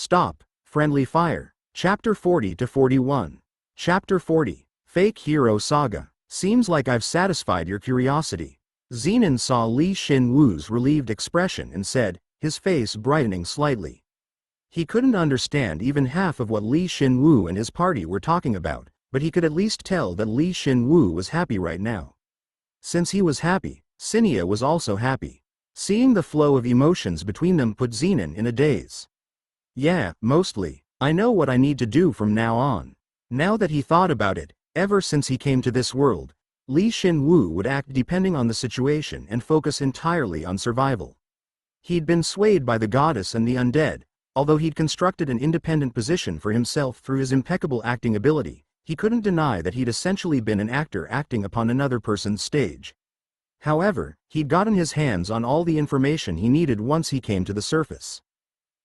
Stop, Friendly Fire. Chapter 40 to 41. Chapter 40. Fake Hero Saga. Seems like I've satisfied your curiosity. Zenon saw Shin Woo's relieved expression and said, his face brightening slightly. He couldn't understand even half of what Shin Woo and his party were talking about, but he could at least tell that Shin Woo was happy right now. Since he was happy, Cinia was also happy. Seeing the flow of emotions between them put Zenon in a daze. Yeah, mostly. I know what I need to do from now on. Now that he thought about it, ever since he came to this world, Shin Woo would act depending on the situation and focus entirely on survival. He'd been swayed by the goddess and the undead, although he'd constructed an independent position for himself through his impeccable acting ability. He couldn't deny that he'd essentially been an actor acting upon another person's stage. However, he'd gotten his hands on all the information he needed once he came to the surface.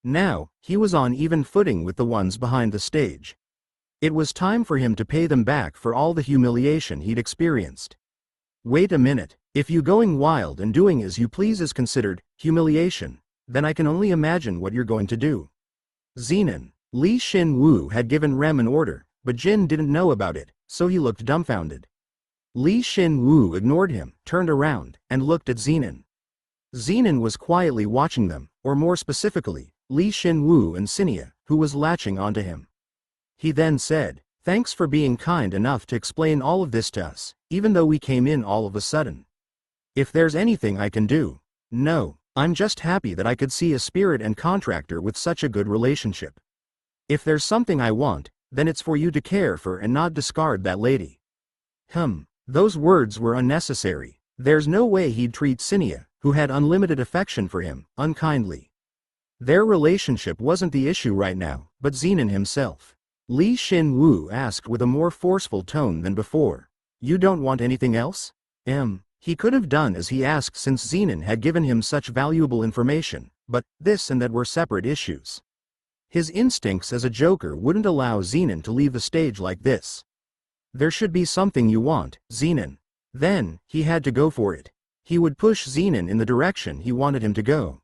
Now, he was on even footing with the ones behind the stage. It was time for him to pay them back for all the humiliation he'd experienced. Wait a minute, if you going wild and doing as you please is considered humiliation, then I can only imagine what you're going to do. Zenon. Shin Woo had given Rem an order, but Jin didn't know about it, so he looked dumbfounded. Shin Woo ignored him, turned around, and looked at Zenon. Zenon was quietly watching them, or more specifically, Shin Woo and Cinia, who was latching onto him. He then said, thanks for being kind enough to explain all of this to us, even though we came in all of a sudden. If there's anything I can do. No, I'm just happy that I could see a spirit and contractor with such a good relationship. If there's something I want, then it's for you to care for and not discard that lady. Those words were unnecessary. There's no way he'd treat Cinia, who had unlimited affection for him, unkindly. Their relationship wasn't the issue right now, but Zenon himself. Shin Woo asked with a more forceful tone than before. You don't want anything else? He could have done as he asked since Zenon had given him such valuable information, but this and that were separate issues. His instincts as a joker wouldn't allow Zenon to leave the stage like this. There should be something you want, Zenon. Then, he had to go for it. He would push Zenon in the direction he wanted him to go.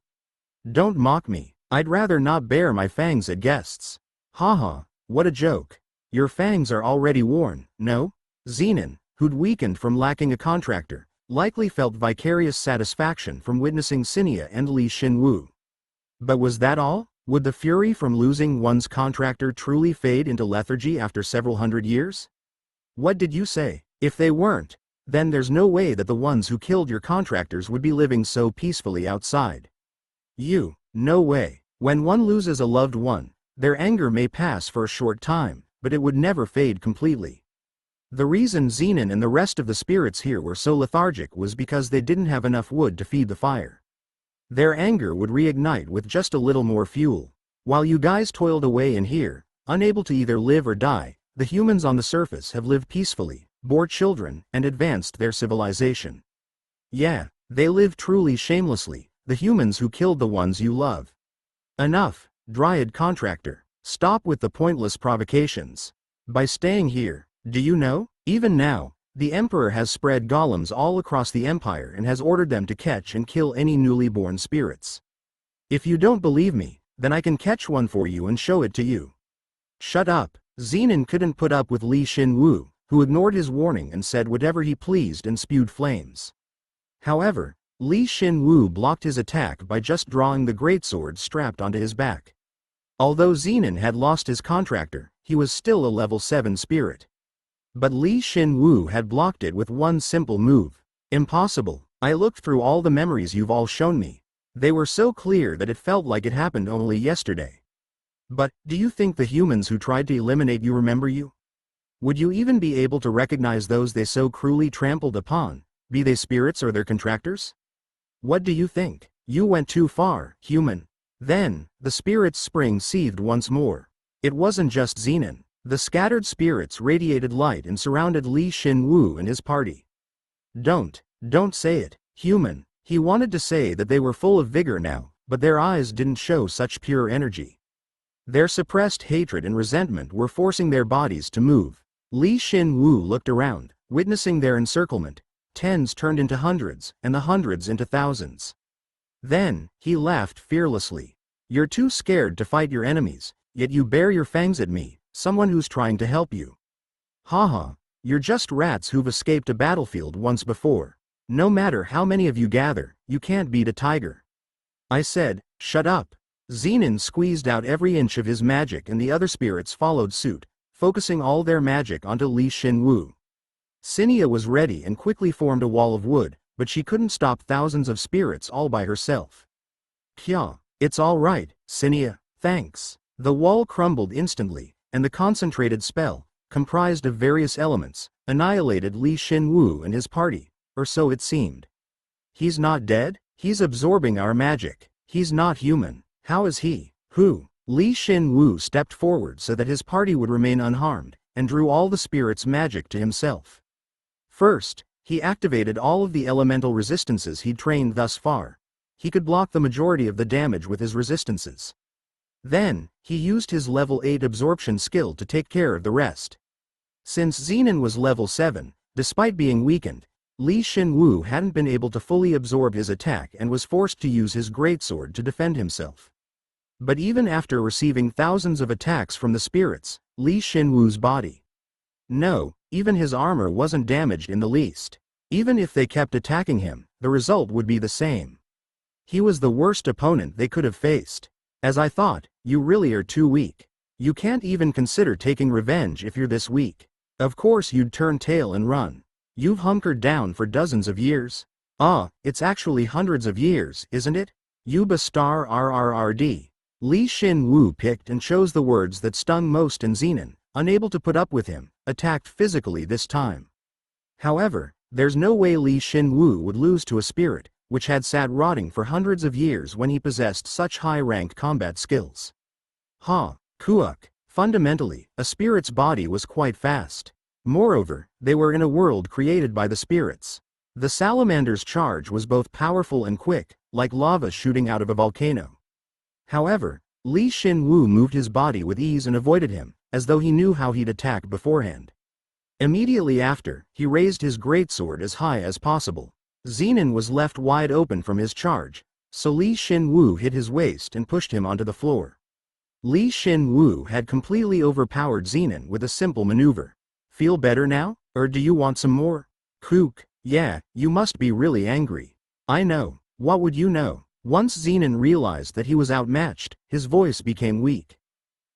Don't mock me. I'd rather not bare my fangs at guests. Haha, what a joke. Your fangs are already worn, no? Zenon, who'd weakened from lacking a contractor, likely felt vicarious satisfaction from witnessing Cinia and Shin Woo. But was that all? Would the fury from losing one's contractor truly fade into lethargy after several hundred years? What did you say? If they weren't, then there's no way that the ones who killed your contractors would be living so peacefully outside. No way. When one loses a loved one, their anger may pass for a short time, but it would never fade completely. The reason Zenon and the rest of the spirits here were so lethargic was because they didn't have enough wood to feed the fire. Their anger would reignite with just a little more fuel. While you guys toiled away in here, unable to either live or die, the humans on the surface have lived peacefully, bore children, and advanced their civilization. Yeah, they live truly shamelessly, the humans who killed the ones you love. Enough, Dryad contractor. Stop with the pointless provocations. By staying here, do you know? Even now, the Emperor has spread golems all across the Empire and has ordered them to catch and kill any newly born spirits. If you don't believe me, then I can catch one for you and show it to you. Shut up. Zenon couldn't put up with Shin Woo, who ignored his warning and said whatever he pleased and spewed flames. However, Shin Woo blocked his attack by just drawing the greatsword strapped onto his back. Although Zenon had lost his contractor, he was still a level 7 spirit. But Shin Woo had blocked it with one simple move. Impossible. I looked through all the memories you've all shown me. They were so clear that it felt like it happened only yesterday. But, do you think the humans who tried to eliminate you remember you? Would you even be able to recognize those they so cruelly trampled upon, be they spirits or their contractors? What do you think? You went too far, human. Then, the spirit's spring seethed once more. It wasn't just Zenon. The scattered spirits radiated light and surrounded Shin Woo and his party. Don't say it, human. He wanted to say that they were full of vigor now, but their eyes didn't show such pure energy. Their suppressed hatred and resentment were forcing their bodies to move. Shin Woo looked around, witnessing their encirclement. Tens turned into hundreds, and the hundreds into thousands. Then, he laughed fearlessly. You're too scared to fight your enemies, yet you bare your fangs at me, someone who's trying to help you. Haha, you're just rats who've escaped a battlefield once before. No matter how many of you gather, you can't beat a tiger. I said, shut up. Zenin squeezed out every inch of his magic and the other spirits followed suit, focusing all their magic onto Shin Woo. Cinia was ready and quickly formed a wall of wood, but she couldn't stop thousands of spirits all by herself. Kya, it's all right, Cinia, thanks. The wall crumbled instantly, and the concentrated spell, comprised of various elements, annihilated Shin Woo and his party, or so it seemed. He's not dead? He's absorbing our magic. He's not human. How is he? Who? Shin Woo stepped forward so that his party would remain unharmed, and drew all the spirit's magic to himself. First, he activated all of the elemental resistances he'd trained thus far. He could block the majority of the damage with his resistances. Then, he used his level 8 absorption skill to take care of the rest. Since Zenin was level 7, despite being weakened, Shin Woo hadn't been able to fully absorb his attack and was forced to use his greatsword to defend himself. But even after receiving thousands of attacks from the spirits, Shin Woo's body. No, even his armor wasn't damaged in the least. Even if they kept attacking him, the result would be the same. He was the worst opponent they could have faced. As I thought, you really are too weak. You can't even consider taking revenge if you're this weak. Of course you'd turn tail and run. You've hunkered down for dozens of years. It's actually hundreds of years, isn't it? Yuba star RRRD. Shin Woo picked and chose the words that stung most, and Zenin, unable to put up with him, attacked physically this time. However, there's no way Shin Woo would lose to a spirit, which had sat rotting for hundreds of years when he possessed such high-ranked combat skills. Kuuk. Fundamentally, a spirit's body was quite fast. Moreover, they were in a world created by the spirits. The salamander's charge was both powerful and quick, like lava shooting out of a volcano. However, Shin Woo moved his body with ease and avoided him, as though he knew how he'd attack beforehand. Immediately after, he raised his greatsword as high as possible. Zenin was left wide open from his charge, so Shin Woo hit his waist and pushed him onto the floor. Shin Woo had completely overpowered Zenin with a simple maneuver. Feel better now? Or do you want some more? Kook, yeah, you must be really angry. I know. What would you know? Once Zenin realized that he was outmatched, his voice became weak.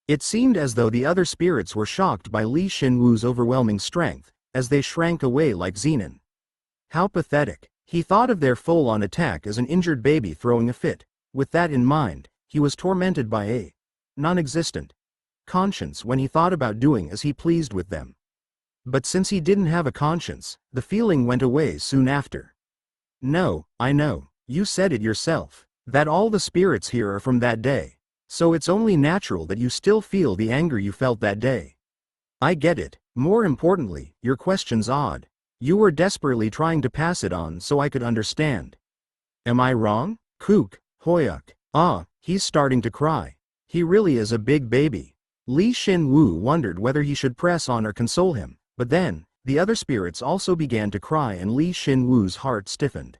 It seemed as though the other spirits were shocked by Shin Woo's overwhelming strength, as they shrank away like Zenin. How pathetic. He thought of their full-on attack as an injured baby throwing a fit. With that in mind, he was tormented by a non-existent conscience when he thought about doing as he pleased with them. But since he didn't have a conscience, the feeling went away soon after. No, I know, you said it yourself, that all the spirits here are from that day. So it's only natural that you still feel the anger you felt that day. I get it. More importantly, your question's odd. You were desperately trying to pass it on so I could understand. Am I wrong? Kook, Hoyuk. He's starting to cry. He really is a big baby. Shin Woo wondered whether he should press on or console him, but then, the other spirits also began to cry and Shin Woo's heart stiffened.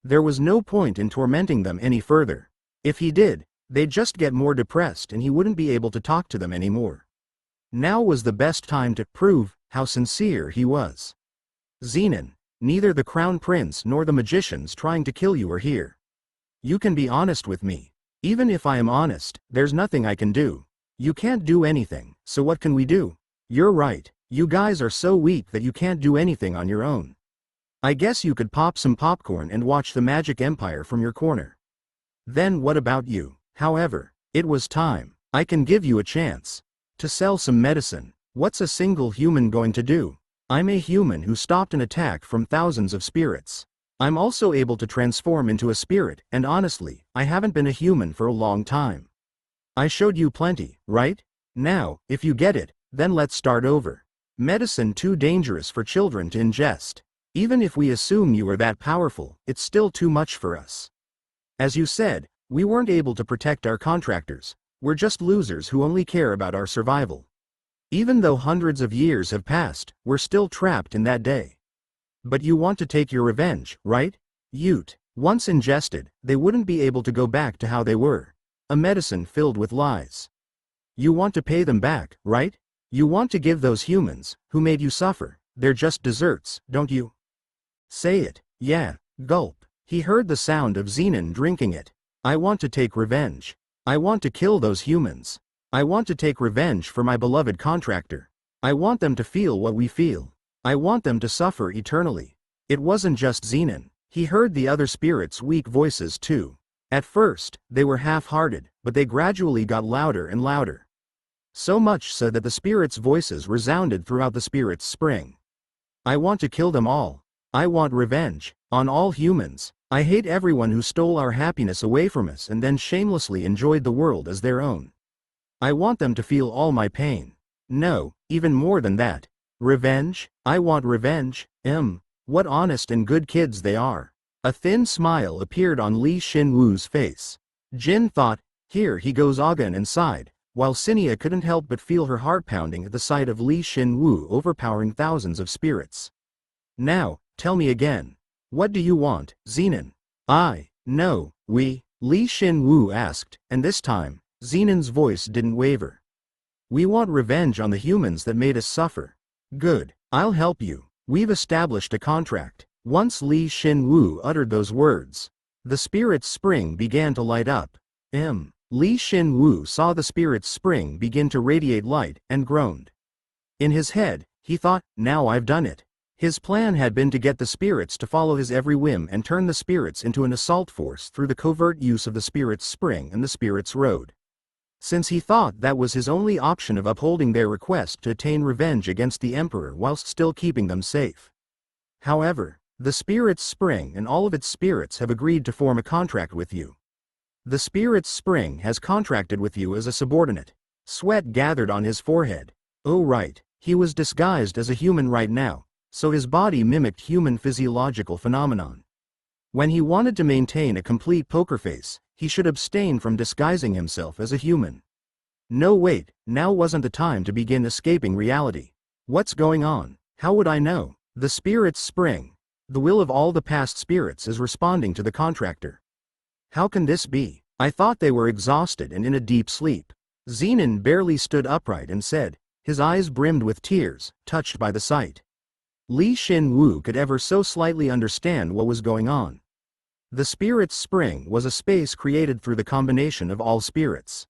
There was no point in tormenting them any further. If he did, they'd just get more depressed and he wouldn't be able to talk to them anymore. Now was the best time to prove how sincere he was. Zenin, neither the Crown Prince nor the magicians trying to kill you are here. You can be honest with me. Even if I am honest, there's nothing I can do. You can't do anything, so what can we do? You're right, you guys are so weak that you can't do anything on your own. I guess you could pop some popcorn and watch the Magic Empire from your corner. Then what about you? However, it was time. I can give you a chance to sell some medicine. What's a single human going to do? I'm a human who stopped an attack from thousands of spirits. I'm also able to transform into a spirit, and honestly, I haven't been a human for a long time. I showed you plenty, right? Now, if you get it, then let's start over. Medicine too dangerous for children to ingest. Even if we assume you are that powerful, it's still too much for us. As you said, we weren't able to protect our contractors. We're just losers who only care about our survival. Even though hundreds of years have passed, we're still trapped in that day. But you want to take your revenge, right? Ute. Once ingested, they wouldn't be able to go back to how they were. A medicine filled with lies. You want to pay them back, right? You want to give those humans, who made you suffer, they're just desserts, don't you? Say it. Yeah. Gulp. He heard the sound of Zenon drinking it. I want to take revenge. I want to kill those humans. I want to take revenge for my beloved contractor. I want them to feel what we feel. I want them to suffer eternally. It wasn't just Zenon. He heard the other spirits' weak voices too. At first, they were half-hearted, but they gradually got louder and louder. So much so that the spirits' voices resounded throughout the spirits' spring. I want to kill them all. I want revenge, on all humans. I hate everyone who stole our happiness away from us and then shamelessly enjoyed the world as their own. I want them to feel all my pain. No, even more than that. Revenge? I want revenge. What honest and good kids they are. A thin smile appeared on Li Shin Woo's face. Jin thought, here he goes again, and sighed, while Cinia couldn't help but feel her heart pounding at the sight of Li Shin Woo overpowering thousands of spirits. Now, tell me again. What do you want, Zenon? No, Li Shin Woo asked, and this time, Zenon's voice didn't waver. We want revenge on the humans that made us suffer. Good, I'll help you. We've established a contract. Once Li Shin Woo uttered those words, the spirit's spring began to light up. Li Shin Woo saw the spirit's spring begin to radiate light and groaned. In his head, he thought, now I've done it. His plan had been to get the spirits to follow his every whim and turn the spirits into an assault force through the covert use of the spirit's spring and the spirit's road. Since he thought that was his only option of upholding their request to attain revenge against the Emperor whilst still keeping them safe. However, the spirit's spring and all of its spirits have agreed to form a contract with you. The spirit's spring has contracted with you as a subordinate. Sweat gathered on his forehead. Oh right, he was disguised as a human right now, so his body mimicked human physiological phenomenon. When he wanted to maintain a complete poker face, he should abstain from disguising himself as a human. No wait, now wasn't the time to begin escaping reality. What's going on? How would I know? The spirit's spring. The will of all the past spirits is responding to the contractor. How can this be? I thought they were exhausted and in a deep sleep. Zenon barely stood upright and said, his eyes brimmed with tears, touched by the sight. Li Shin Woo could ever so slightly understand what was going on. The spirit's spring was a space created through the combination of all spirits.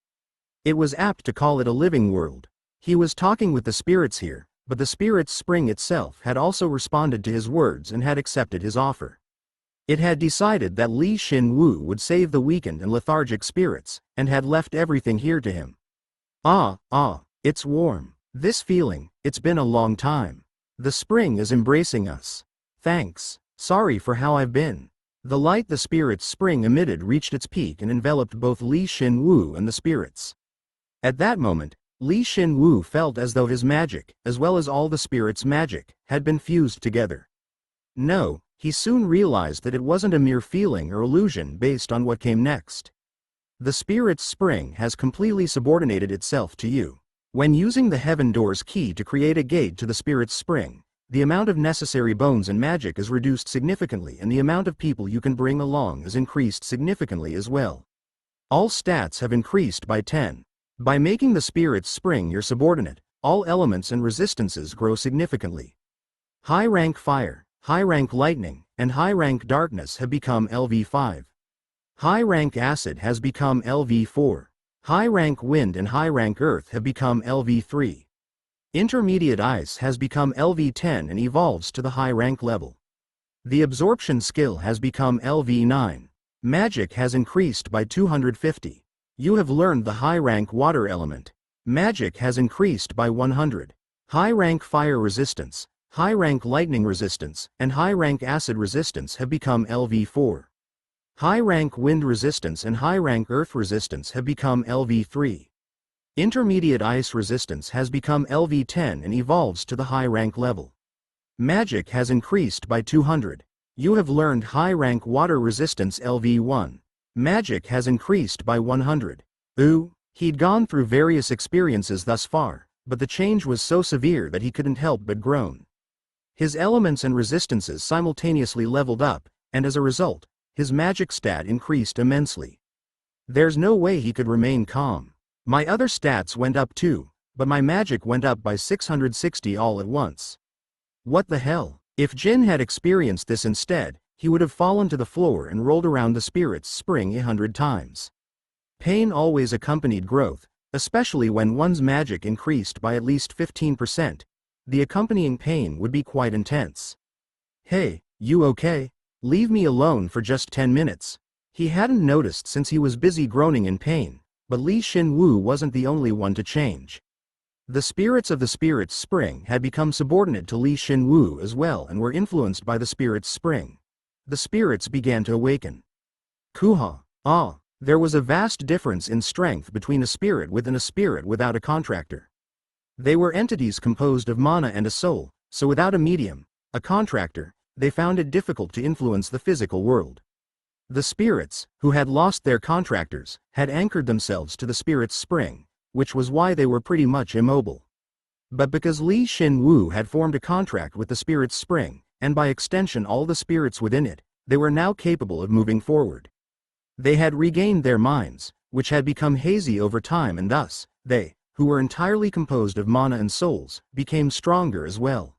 It was apt to call it a living world. He was talking with the spirits here, but the spirit's spring itself had also responded to his words and had accepted his offer. It had decided that Li Shin Woo would save the weakened and lethargic spirits, and had left everything here to him. It's warm. This feeling, it's been a long time. The spring is embracing us. Thanks. Sorry for how I've been. The light the spirit's spring emitted reached its peak and enveloped both Li Shin Woo and the spirits. At that moment, Li Shin Woo felt as though his magic, as well as all the spirits' magic, had been fused together. No, he soon realized that it wasn't a mere feeling or illusion based on what came next. The spirit's spring has completely subordinated itself to you. When using the Heaven Door's key to create a gate to the spirit's spring, the amount of necessary bones and magic is reduced significantly and the amount of people you can bring along is increased significantly as well. All stats have increased by 10. By making the spirit's spring your subordinate, all elements and resistances grow significantly. High-rank fire, high-rank lightning, and high-rank darkness have become LV5. High-rank acid has become LV4. High-rank wind and high-rank earth have become LV3. Intermediate ice has become LV10 and evolves to the high-rank level. The absorption skill has become LV9. Magic has increased by 250. You have learned the high-rank water element. Magic has increased by 100. High-rank fire resistance, high-rank lightning resistance, and high-rank acid resistance have become LV4. High-rank wind resistance and high-rank earth resistance have become LV3. Intermediate ice resistance has become LV10 and evolves to the high-rank level. Magic has increased by 200. You have learned high-rank water resistance LV1. Magic has increased by 100. He'd gone through various experiences thus far, but the change was so severe that he couldn't help but groan. His elements and resistances simultaneously leveled up, and as a result, his magic stat increased immensely. There's no way he could remain calm. My other stats went up too, but my magic went up by 660 all at once. What the hell? If Jin had experienced this instead, he would have fallen to the floor and rolled around the spirit's spring 100 times. Pain always accompanied growth, especially when one's magic increased by at least 15%. The accompanying pain would be quite intense. Hey, you okay? Leave me alone for just 10 minutes. He hadn't noticed since he was busy groaning in pain, but Shin Woo wasn't the only one to change. The spirits of the spirit's spring had become subordinate to Shin Woo as well and were influenced by the spirit's spring. The spirits began to awaken. Kuha. Ah, there was a vast difference in strength between a spirit with and a spirit without a contractor. They were entities composed of mana and a soul, so without a medium, a contractor, they found it difficult to influence the physical world. The spirits, who had lost their contractors, had anchored themselves to the spirit's spring, which was why they were pretty much immobile. But because Shin Woo had formed a contract with the spirit's spring, and by extension all the spirits within it, they were now capable of moving forward. They had regained their minds, which had become hazy over time, and thus, they, who were entirely composed of mana and souls, became stronger as well.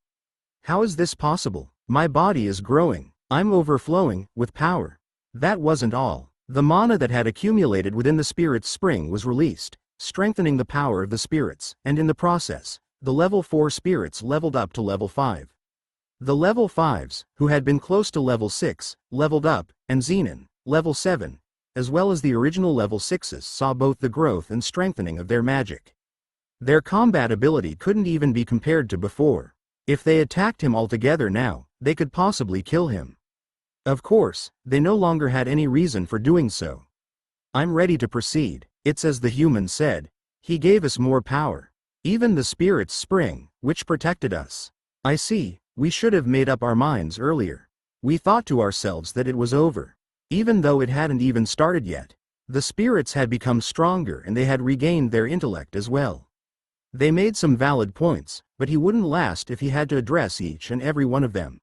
How is this possible? My body is growing. I'm overflowing with power. That wasn't all. The mana that had accumulated within the spirit's spring was released, strengthening the power of the spirits, and in the process, the level 4 spirits leveled up to level 5. The level 5s, who had been close to level 6, leveled up, and Zenin, level 7, as well as the original level 6s saw both the growth and strengthening of their magic. Their combat ability couldn't even be compared to before. If they attacked him altogether now, they could possibly kill him. Of course, they no longer had any reason for doing so. I'm ready to proceed. It's as the human said. He gave us more power. Even the spirit's spring, which protected us. I see, we should have made up our minds earlier. We thought to ourselves that it was over. Even though it hadn't even started yet. The spirits had become stronger and they had regained their intellect as well. They made some valid points, but he wouldn't last if he had to address each and every one of them.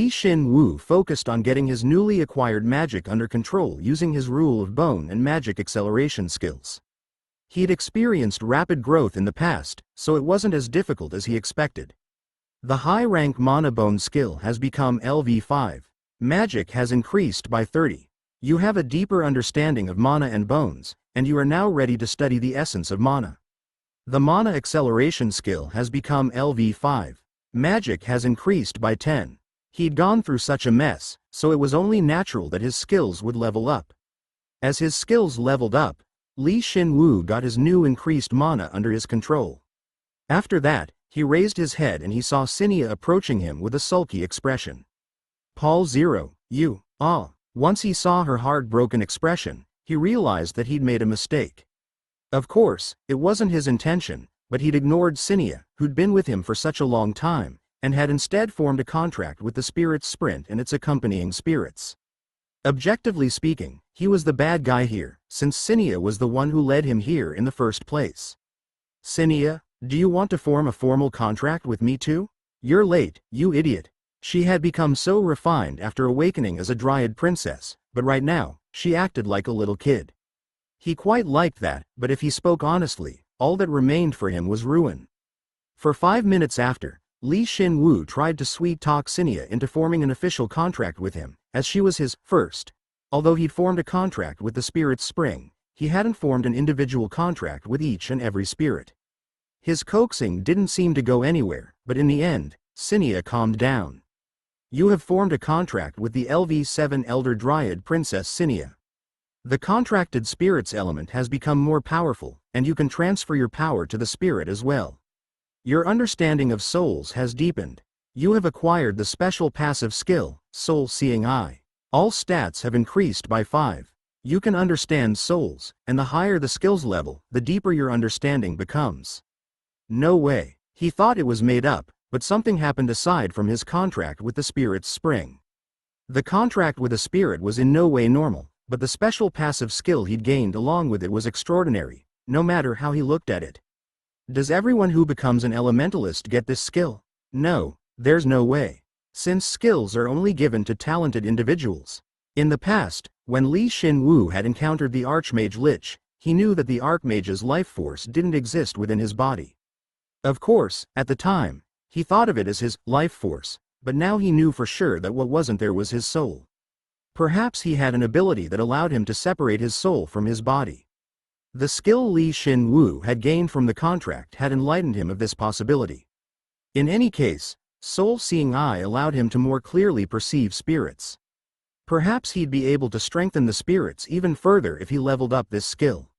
Shin Woo focused on getting his newly acquired magic under control using his rule of bone and magic acceleration skills. He'd experienced rapid growth in the past, so it wasn't as difficult as he expected. The high-rank mana bone skill has become LV5. Magic has increased by 30. You have a deeper understanding of mana and bones, and you are now ready to study the essence of mana. The mana acceleration skill has become LV5. Magic has increased by 10. He'd gone through such a mess, so it was only natural that his skills would level up. As his skills leveled up, Shin Woo got his new increased mana under his control. After that, he raised his head and he saw Sinia approaching him with a sulky expression. Paul Zero, you, ah. Once he saw her heartbroken expression, he realized that he'd made a mistake. Of course, it wasn't his intention, but he'd ignored Sinia, who'd been with him for such a long time, and had instead formed a contract with the spirit's sprint and its accompanying spirits. Objectively speaking, he was the bad guy here, since Sinia was the one who led him here in the first place. Sinia, do you want to form a formal contract with me too? You're late, you idiot. She had become so refined after awakening as a dryad princess, but right now, she acted like a little kid. He quite liked that, but if he spoke honestly, all that remained for him was ruin. For 5 minutes after, Shin Woo tried to sweet-talk Sinia into forming an official contract with him, as she was his first. Although he'd formed a contract with the spirit's spring, he hadn't formed an individual contract with each and every spirit. His coaxing didn't seem to go anywhere, but in the end, Sinia calmed down. You have formed a contract with the LV7 Elder Dryad Princess Sinia. The contracted spirit's element has become more powerful, and you can transfer your power to the spirit as well. Your understanding of souls has deepened. You have acquired the special passive skill, Soul Seeing Eye. All stats have increased by 5. You can understand souls, and the higher the skills level, the deeper your understanding becomes. No way. He thought it was made up, but something happened aside from his contract with the spirit's spring. The contract with a spirit was in no way normal, but the special passive skill he'd gained along with it was extraordinary, no matter how he looked at it. Does everyone who becomes an elementalist get this skill? No, there's no way. Since skills are only given to talented individuals. In the past, When Li Shin Woo had encountered the Archmage Lich, he knew that the Archmage's life force didn't exist within his body. Of course, at the time, he thought of it as his life force, but now he knew for sure that what wasn't there was his soul. Perhaps he had an ability that allowed him to separate his soul from his body. The skill Li Shin Woo had gained from the contract had enlightened him of this possibility. In any case, soul-seeing eye allowed him to more clearly perceive spirits. Perhaps he'd be able to strengthen the spirits even further if he leveled up this skill.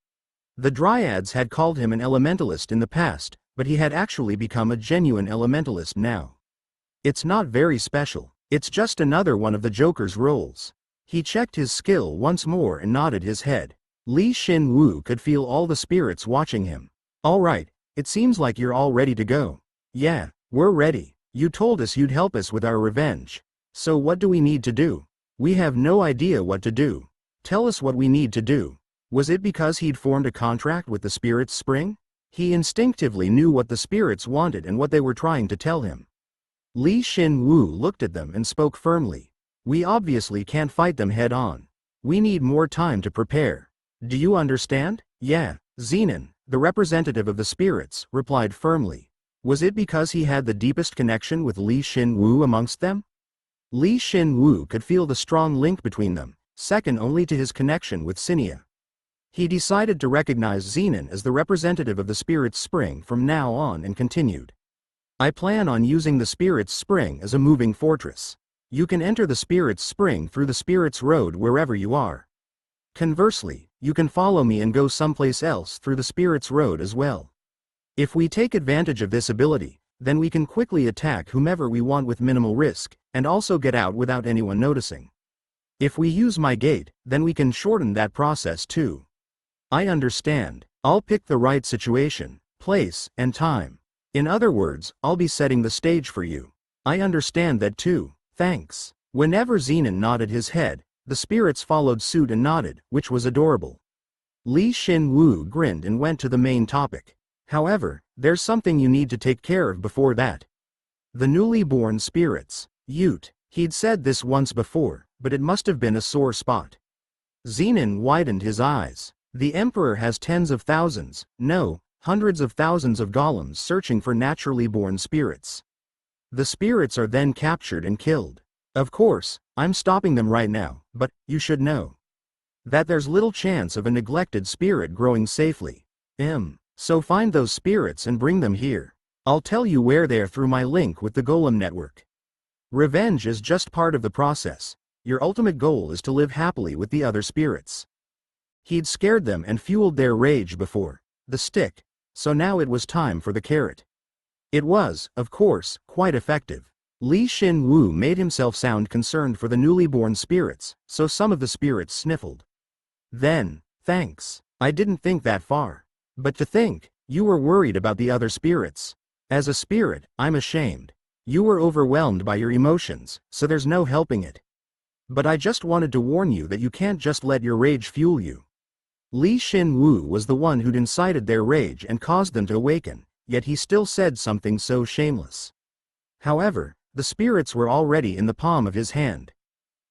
The Dryads had called him an elementalist in the past, but he had actually become a genuine elementalist now. It's not very special, it's just another one of the Joker's roles. He checked his skill once more and nodded his head. Li Shin Woo could feel all the spirits watching him. Alright, it seems like you're all ready to go. Yeah, we're ready. You told us you'd help us with our revenge. So what do we need to do? We have no idea what to do. Tell us what we need to do. Was it because he'd formed a contract with the Spirit's Spring? He instinctively knew what the spirits wanted and what they were trying to tell him. Li Shin Woo looked at them and spoke firmly. We obviously can't fight them head on. We need more time to prepare. Do you understand? Yeah, Zenon, the representative of the spirits, replied firmly. Was it because he had the deepest connection with Li Shin Woo amongst them? Li Shin Woo could feel the strong link between them, second only to his connection with Sinia. He decided to recognize Zenon as the representative of the Spirit's Spring from now on and continued. I plan on using the Spirit's Spring as a moving fortress. You can enter the Spirit's Spring through the Spirit's Road wherever you are. Conversely, you can follow me and go someplace else through the Spirit's Road as well. If we take advantage of this ability, then we can quickly attack whomever we want with minimal risk, and also get out without anyone noticing. If we use my gate, then we can shorten that process too. I understand. I'll pick the right situation, place, and time. In other words, I'll be setting the stage for you. I understand that too, thanks. Whenever Zenon nodded his head, the spirits followed suit and nodded, which was adorable. Li Shin Woo grinned and went to the main topic. However, there's something you need to take care of before that. The newly born spirits. Ute. He'd said this once before, but it must have been a sore spot. Zenon widened his eyes. The Emperor has tens of thousands, no, hundreds of thousands of golems searching for naturally born spirits. The spirits are then captured and killed. Of course, I'm stopping them right now, but you should know that there's little chance of a neglected spirit growing safely. So find those spirits and bring them here. I'll tell you where they are through my link with the Golem network. Revenge is just part of the process. Your ultimate goal is to live happily with the other spirits. He'd scared them and fueled their rage before the stick, so now it was time for the carrot. It was, of course, quite effective. Li Shin Woo made himself sound concerned for the newly born spirits, so some of the spirits sniffled. Then, thanks. I didn't think that far. But to think, you were worried about the other spirits. As a spirit, I'm ashamed. You were overwhelmed by your emotions, so there's no helping it. But I just wanted to warn you that you can't just let your rage fuel you. Li Shin Woo was the one who'd incited their rage and caused them to awaken, yet he still said something so shameless. However, the spirits were already in the palm of his hand.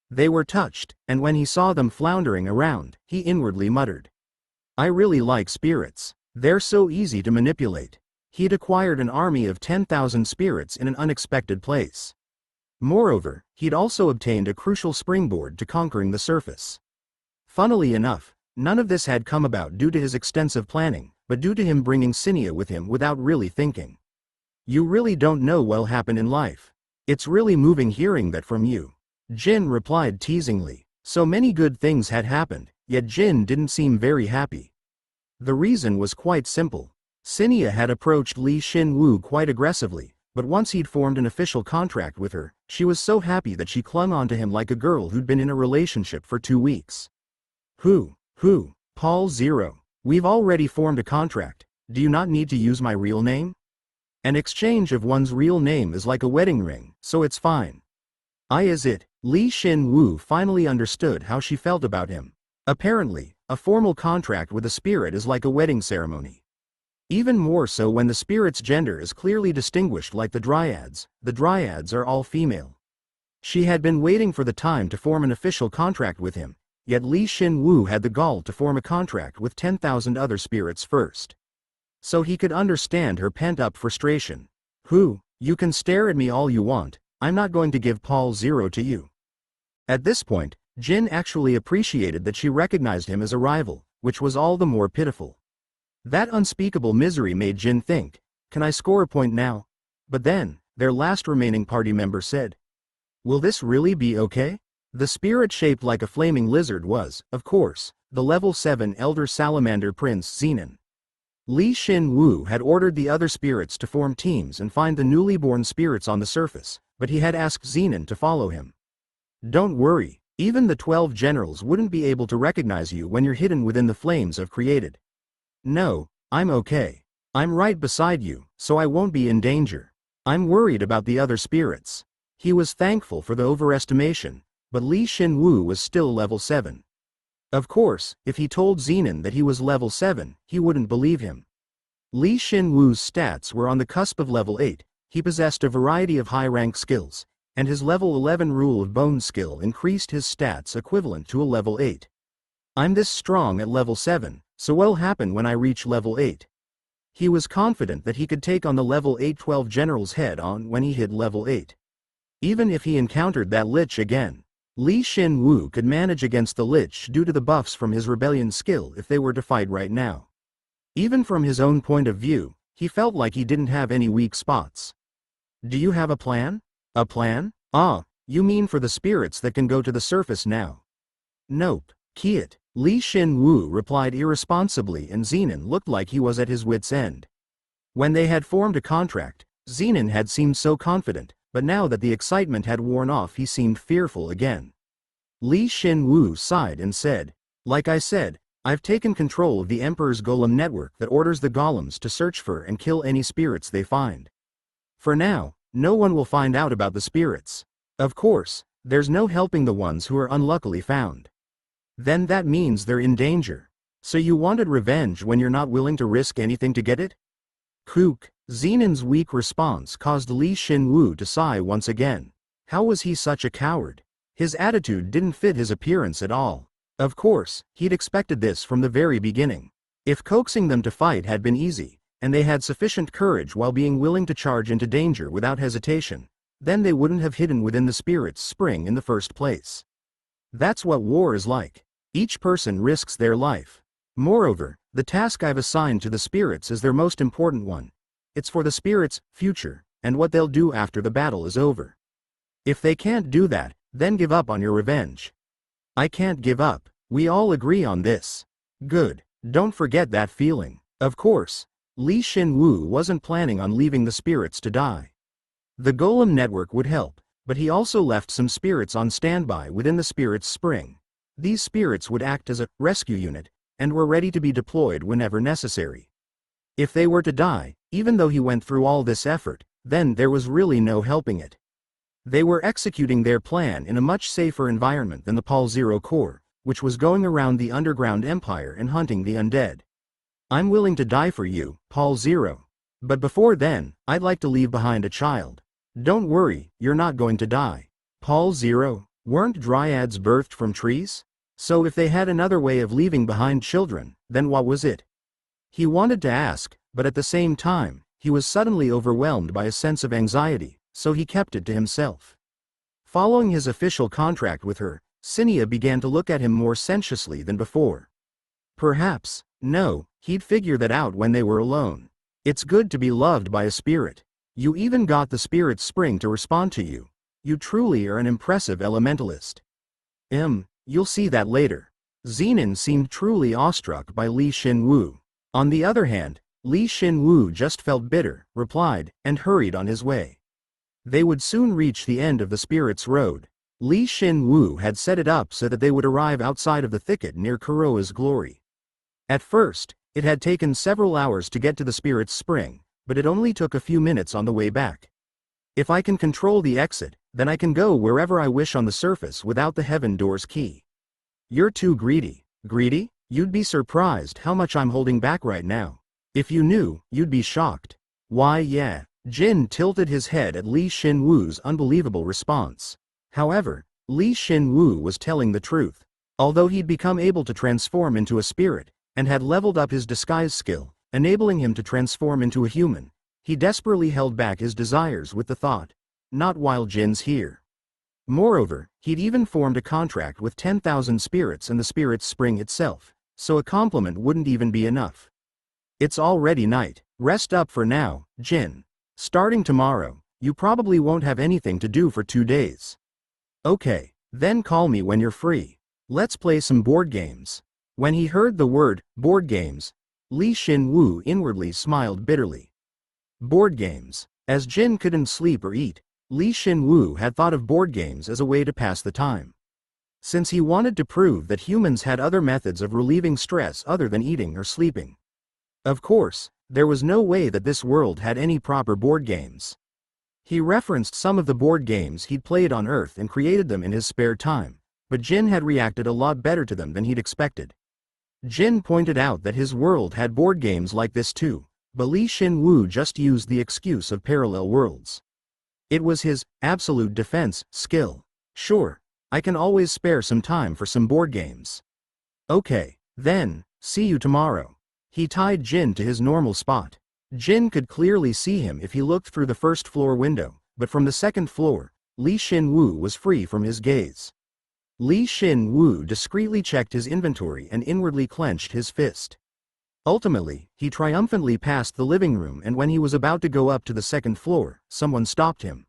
They were touched, and when he saw them floundering around, he inwardly muttered, I really like spirits. They're so easy to manipulate. He'd acquired an army of 10,000 spirits in an unexpected place. Moreover, he'd also obtained a crucial springboard to conquering the surface. Funnily enough, none of this had come about due to his extensive planning, but due to him bringing Sinia with him without really thinking. You really don't know what'll happen in life. It's really moving hearing that from you. Jin replied teasingly. So many good things had happened, yet Jin didn't seem very happy. The reason was quite simple. Sinia had approached Li Shin Woo quite aggressively, but once he'd formed an official contract with her, she was so happy that she clung on to him like a girl who'd been in a relationship for 2 weeks. Who? Paul Zero. We've already formed a contract. Do you not need to use my real name? An exchange of one's real name is like a wedding ring, so it's fine. Is it? Li Shin Woo finally understood how she felt about him. Apparently, a formal contract with a spirit is like a wedding ceremony. Even more so when the spirit's gender is clearly distinguished like the Dryads. The Dryads are all female. She had been waiting for the time to form an official contract with him, yet Li Shin Woo had the gall to form a contract with 10,000 other spirits first. So he could understand her pent-up frustration. You can stare at me all you want, I'm not going to give Paul Zero to you. At this point, Jin actually appreciated that she recognized him as a rival, which was all the more pitiful. That unspeakable misery made Jin think, can I score a point now? But then, their last remaining party member said, will this really be okay? The spirit shaped like a flaming lizard was, of course, the level 7 Elder Salamander Prince Zenon. Li Shin Woo had ordered the other spirits to form teams and find the newly born spirits on the surface, but he had asked Zenon to follow him. Don't worry, even the 12 generals wouldn't be able to recognize you when you're hidden within the flames I've created. No, I'm okay. I'm right beside you, so I won't be in danger. I'm worried about the other spirits. He was thankful for the overestimation, but Li Shin Woo was still level 7. Of course, if he told Zenon that he was level 7, he wouldn't believe him. Li Shin Woo's stats were on the cusp of level 8, he possessed a variety of high-rank skills, and his level 11 Rule of Bone skill increased his stats equivalent to a level 8. I'm this strong at level 7, so what'll happen when I reach level 8? He was confident that he could take on the level 8 12 generals head-on when he hit level 8. Even if he encountered that Lich again, Li Shin Woo could manage against the Lich due to the buffs from his rebellion skill if they were to fight right now. Even from his own point of view, he felt like he didn't have any weak spots. Do you have a plan? A plan? Ah, you mean for the spirits that can go to the surface now? Nope, key it. Li Shin Woo replied irresponsibly, and Zenon looked like he was at his wit's end. When they had formed a contract, Zenon had seemed so confident, but now that the excitement had worn off he seemed fearful again. Li Shin Woo sighed and said, like I said, I've taken control of the Emperor's Golem network that orders the golems to search for and kill any spirits they find. For now, no one will find out about the spirits. Of course, there's no helping the ones who are unluckily found. Then that means they're in danger. So you wanted revenge when you're not willing to risk anything to get it? Kook. Zenon's weak response caused Li Shin Woo to sigh once again. How was he such a coward? His attitude didn't fit his appearance at all. Of course, he'd expected this from the very beginning. If coaxing them to fight had been easy, and they had sufficient courage while being willing to charge into danger without hesitation, then they wouldn't have hidden within the spirit's spring in the first place. That's what war is like. Each person risks their life. Moreover, the task I've assigned to the spirits is their most important one. It's for the spirits' future, and what they'll do after the battle is over. If they can't do that, then give up on your revenge. I can't give up. We all agree on this. Good. Don't forget that feeling. Of course, Li Shin Woo wasn't planning on leaving the spirits to die. The Golem network would help, but he also left some spirits on standby within the spirit's spring. These spirits would act as a rescue unit, and were ready to be deployed whenever necessary. If they were to die, even though he went through all this effort, then there was really no helping it. They were executing their plan in a much safer environment than the Paul Zero Corps, which was going around the underground empire and hunting the undead. I'm willing to die for you, Paul Zero. But before then, I'd like to leave behind a child. Don't worry, you're not going to die. Paul Zero, weren't dryads birthed from trees? So if they had another way of leaving behind children, then what was it? He wanted to ask, but at the same time, he was suddenly overwhelmed by a sense of anxiety, so he kept it to himself. Following his official contract with her, Cinia began to look at him more sensuously than before. Perhaps, no, he'd figure that out when they were alone. It's good to be loved by a spirit. You even got the spirit's spring to respond to you. You truly are an impressive elementalist. You'll see that later. Zenon seemed truly awestruck by Li Shin Woo. On the other hand, Li Shin Woo just felt bitter, replied, and hurried on his way. They would soon reach the end of the spirit's road. Li Shin Woo had set it up so that they would arrive outside of the thicket near Kuroa's glory. At first, it had taken several hours to get to the spirit's spring, but it only took a few minutes on the way back. If I can control the exit, then I can go wherever I wish on the surface without the heaven door's key. You're too greedy. Greedy? You'd be surprised how much I'm holding back right now. If you knew, you'd be shocked. Why yeah. Jin tilted his head at Li Shin Woo's unbelievable response. However, Li Shin Woo was telling the truth. Although he'd become able to transform into a spirit, and had leveled up his disguise skill, enabling him to transform into a human, he desperately held back his desires with the thought, not while Jin's here. Moreover, he'd even formed a contract with 10,000 spirits and the spirit's spring itself, so a compliment wouldn't even be enough. It's already night, rest up for now, Jin. Starting tomorrow, you probably won't have anything to do for 2 days. Okay, then call me when you're free. Let's play some board games. When he heard the word, board games, Shin Woo inwardly smiled bitterly. Board games. As Jin couldn't sleep or eat, Shin Woo had thought of board games as a way to pass the time. Since he wanted to prove that humans had other methods of relieving stress other than eating or sleeping. Of course, there was no way that this world had any proper board games. He referenced some of the board games he'd played on Earth and created them in his spare time, but Jin had reacted a lot better to them than he'd expected. Jin pointed out that his world had board games like this too, but Shin Woo just used the excuse of parallel worlds. It was his absolute defense skill. Sure, I can always spare some time for some board games. Okay, then, see you tomorrow. He tied Jin to his normal spot. Jin could clearly see him if he looked through the first floor window, but from the second floor, Shin Woo was free from his gaze. Shin Woo discreetly checked his inventory and inwardly clenched his fist. Ultimately, he triumphantly passed the living room, and when he was about to go up to the second floor, someone stopped him.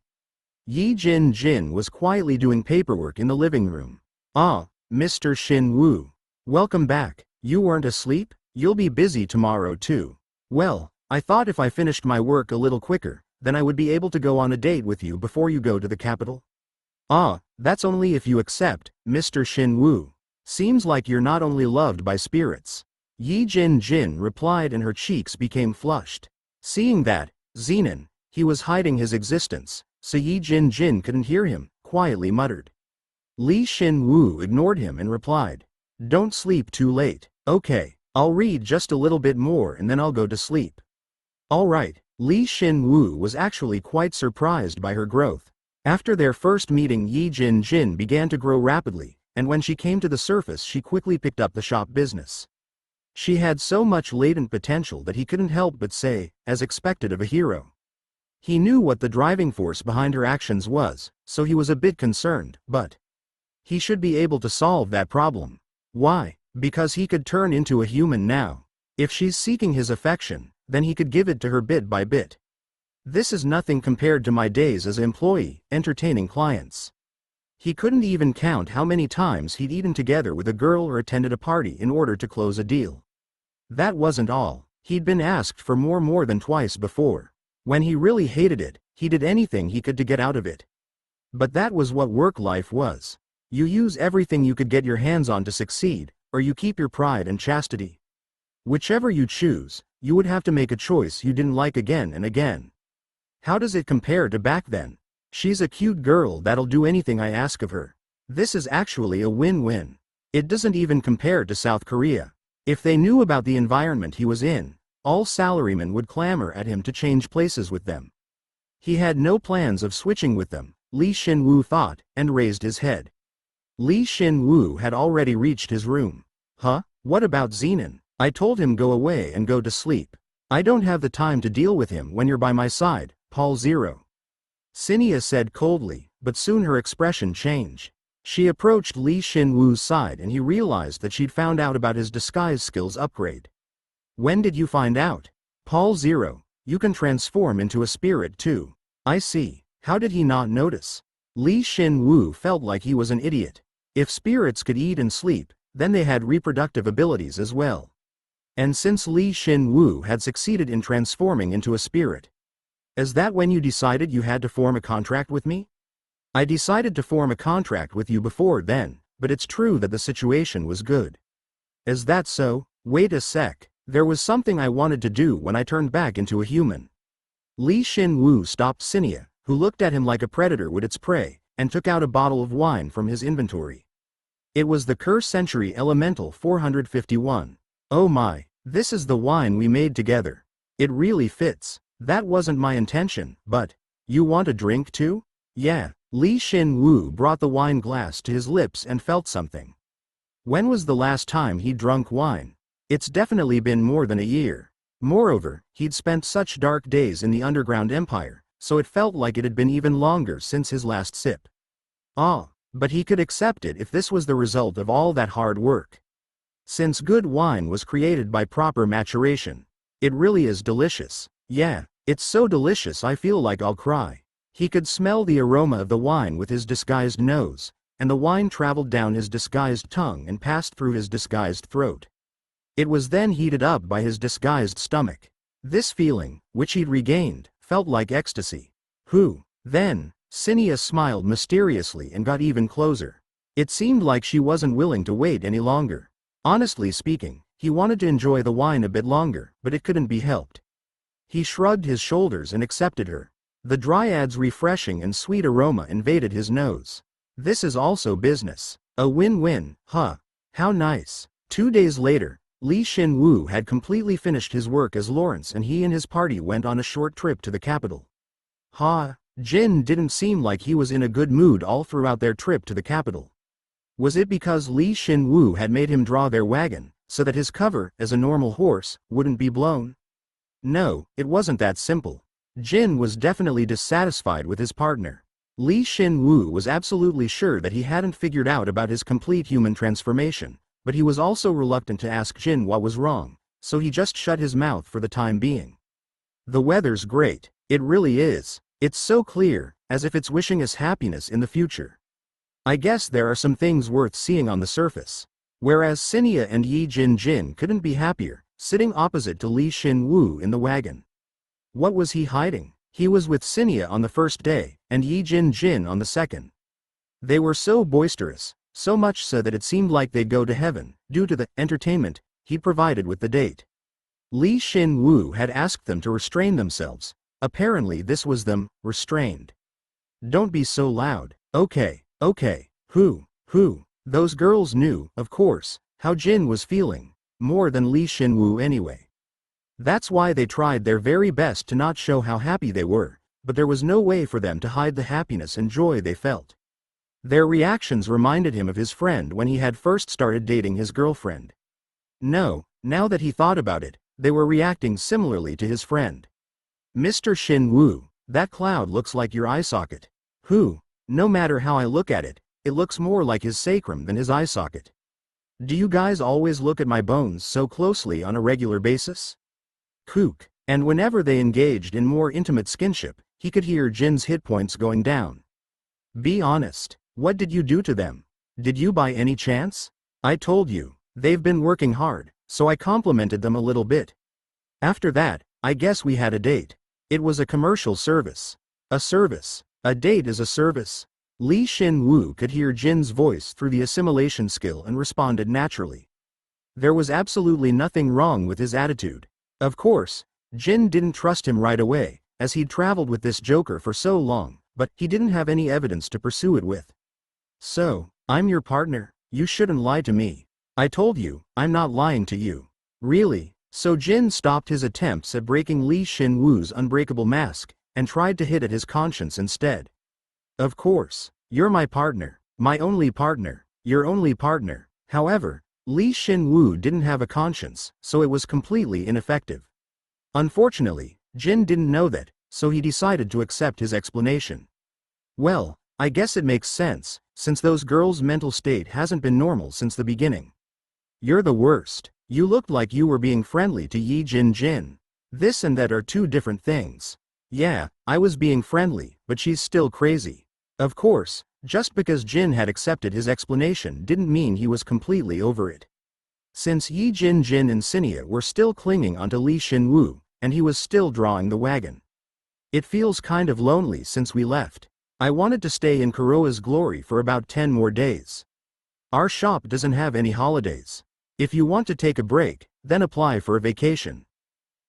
Jin was quietly doing paperwork in the living room. Ah, Mr. Shin Woo. Welcome back. You weren't asleep? You'll be busy tomorrow too. Well, I thought if I finished my work a little quicker, then I would be able to go on a date with you before you go to the capital. Ah, that's only if you accept, Mr. Shin Woo. Seems like you're not only loved by spirits. Jin replied, and her cheeks became flushed. Seeing that, Zenon, he was hiding his existence, so Jin couldn't hear him, quietly muttered. Shin Woo ignored him and replied, "Don't sleep too late. Okay, I'll read just a little bit more and then I'll go to sleep." Alright, Shin Woo was actually quite surprised by her growth. After their first meeting, Jin began to grow rapidly, and when she came to the surface she quickly picked up the shop business. She had so much latent potential that he couldn't help but say, as expected of a hero. He knew what the driving force behind her actions was, so he was a bit concerned, but he should be able to solve that problem. Why? Because he could turn into a human now. If she's seeking his affection, then he could give it to her bit by bit. This is nothing compared to my days as an employee, entertaining clients. He couldn't even count how many times he'd eaten together with a girl or attended a party in order to close a deal. That wasn't all. He'd been asked for more than twice before. When he really hated it, he did anything he could to get out of it. But that was what work life was. You use everything you could get your hands on to succeed, or you keep your pride and chastity. Whichever you choose, you would have to make a choice you didn't like again and again. How does it compare to back then? She's a cute girl that'll do anything I ask of her. This is actually a win-win. It doesn't even compare to South Korea. If they knew about the environment he was in, all salarymen would clamor at him to change places with them. He had no plans of switching with them, Shin Woo thought, and raised his head. Shin Woo had already reached his room. Huh? What about Zenon? I told him go away and go to sleep. I don't have the time to deal with him when you're by my side, Paul Zero. Sinia said coldly, but soon her expression changed. She approached Shin Woo's side and he realized that she'd found out about his disguise skills upgrade. When did you find out? Paul Zero, you can transform into a spirit too. I see. How did he not notice? Shin Woo felt like he was an idiot. If spirits could eat and sleep, then they had reproductive abilities as well. And since Shin Woo had succeeded in transforming into a spirit. Is that when you decided you had to form a contract with me? I decided to form a contract with you before then, but it's true that the situation was good. Is that so? Wait a sec, there was something I wanted to do when I turned back into a human. Shin Woo stopped Sinia, who looked at him like a predator would its prey, and took out a bottle of wine from his inventory. It was the Curse Century Elemental 451. Oh my, this is the wine we made together. It really fits. That wasn't my intention, but, you want a drink too? Yeah, Shin Woo brought the wine glass to his lips and felt something. When was the last time he'd drunk wine? It's definitely been more than a year. Moreover, he'd spent such dark days in the underground empire, so it felt like it had been even longer since his last sip. Ah, but he could accept it if this was the result of all that hard work. Since good wine was created by proper maturation. It really is delicious. Yeah, it's so delicious I feel like I'll cry. He could smell the aroma of the wine with his disguised nose, and the wine traveled down his disguised tongue and passed through his disguised throat. It was then heated up by his disguised stomach. This feeling, which he'd regained, felt like ecstasy. Then, Cinia smiled mysteriously and got even closer. It seemed like she wasn't willing to wait any longer. Honestly speaking, he wanted to enjoy the wine a bit longer, but it couldn't be helped. He shrugged his shoulders and accepted her. The dryad's refreshing and sweet aroma invaded his nose. This is also business. A win-win, huh? How nice. 2 days later, Shin Woo had completely finished his work as Lawrence and he and his party went on a short trip to the capital. Jin didn't seem like he was in a good mood all throughout their trip to the capital. Was it because Shin Woo had made him draw their wagon, so that his cover, as a normal horse, wouldn't be blown? No, it wasn't that simple. Jin was definitely dissatisfied with his partner. Shin Woo was absolutely sure that he hadn't figured out about his complete human transformation, but he was also reluctant to ask Jin what was wrong, so he just shut his mouth for the time being. The weather's great, it really is. It's so clear, as if it's wishing us happiness in the future. I guess there are some things worth seeing on the surface. Whereas Cinia and Jin couldn't be happier, sitting opposite to Shin Woo in the wagon. What was he hiding? He was with Cinia on the first day, and Jin on the second. They were so boisterous, so much so that it seemed like they'd go to heaven, due to the entertainment he'd provided with the date. Shin Woo had asked them to restrain themselves. Apparently this was them, restrained. Don't be so loud. Okay. Those girls knew, of course, how Jin was feeling, more than Shin Woo anyway. That's why they tried their very best to not show how happy they were, but there was no way for them to hide the happiness and joy they felt. Their reactions reminded him of his friend when he had first started dating his girlfriend. No, now that he thought about it, they were reacting similarly to his friend. Mr. Shin Woo, that cloud looks like your eye socket. No matter how I look at it, it looks more like his sacrum than his eye socket. Do you guys always look at my bones so closely on a regular basis? And whenever they engaged in more intimate skinship, he could hear Jin's hit points going down. Be honest, what did you do to them? Did you by any chance? I told you, they've been working hard, so I complimented them a little bit. After that, I guess we had a date. It was a commercial service. A service. A date is a service. Shin Woo could hear Jin's voice through the assimilation skill and responded naturally. There was absolutely nothing wrong with his attitude. Of course, Jin didn't trust him right away, as he'd traveled with this joker for so long, but he didn't have any evidence to pursue it with. So, I'm your partner, you shouldn't lie to me. I told you, I'm not lying to you. Really? So Jin stopped his attempts at breaking Shin Woo's unbreakable mask, and tried to hit at his conscience instead. Of course, you're my partner, my only partner, your only partner. However, Shin Woo didn't have a conscience, so it was completely ineffective. Unfortunately, Jin didn't know that, so he decided to accept his explanation. Well, I guess it makes sense, since those girls' mental state hasn't been normal since the beginning. You're the worst. You looked like you were being friendly to Jin. This and that are two different things. Yeah, I was being friendly, but she's still crazy. Of course, just because Jin had accepted his explanation didn't mean he was completely over it. Since Jin and Cinia were still clinging onto Shin Woo, and he was still drawing the wagon. It feels kind of lonely since we left. I wanted to stay in Kuroa's glory for about 10 more days. Our shop doesn't have any holidays. If you want to take a break, then apply for a vacation.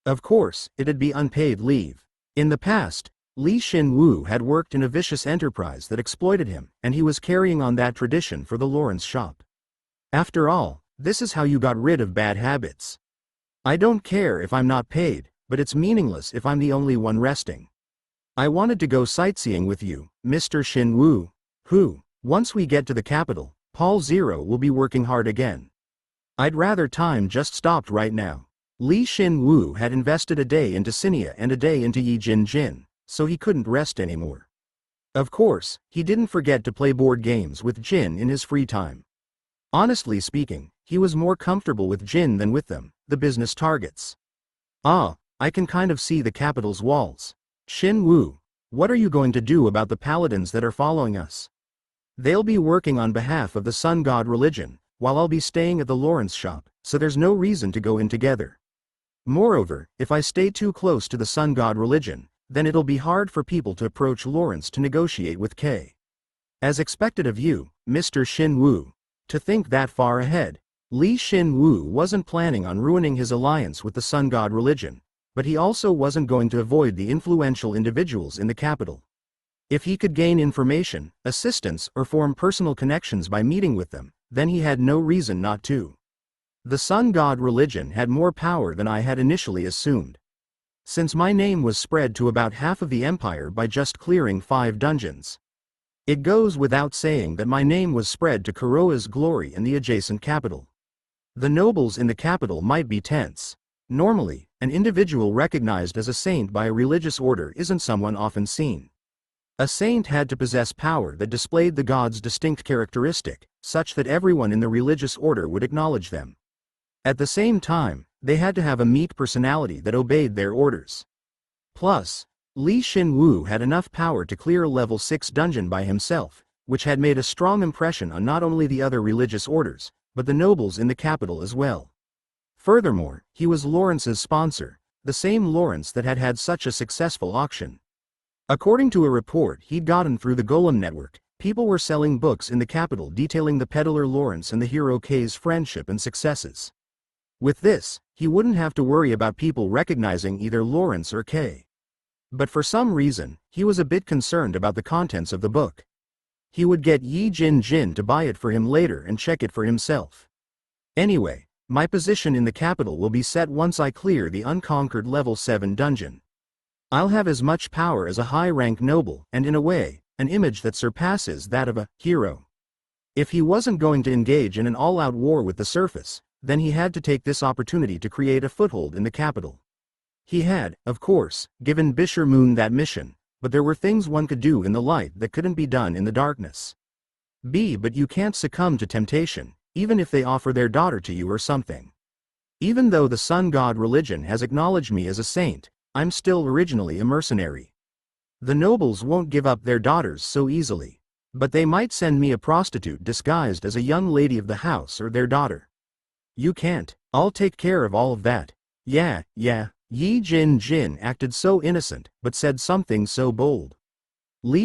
Of course, it'd be unpaid leave. In the past, Shin Woo had worked in a vicious enterprise that exploited him, and he was carrying on that tradition for the Lawrence shop. After all, this is how you got rid of bad habits. I don't care if I'm not paid, but it's meaningless if I'm the only one resting. I wanted to go sightseeing with you, Mr. Shin Woo. Once we get to the capital, Paul Zero will be working hard again. I'd rather time just stopped right now. Shin Woo had invested a day into Sinia and a day into Yi Jin Jin, so he couldn't rest anymore. Of course, he didn't forget to play board games with Jin in his free time. Honestly speaking, he was more comfortable with Jin than with them, the business targets. Ah, I can kind of see the capital's walls. Shin Woo, what are you going to do about the paladins that are following us? They'll be working on behalf of the sun god religion, while I'll be staying at the Lawrence shop, so there's no reason to go in together. Moreover, if I stay too close to the sun god religion, then it'll be hard for people to approach Lawrence to negotiate with K. As expected of you, Mr. Shin Woo. To think that far ahead. Shin Woo wasn't planning on ruining his alliance with the sun god religion, but he also wasn't going to avoid the influential individuals in the capital. If he could gain information, assistance, or form personal connections by meeting with them, then he had no reason not to. The sun god religion had more power than I had initially assumed. Since my name was spread to about half of the empire by just clearing 5 dungeons. It goes without saying that my name was spread to Kuroa's glory in the adjacent capital. The nobles in the capital might be tense. Normally, an individual recognized as a saint by a religious order isn't someone often seen. A saint had to possess power that displayed the god's distinct characteristic, such that everyone in the religious order would acknowledge them. At the same time, they had to have a meek personality that obeyed their orders. Plus, Shin Woo had enough power to clear a level 6 dungeon by himself, which had made a strong impression on not only the other religious orders, but the nobles in the capital as well. Furthermore, he was Lawrence's sponsor, the same Lawrence that had had such a successful auction. According to a report he'd gotten through the Golem network, people were selling books in the capital detailing the peddler Lawrence and the hero K's friendship and successes. With this, he wouldn't have to worry about people recognizing either Lawrence or K. But for some reason, he was a bit concerned about the contents of the book. He would get Yi Jin Jin to buy it for him later and check it for himself. Anyway, my position in the capital will be set once I clear the unconquered level 7 dungeon. I'll have as much power as a high-rank noble and in a way, an image that surpasses that of a hero. If he wasn't going to engage in an all-out war with the surface, then he had to take this opportunity to create a foothold in the capital. He had, of course, given Bisher Moon that mission, but there were things one could do in the light that couldn't be done in the darkness. But you can't succumb to temptation, even if they offer their daughter to you or something. Even though the sun god religion has acknowledged me as a saint, I'm still originally a mercenary. The nobles won't give up their daughters so easily, but they might send me a prostitute disguised as a young lady of the house or their daughter. You can't, I'll take care of all of that. Yeah. Yi Jin Jin acted so innocent, but said something so bold.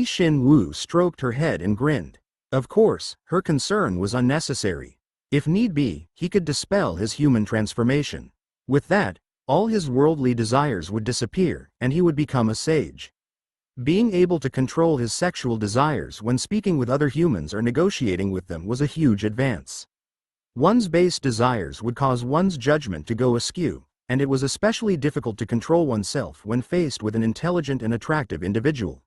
Shin Woo stroked her head and grinned. Of course, her concern was unnecessary. If need be, he could dispel his human transformation. With that, all his worldly desires would disappear, and he would become a sage. Being able to control his sexual desires when speaking with other humans or negotiating with them was a huge advance. One's base desires would cause one's judgment to go askew, and it was especially difficult to control oneself when faced with an intelligent and attractive individual.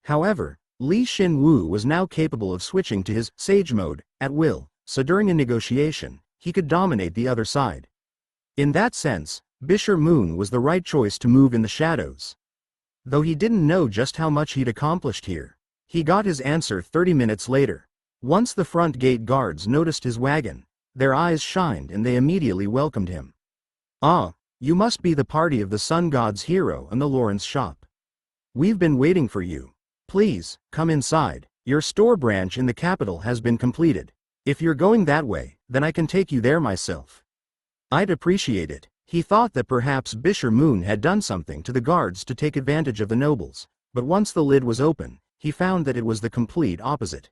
However, Shin Woo was now capable of switching to his sage mode at will, so during a negotiation, he could dominate the other side. In that sense, Bisher Moon was the right choice to move in the shadows. Though he didn't know just how much he'd accomplished here. He got his answer 30 minutes later. Once the front gate guards noticed his wagon, their eyes shined and they immediately welcomed him. Ah, you must be the party of the sun god's hero in the Lawrence shop. We've been waiting for you. Please, come inside. Your store branch in the capital has been completed. If you're going that way, then I can take you there myself. I'd appreciate it. He thought that perhaps Bisher Moon had done something to the guards to take advantage of the nobles, but once the lid was open, he found that it was the complete opposite.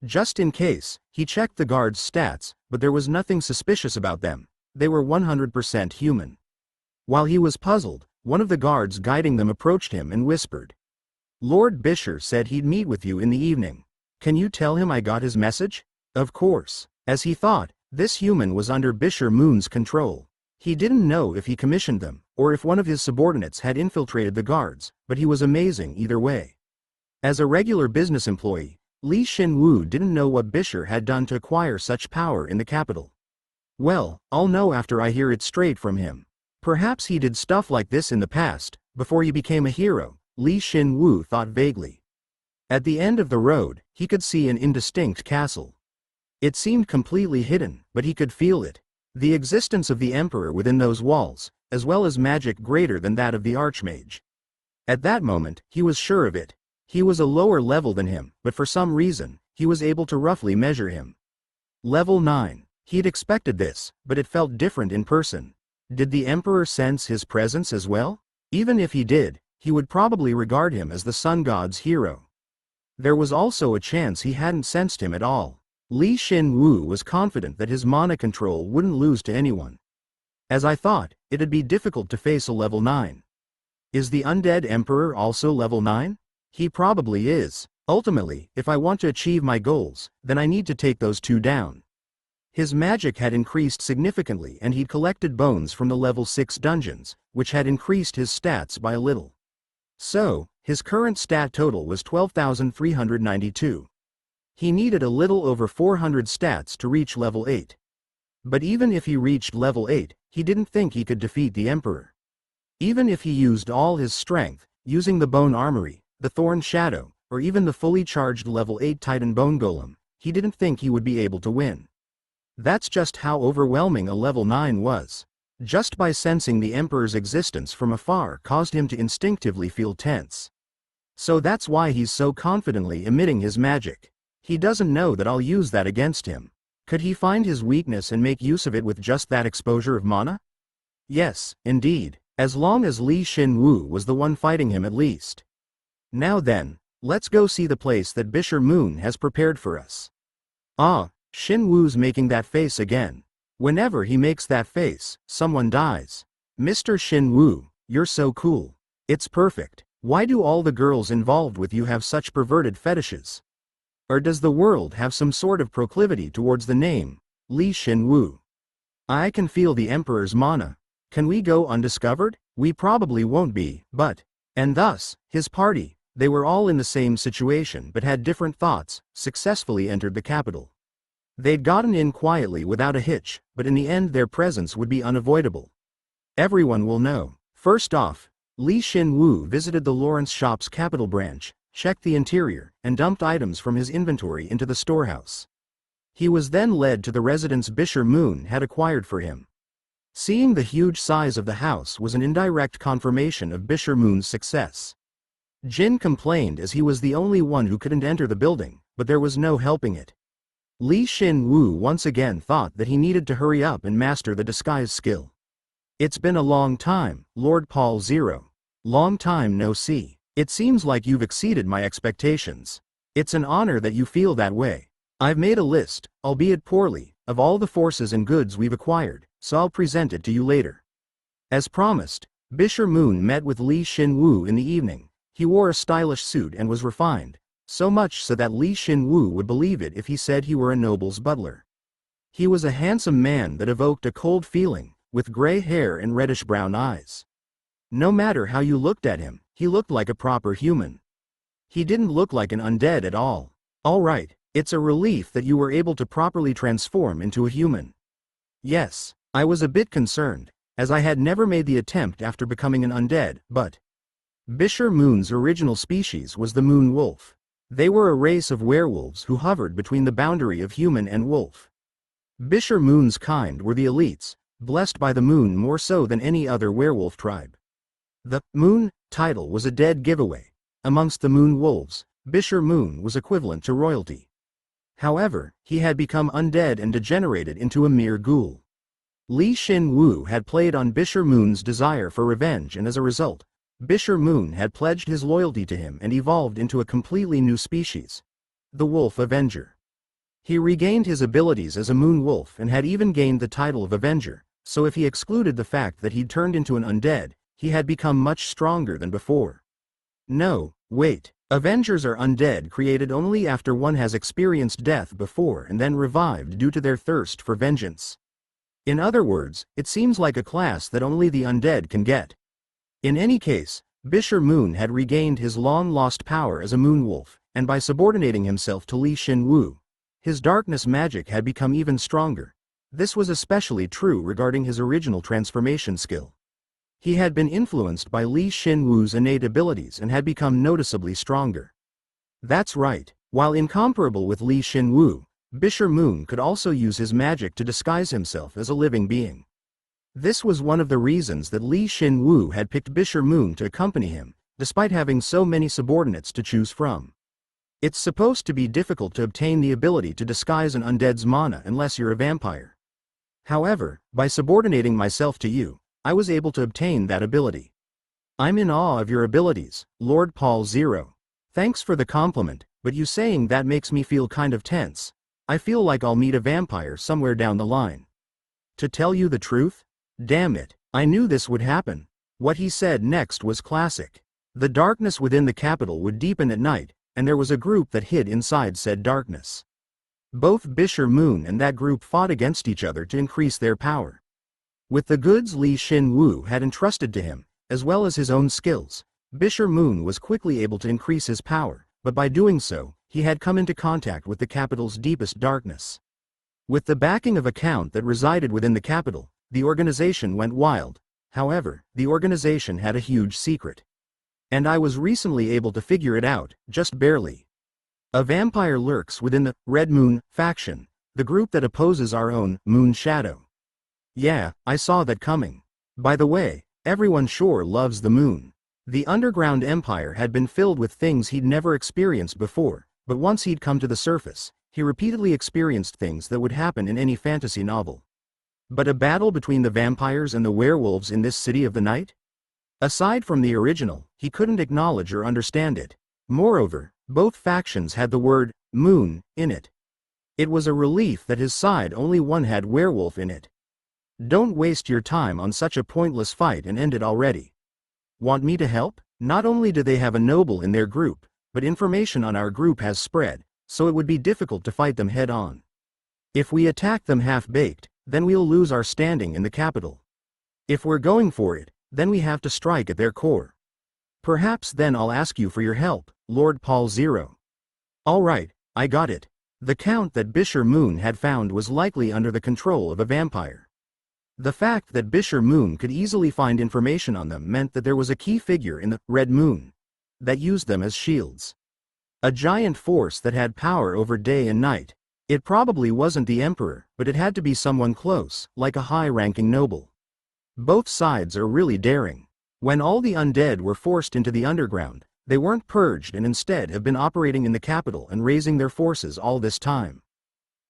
Just in case, he checked the guards' stats, but there was nothing suspicious about them. They were 100% human. While he was puzzled, one of the guards guiding them approached him and whispered. Lord Bisher said he'd meet with you in the evening. Can you tell him I got his message? Of course. As he thought, this human was under Bisher Moon's control. He didn't know if he commissioned them, or if one of his subordinates had infiltrated the guards, but he was amazing either way. As a regular business employee, Li Shin Woo didn't know what Bisher had done to acquire such power in the capital. Well, I'll know after I hear it straight from him. Perhaps he did stuff like this in the past, before he became a hero, Li Shin Woo thought vaguely. At the end of the road, he could see an indistinct castle. It seemed completely hidden, but he could feel it. The existence of the Emperor within those walls, as well as magic greater than that of the Archmage. At that moment, he was sure of it. He was a lower level than him, but for some reason, he was able to roughly measure him. Level 9. He'd expected this, but it felt different in person. Did the Emperor sense his presence as well? Even if he did, he would probably regard him as the Sun God's hero. There was also a chance he hadn't sensed him at all. Li Shin Woo was confident that his mana control wouldn't lose to anyone. As I thought, it'd be difficult to face a level 9. Is the undead Emperor also level 9? He probably is. Ultimately, if I want to achieve my goals, then I need to take those two down. His magic had increased significantly and he'd collected bones from the level 6 dungeons, which had increased his stats by a little. So, his current stat total was 12,392. He needed a little over 400 stats to reach level 8. But even if he reached level 8, he didn't think he could defeat the Emperor. Even if he used all his strength, using the Bone Armory, the Thorn Shadow, or even the fully charged level 8 Titan Bone Golem, he didn't think he would be able to win. That's just how overwhelming a level 9 was. Just by sensing the Emperor's existence from afar caused him to instinctively feel tense. So that's why he's so confidently emitting his magic. He doesn't know that I'll use that against him. Could he find his weakness and make use of it with just that exposure of mana? Yes, indeed, as long as Li Shin Woo was the one fighting him at least. Now then, let's go see the place that Bisher Moon has prepared for us. Ah, Shin Woo's making that face again. Whenever he makes that face, someone dies. Mr. Shin Woo, you're so cool. It's perfect. Why do all the girls involved with you have such perverted fetishes? Or does the world have some sort of proclivity towards the name, Li Shin Woo? I can feel the Emperor's mana. Can we go undiscovered? We probably won't be, but... And thus, his party, they were all in the same situation but had different thoughts, successfully entered the capital. They'd gotten in quietly without a hitch, but in the end their presence would be unavoidable. Everyone will know. First off, Li Shin Woo visited the Lawrence shop's capital branch, checked the interior, and dumped items from his inventory into the storehouse. He was then led to the residence Bisher Moon had acquired for him. Seeing the huge size of the house was an indirect confirmation of Bisher Moon's success. Jin complained as he was the only one who couldn't enter the building, but there was no helping it. Li Shin Woo once again thought that he needed to hurry up and master the disguise skill. It's been a long time, Lord Paul Zero. Long time no see. It seems like you've exceeded my expectations. It's an honor that you feel that way. I've made a list, albeit poorly, of all the forces and goods we've acquired, so I'll present it to you later. As promised, Bisher Moon met with Li Shin Woo in the evening. He wore a stylish suit and was refined. So much so that Li Shin Woo would believe it if he said he were a noble's butler. He was a handsome man that evoked a cold feeling, with gray hair and reddish-brown eyes. No matter how you looked at him, he looked like a proper human. He didn't look like an undead at all. All right, it's a relief that you were able to properly transform into a human. Yes, I was a bit concerned, as I had never made the attempt after becoming an undead, but... Bisher Moon's original species was the Moon Wolf. They were a race of werewolves who hovered between the boundary of human and wolf. Bisher Moon's kind were the elites, blessed by the moon more so than any other werewolf tribe. The Moon title was a dead giveaway. Amongst the Moon Wolves, Bisher Moon was equivalent to royalty. However, he had become undead and degenerated into a mere ghoul. Li Shin Woo had played on Bisher Moon's desire for revenge and as a result, Bisher Moon had pledged his loyalty to him and evolved into a completely new species, the Wolf Avenger. He regained his abilities as a Moon Wolf and had even gained the title of Avenger, so if he excluded the fact that he'd turned into an undead, he had become much stronger than before. No, wait, Avengers are undead created only after one has experienced death before and then revived due to their thirst for vengeance. In other words, it seems like a class that only the undead can get. In any case, Bisher Moon had regained his long-lost power as a Moon Wolf, and by subordinating himself to Li Shin Woo, his darkness magic had become even stronger. This was especially true regarding his original transformation skill. He had been influenced by Li Shin Woo's innate abilities and had become noticeably stronger. That's right, while incomparable with Li Shin Woo, Bisher Moon could also use his magic to disguise himself as a living being. This was one of the reasons that Li Shin Woo had picked Bisher Moon to accompany him, despite having so many subordinates to choose from. It's supposed to be difficult to obtain the ability to disguise an undead's mana unless you're a vampire. However, by subordinating myself to you, I was able to obtain that ability. I'm in awe of your abilities, Lord Paul Zero. Thanks for the compliment, but you saying that makes me feel kind of tense. I feel like I'll meet a vampire somewhere down the line. To tell you the truth? Damn it, I knew this would happen. What he said next was classic. The darkness within the capital would deepen at night, and there was a group that hid inside said darkness. Both Bisher Moon and that group fought against each other to increase their power. With the goods Li Shin Woo had entrusted to him, as well as his own skills, Bisher Moon was quickly able to increase his power, but by doing so, he had come into contact with the capital's deepest darkness. With the backing of a count that resided within the capital, the organization went wild. However, the organization had a huge secret. And I was recently able to figure it out, just barely. A vampire lurks within the Red Moon faction, the group that opposes our own Moon Shadow. Yeah, I saw that coming. By the way, everyone sure loves the moon. The underground empire had been filled with things he'd never experienced before, but once he'd come to the surface, he repeatedly experienced things that would happen in any fantasy novel. But a battle between the vampires and the werewolves in this city of the night? Aside from the original, he couldn't acknowledge or understand it. Moreover, both factions had the word moon in it. It was a relief that his side only one had werewolf in it. Don't waste your time on such a pointless fight and end it already. Want me to help? Not only do they have a noble in their group, but information on our group has spread, so it would be difficult to fight them head on. If we attack them half-baked, then we'll lose our standing in the capital. If we're going for it, then we have to strike at their core. Perhaps then I'll ask you for your help, Lord Paul Zero. Alright, I got it. The count that Bisher Moon had found was likely under the control of a vampire. The fact that Bisher Moon could easily find information on them meant that there was a key figure in the Red Moon that used them as shields. A giant force that had power over day and night. It probably wasn't the Emperor, but it had to be someone close, like a high-ranking noble. Both sides are really daring. When all the undead were forced into the underground, they weren't purged and instead have been operating in the capital and raising their forces all this time.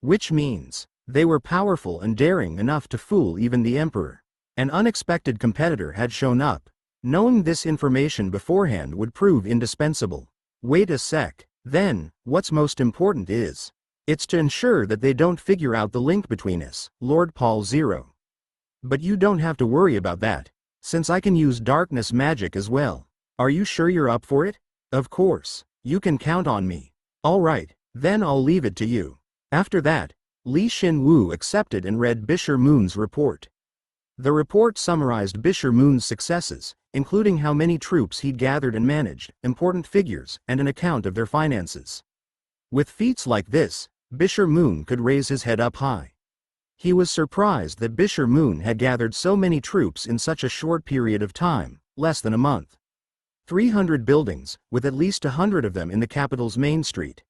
Which means, they were powerful and daring enough to fool even the Emperor. An unexpected competitor had shown up. Knowing this information beforehand would prove indispensable. Wait a sec. Then, what's most important is, it's to ensure that they don't figure out the link between us, Lord Paul Zero. But you don't have to worry about that, since I can use darkness magic as well. Are you sure you're up for it? Of course. You can count on me. Alright, then I'll leave it to you. After that, Li Shin Woo accepted and read Bisher Moon's report. The report summarized Bisher Moon's successes, including how many troops he'd gathered and managed, important figures, and an account of their finances. With feats like this, Bisher Moon could raise his head up high. He was surprised that Bisher Moon had gathered so many troops in such a short period of time, less than a month. 300 buildings, with at least 100 of them in the capital's main street.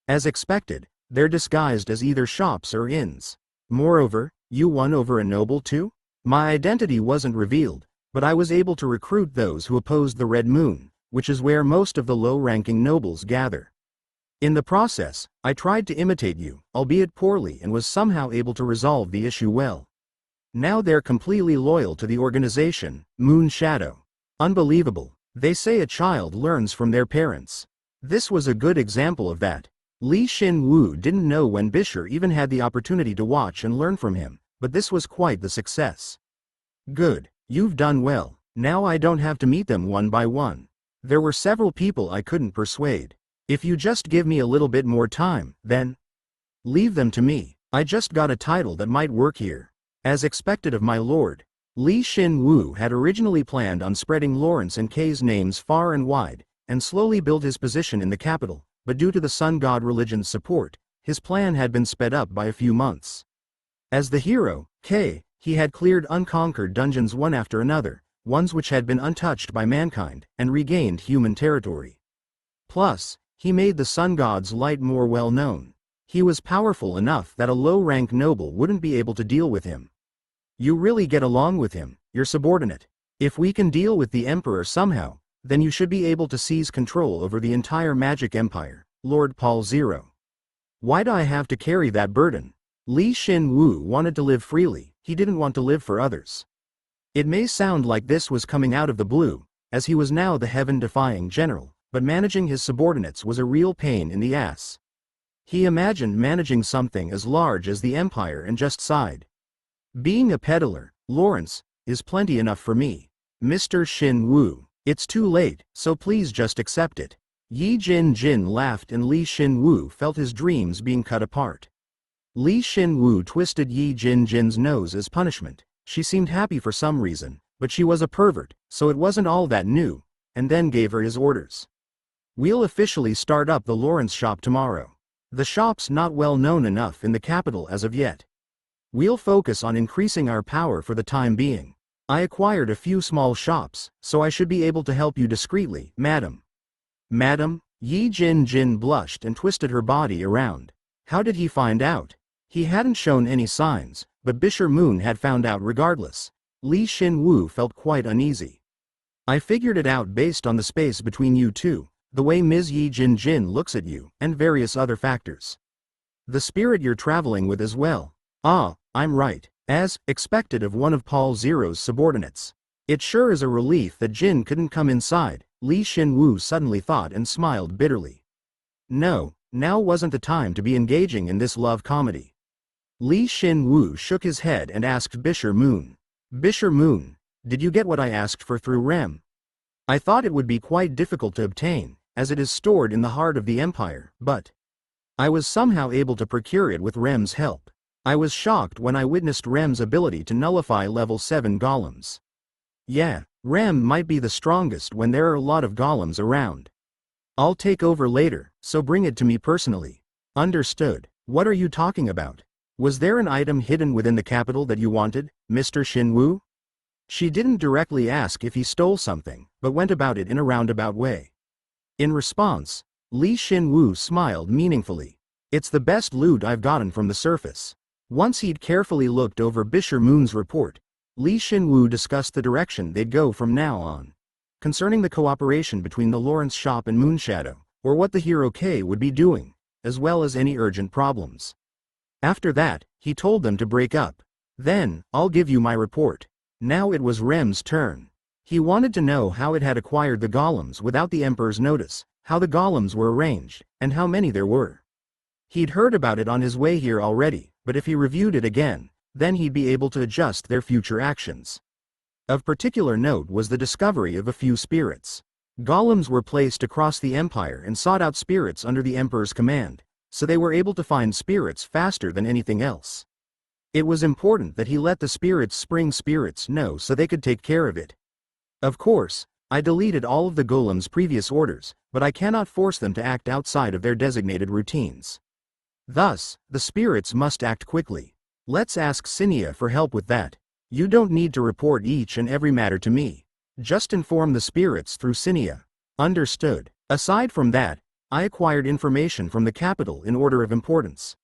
As expected, they're disguised as either shops or inns. Moreover, you won over a noble too? My identity wasn't revealed, but I was able to recruit those who opposed the Red Moon, which is where most of the low-ranking nobles gather. In the process, I tried to imitate you, albeit poorly, and was somehow able to resolve the issue well. Now they're completely loyal to the organization, Moon Shadow. Unbelievable. They say a child learns from their parents. This was a good example of that. Li Shin Woo didn't know when Bisher even had the opportunity to watch and learn from him, but this was quite the success. Good, you've done well. Now I don't have to meet them one by one. There were several people I couldn't persuade. If you just give me a little bit more time, then leave them to me. I just got a title that might work here. As expected of my lord, Li Shin Woo had originally planned on spreading Lawrence and Kay's names far and wide, and slowly build his position in the capital, but due to the sun god religion's support, his plan had been sped up by a few months. As the hero, K, he had cleared unconquered dungeons one after another, ones which had been untouched by mankind, and regained human territory. Plus, he made the sun god's light more well known. He was powerful enough that a low-rank noble wouldn't be able to deal with him. You really get along with him, your subordinate. If we can deal with the Emperor somehow, then you should be able to seize control over the entire magic empire, Lord Paul Zero. Why do I have to carry that burden? Shin Woo wanted to live freely, he didn't want to live for others. It may sound like this was coming out of the blue, as he was now the heaven-defying general, but managing his subordinates was a real pain in the ass. He imagined managing something as large as the empire and just sighed. Being a peddler, Lawrence, is plenty enough for me. Mr. Shin Woo, it's too late, so please just accept it. Yi Jin laughed and Shin Woo felt his dreams being cut apart. Shin Woo twisted Yi Jin's nose as punishment. She seemed happy for some reason, but she was a pervert, so it wasn't all that new, and then gave her his orders. We'll officially start up the Lawrence shop tomorrow. The shop's not well known enough in the capital as of yet. We'll focus on increasing our power for the time being. I acquired a few small shops, so I should be able to help you discreetly, madam. Madam? Yi Jin blushed and twisted her body around. How did he find out? He hadn't shown any signs, but Bisher Moon had found out regardless. Shin Woo felt quite uneasy. I figured it out based on the space between you two, the way Ms. Yi Jin looks at you, and various other factors. The spirit you're traveling with as well. Ah, I'm right. As expected of one of Paul Zero's subordinates. It sure is a relief that Jin couldn't come inside, Shin Woo suddenly thought and smiled bitterly. No, now wasn't the time to be engaging in this love comedy. Shin Woo shook his head and asked Bisher Moon. Bisher Moon, did you get what I asked for through Rem? I thought it would be quite difficult to obtain, as it is stored in the heart of the Empire, but I was somehow able to procure it with Rem's help. I was shocked when I witnessed Rem's ability to nullify level 7 golems. Yeah, Rem might be the strongest when there are a lot of golems around. I'll take over later, so bring it to me personally. Understood. What are you talking about? Was there an item hidden within the capital that you wanted, Mr. Shin Woo? She didn't directly ask if he stole something, but went about it in a roundabout way. In response, Shin Woo smiled meaningfully. It's the best loot I've gotten from the surface. Once he'd carefully looked over Bisher Moon's report, Shin Woo discussed the direction they'd go from now on. Concerning the cooperation between the Lawrence shop and Moonshadow, or what the hero K would be doing, as well as any urgent problems. After that, he told them to break up. Then, I'll give you my report. Now it was Rem's turn. He wanted to know how it had acquired the golems without the Emperor's notice, how the golems were arranged, and how many there were. He'd heard about it on his way here already, but if he reviewed it again, then he'd be able to adjust their future actions. Of particular note was the discovery of a few spirits. Golems were placed across the Empire and sought out spirits under the Emperor's command, so they were able to find spirits faster than anything else. It was important that he let the spring spirits know so they could take care of it. Of course, I deleted all of the golems' previous orders, but I cannot force them to act outside of their designated routines. Thus, the spirits must act quickly. Let's ask Cinia for help with that. You don't need to report each and every matter to me. Just inform the spirits through Cinia. Understood. Aside from that, I acquired information from the capital in order of importance.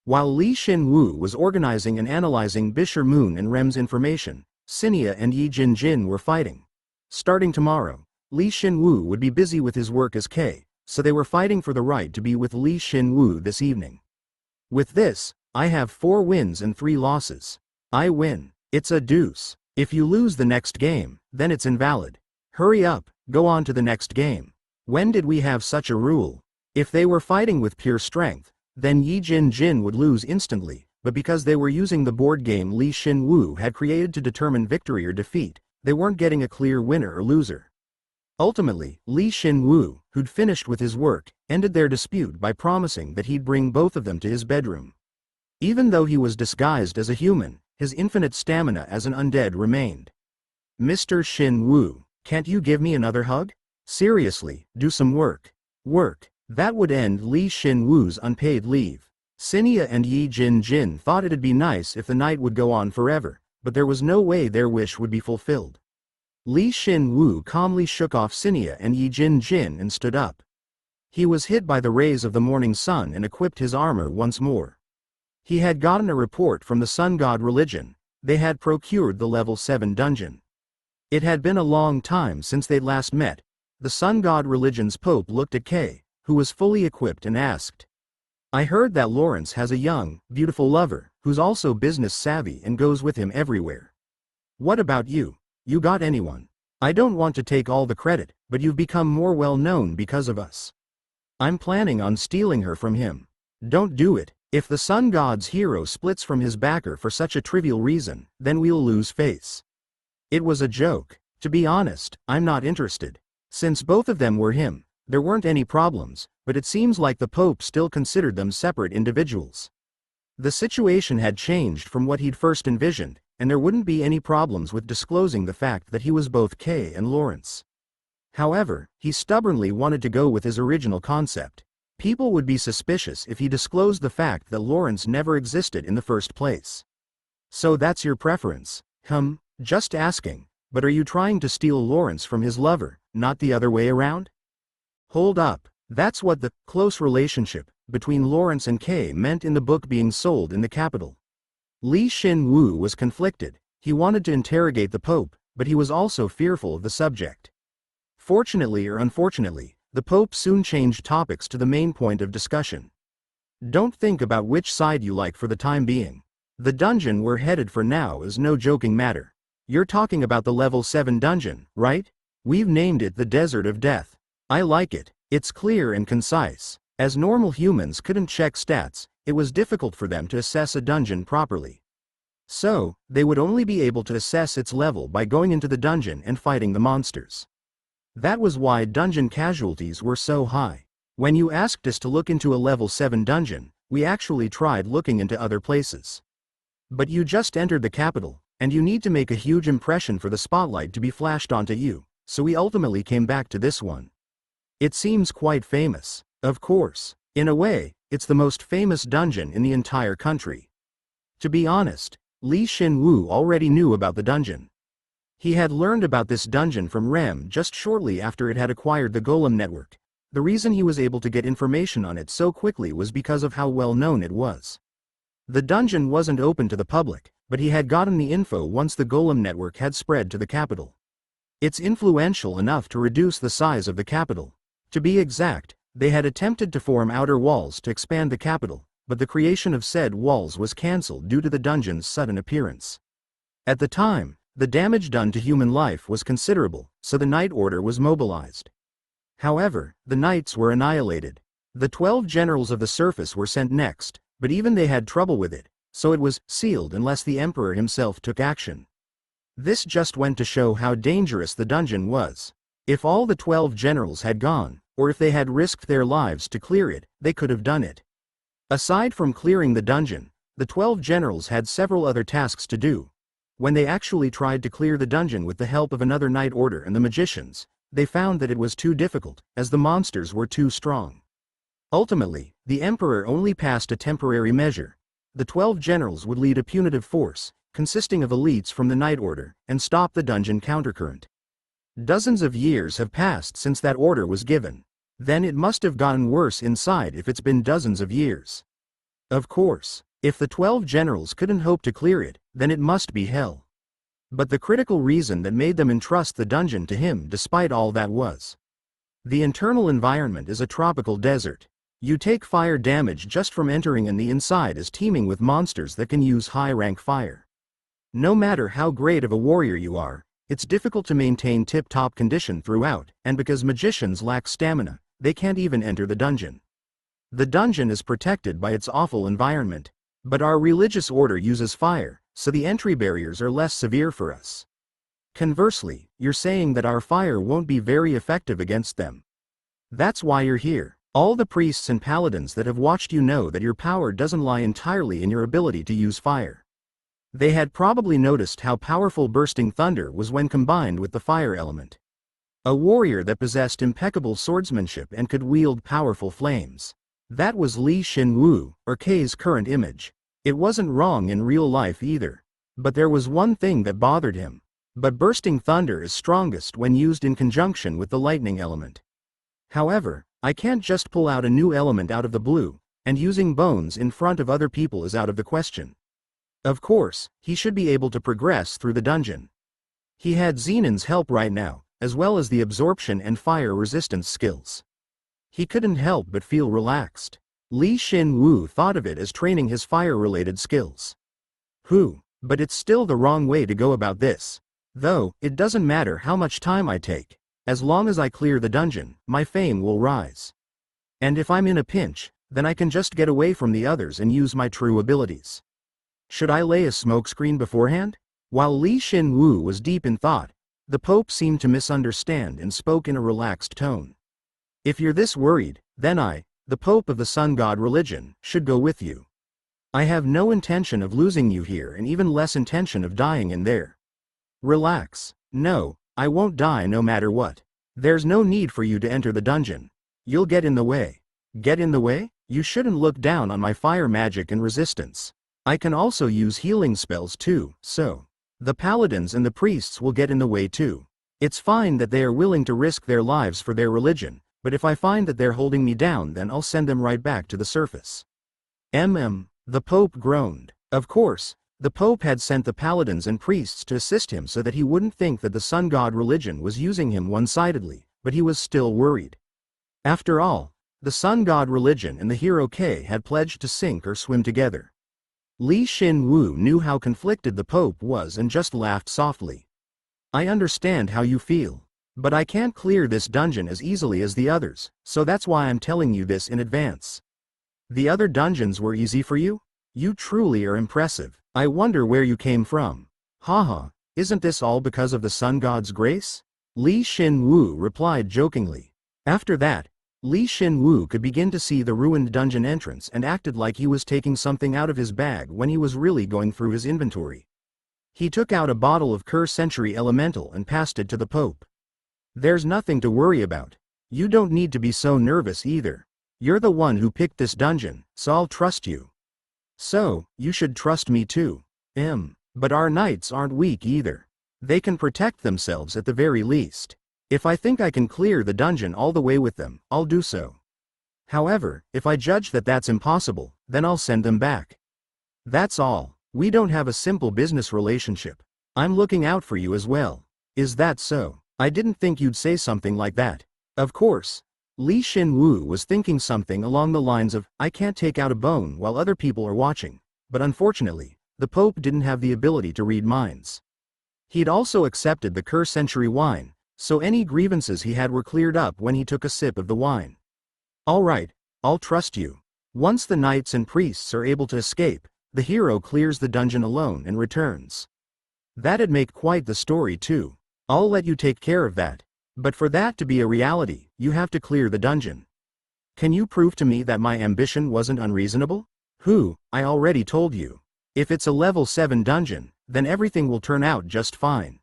While Shin Woo was organizing and analyzing Bisher Moon and Rem's information, Cinia and Yi Jin were fighting. Starting tomorrow, Shin Woo would be busy with his work as K, so they were fighting for the right to be with Shin Woo this evening. With this, I have 4 wins and 3 losses. I win. It's a deuce. If you lose the next game, then it's invalid. Hurry up, go on to the next game. When did we have such a rule? If they were fighting with pure strength, then Yi Jin would lose instantly, but because they were using the board game Shin Woo had created to determine victory or defeat, they weren't getting a clear winner or loser. Ultimately, Shin Woo, who'd finished with his work, ended their dispute by promising that he'd bring both of them to his bedroom. Even though he was disguised as a human, his infinite stamina as an undead remained. Mr. Shin Woo, can't you give me another hug? Seriously, do some work. Work. That would end Li Shin Woo's unpaid leave. Xinia and Yi Jin Jin thought it'd be nice if the night would go on forever, but there was no way their wish would be fulfilled. Li Shin Woo calmly shook off Xinia and Yi Jin Jin and stood up. He was hit by the rays of the morning sun and equipped his armor once more. He had gotten a report from the Sun God religion. They had procured the level 7 dungeon. It had been a long time since they'd last met. The Sun God religion's Pope looked at Kay, who was fully equipped, and asked, "I heard that Lawrence has a young, beautiful lover, who's also business savvy and goes with him everywhere. What about you? You got anyone? I don't want to take all the credit, but you've become more well known because of us. I'm planning on stealing her from him." "Don't do it. If the Sun God's hero splits from his backer for such a trivial reason, then we'll lose face." It was a joke. To be honest, I'm not interested. Since both of them were him, there weren't any problems, but it seems like the Pope still considered them separate individuals. The situation had changed from what he'd first envisioned, and there wouldn't be any problems with disclosing the fact that he was both Kay and Lawrence. However, he stubbornly wanted to go with his original concept. People would be suspicious if he disclosed the fact that Lawrence never existed in the first place. "So that's your preference?" Just asking. But are you trying to steal Lawrence from his lover, not the other way around?" "Hold up. That's what the close relationship between Lawrence and Kay meant in the book being sold in the capital." Li Shin Woo was conflicted. He wanted to interrogate the Pope, but he was also fearful of the subject. Fortunately or unfortunately, the Pope soon changed topics to the main point of discussion. "Don't think about which side you like for the time being. The dungeon we're headed for now is no joking matter. You're talking about the level 7 dungeon, right? We've named it the Desert of Death. I like it. It's clear and concise. As normal humans couldn't check stats, it was difficult for them to assess a dungeon properly. So, they would only be able to assess its level by going into the dungeon and fighting the monsters. That was why dungeon casualties were so high. When you asked us to look into a level 7 dungeon, we actually tried looking into other places. But you just entered the capital, and you need to make a huge impression for the spotlight to be flashed onto you, so we ultimately came back to this one. It seems quite famous. Of course. In a way, it's the most famous dungeon in the entire country." To be honest, Li Shin Woo already knew about the dungeon. He had learned about this dungeon from Rem just shortly after it had acquired the Golem network. The reason he was able to get information on it so quickly was because of how well known it was. The dungeon wasn't open to the public, but he had gotten the info once the Golem network had spread to the capital. It's influential enough to reduce the size of the capital. To be exact, they had attempted to form outer walls to expand the capital, but the creation of said walls was cancelled due to the dungeon's sudden appearance. At the time, the damage done to human life was considerable, so the Night Order was mobilized. However, the Knights were annihilated. The 12 generals of the surface were sent next, but even they had trouble with it, so it was sealed unless the Emperor himself took action. This just went to show how dangerous the dungeon was. If all the 12 generals had gone, or if they had risked their lives to clear it, they could have done it. Aside from clearing the dungeon, the 12 generals had several other tasks to do. When they actually tried to clear the dungeon with the help of another Night Order and the magicians, they found that it was too difficult, as the monsters were too strong. Ultimately, the Emperor only passed a temporary measure. The 12 generals would lead a punitive force, consisting of elites from the Night Order, and stop the dungeon countercurrent. Dozens of years have passed since that order was given. Then it must have gotten worse inside if it's been dozens of years. Of course, if the 12 generals couldn't hope to clear it, then it must be hell. But the critical reason that made them entrust the dungeon to him despite all that was: the internal environment is a tropical desert. You take fire damage just from entering, and the inside is teeming with monsters that can use high-rank fire. No matter how great of a warrior you are, it's difficult to maintain tip-top condition throughout, and because magicians lack stamina, they can't even enter the dungeon. The dungeon is protected by its awful environment, but our religious order uses fire, so the entry barriers are less severe for us. Conversely, you're saying that our fire won't be very effective against them. That's why you're here. All the priests and paladins that have watched you know that your power doesn't lie entirely in your ability to use fire. They had probably noticed how powerful bursting thunder was when combined with the fire element. A warrior that possessed impeccable swordsmanship and could wield powerful flames. That was Shin Woo, or K's current image. It wasn't wrong in real life either. But there was one thing that bothered him. But bursting thunder is strongest when used in conjunction with the lightning element. However, I can't just pull out a new element out of the blue, and using bones in front of other people is out of the question. Of course, he should be able to progress through the dungeon. He had Zenon's help right now, as well as the absorption and fire resistance skills. He couldn't help but feel relaxed. Shin Woo thought of it as training his fire-related skills. But it's still the wrong way to go about this. Though, it doesn't matter how much time I take. As long as I clear the dungeon, my fame will rise. And if I'm in a pinch, then I can just get away from the others and use my true abilities. Should I lay a smokescreen beforehand? While Shin Woo was deep in thought, the Pope seemed to misunderstand and spoke in a relaxed tone. If you're this worried, then I, the Pope of the Sun God religion, should go with you. I have no intention of losing you here and even less intention of dying in there. Relax. No, I won't die no matter what. There's no need for you to enter the dungeon. You'll get in the way. Get in the way? You shouldn't look down on my fire magic and resistance. I can also use healing spells too, so the paladins and the priests will get in the way too. It's fine that they are willing to risk their lives for their religion, but if I find that they're holding me down, then I'll send them right back to the surface. The Pope groaned. Of course, the Pope had sent the paladins and priests to assist him so that he wouldn't think that the Sun God religion was using him one-sidedly, but he was still worried. After all, the Sun God religion and the hero K had pledged to sink or swim together. Shin Woo knew how conflicted the Pope was and just laughed softly. I understand how you feel. But I can't clear this dungeon as easily as the others, so that's why I'm telling you this in advance. The other dungeons were easy for you? You truly are impressive. I wonder where you came from. Haha, isn't this all because of the Sun God's grace? Shin Woo replied jokingly. After that, Shin Woo could begin to see the ruined dungeon entrance and acted like he was taking something out of his bag when he was really going through his inventory. He took out a bottle of Cur Century Elemental and passed it to the Pope. There's nothing to worry about. You don't need to be so nervous either. You're the one who picked this dungeon, so I'll trust you. So, you should trust me too. But our knights aren't weak either. They can protect themselves at the very least. If I think I can clear the dungeon all the way with them, I'll do so. However, if I judge that that's impossible, then I'll send them back. That's all. We don't have a simple business relationship. I'm looking out for you as well. Is that so? I didn't think you'd say something like that. Of course. Shin Woo was thinking something along the lines of, I can't take out a bone while other people are watching. But unfortunately, the Pope didn't have the ability to read minds. He'd also accepted the Cur Century wine, so any grievances he had were cleared up when he took a sip of the wine. All right, I'll trust you. Once the knights and priests are able to escape, the hero clears the dungeon alone and returns. That'd make quite the story too. I'll let you take care of that. But for that to be a reality, you have to clear the dungeon. Can you prove to me that my ambition wasn't unreasonable? I already told you. If it's a level 7 dungeon, then everything will turn out just fine.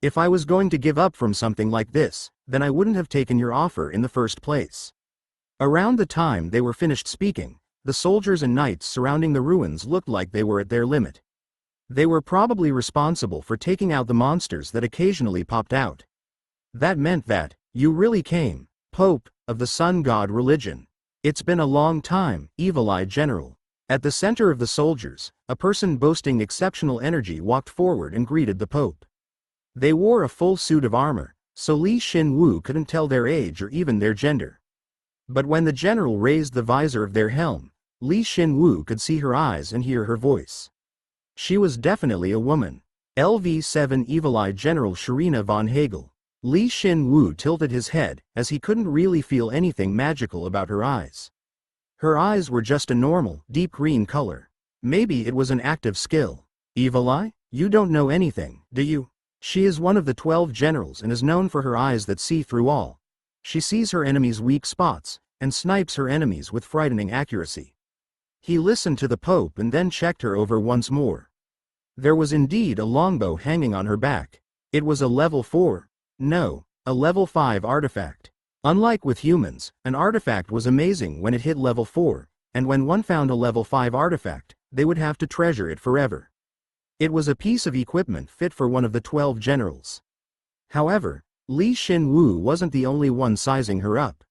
If I was going to give up from something like this, then I wouldn't have taken your offer in the first place. Around the time they were finished speaking, the soldiers and knights surrounding the ruins looked like they were at their limit. They were probably responsible for taking out the monsters that occasionally popped out. That meant that, you really came, Pope of the Sun God religion. It's been a long time, Evil Eye General. At the center of the soldiers, a person boasting exceptional energy walked forward and greeted the Pope. They wore a full suit of armor, so Shin Woo couldn't tell their age or even their gender. But when the general raised the visor of their helm, Shin Woo could see her eyes and hear her voice. She was definitely a woman. LV7 Evil Eye General Sharina von Hagel. Shin Woo tilted his head, as he couldn't really feel anything magical about her eyes. Her eyes were just a normal, deep green color. Maybe it was an active skill. Evil Eye? You don't know anything, do you? She is one of the 12 generals and is known for her eyes that see through all. She sees her enemies' weak spots, and snipes her enemies with frightening accuracy. He listened to the Pope and then checked her over once more. There was indeed a longbow hanging on her back. It was a level 4. No, a level 5 artifact. Unlike with humans, an artifact was amazing when it hit level 4, and when one found a level 5 artifact, they would have to treasure it forever. It was a piece of equipment fit for one of the 12 generals. However, Shin Woo wasn't the only one sizing her up.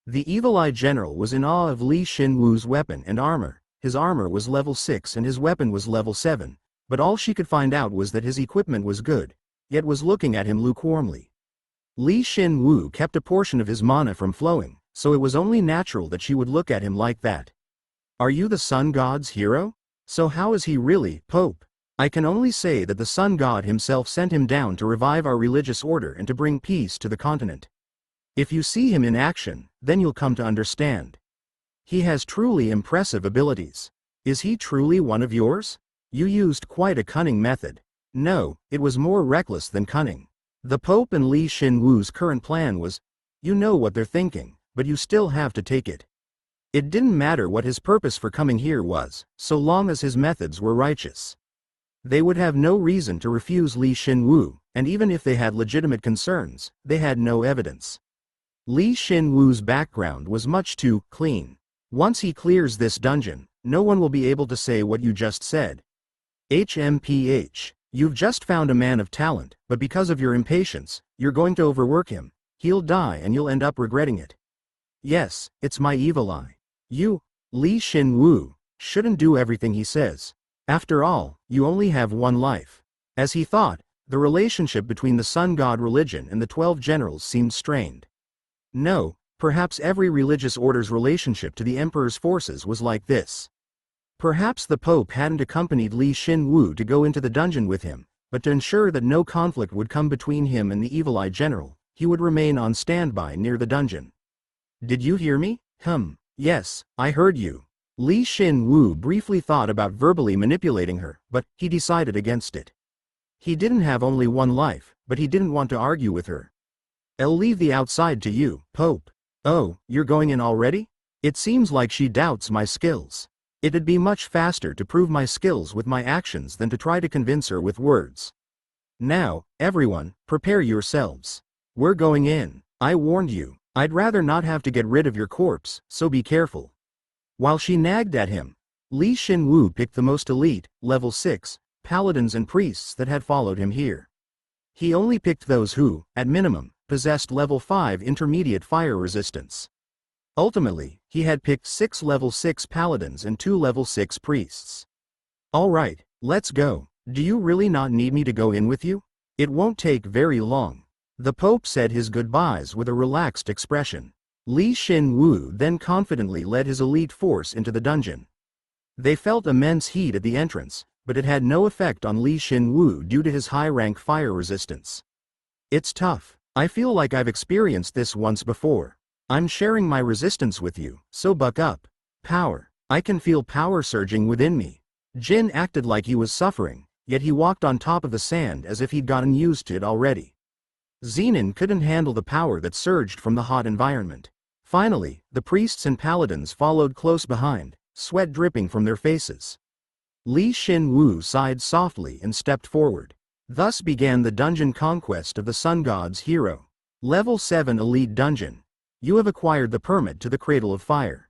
The Evil Eye General was in awe of Shin Woo's weapon and armor. His armor was level 6 and his weapon was level 7, but all she could find out was that his equipment was good, yet was looking at him lukewarmly. Shin Woo kept a portion of his mana from flowing, so it was only natural that she would look at him like that. Are you the Sun God's hero? So how is he really, Pope? I can only say that the Sun God himself sent him down to revive our religious order and to bring peace to the continent. If you see him in action, then you'll come to understand. He has truly impressive abilities. Is he truly one of yours? You used quite a cunning method. No, it was more reckless than cunning. The Pope and Shin Woo's current plan was, you know what they're thinking, but you still have to take it. It didn't matter what his purpose for coming here was, so long as his methods were righteous. They would have no reason to refuse Shin Woo, and even if they had legitimate concerns, they had no evidence. Shin Woo's background was much too clean. Once he clears this dungeon, no one will be able to say what you just said. HMPH, you've just found a man of talent, but because of your impatience, you're going to overwork him. He'll die and you'll end up regretting it. Yes, it's my evil eye. You, Shin Woo, shouldn't do everything he says. After all, you only have one life. As he thought, the relationship between the Sun God religion and the 12 generals seemed strained. No, perhaps every religious order's relationship to the Emperor's forces was like this. Perhaps the Pope hadn't accompanied Shin Woo to go into the dungeon with him, but to ensure that no conflict would come between him and the Evil Eye General, he would remain on standby near the dungeon. Did you hear me? Yes, I heard you. Shin Woo briefly thought about verbally manipulating her, but he decided against it. He didn't have only one life, but he didn't want to argue with her. I'll leave the outside to you, Pope. Oh, you're going in already? It seems like she doubts my skills. It'd be much faster to prove my skills with my actions than to try to convince her with words. Now, everyone, prepare yourselves. We're going in. I warned you. I'd rather not have to get rid of your corpse, so be careful. While she nagged at him, Shin Woo picked the most elite, level 6, paladins and priests that had followed him here. He only picked those who, at minimum, possessed level 5 intermediate fire resistance. Ultimately, he had picked 6 level 6 paladins and 2 level 6 priests. Alright, let's go. Do you really not need me to go in with you? It won't take very long. The Pope said his goodbyes with a relaxed expression. Shin Woo then confidently led his elite force into the dungeon. They felt immense heat at the entrance, but it had no effect on Shin Woo due to his high-rank fire resistance. It's tough. I feel like I've experienced this once before. I'm sharing my resistance with you, so buck up. Power. I can feel power surging within me. Jin acted like he was suffering, yet he walked on top of the sand as if he'd gotten used to it already. Zenin couldn't handle the power that surged from the hot environment. Finally, the priests and paladins followed close behind, sweat dripping from their faces. Shin Woo sighed softly and stepped forward. Thus began the dungeon conquest of the Sun God's hero. Level 7 Elite Dungeon. You have acquired the permit to the Cradle of Fire.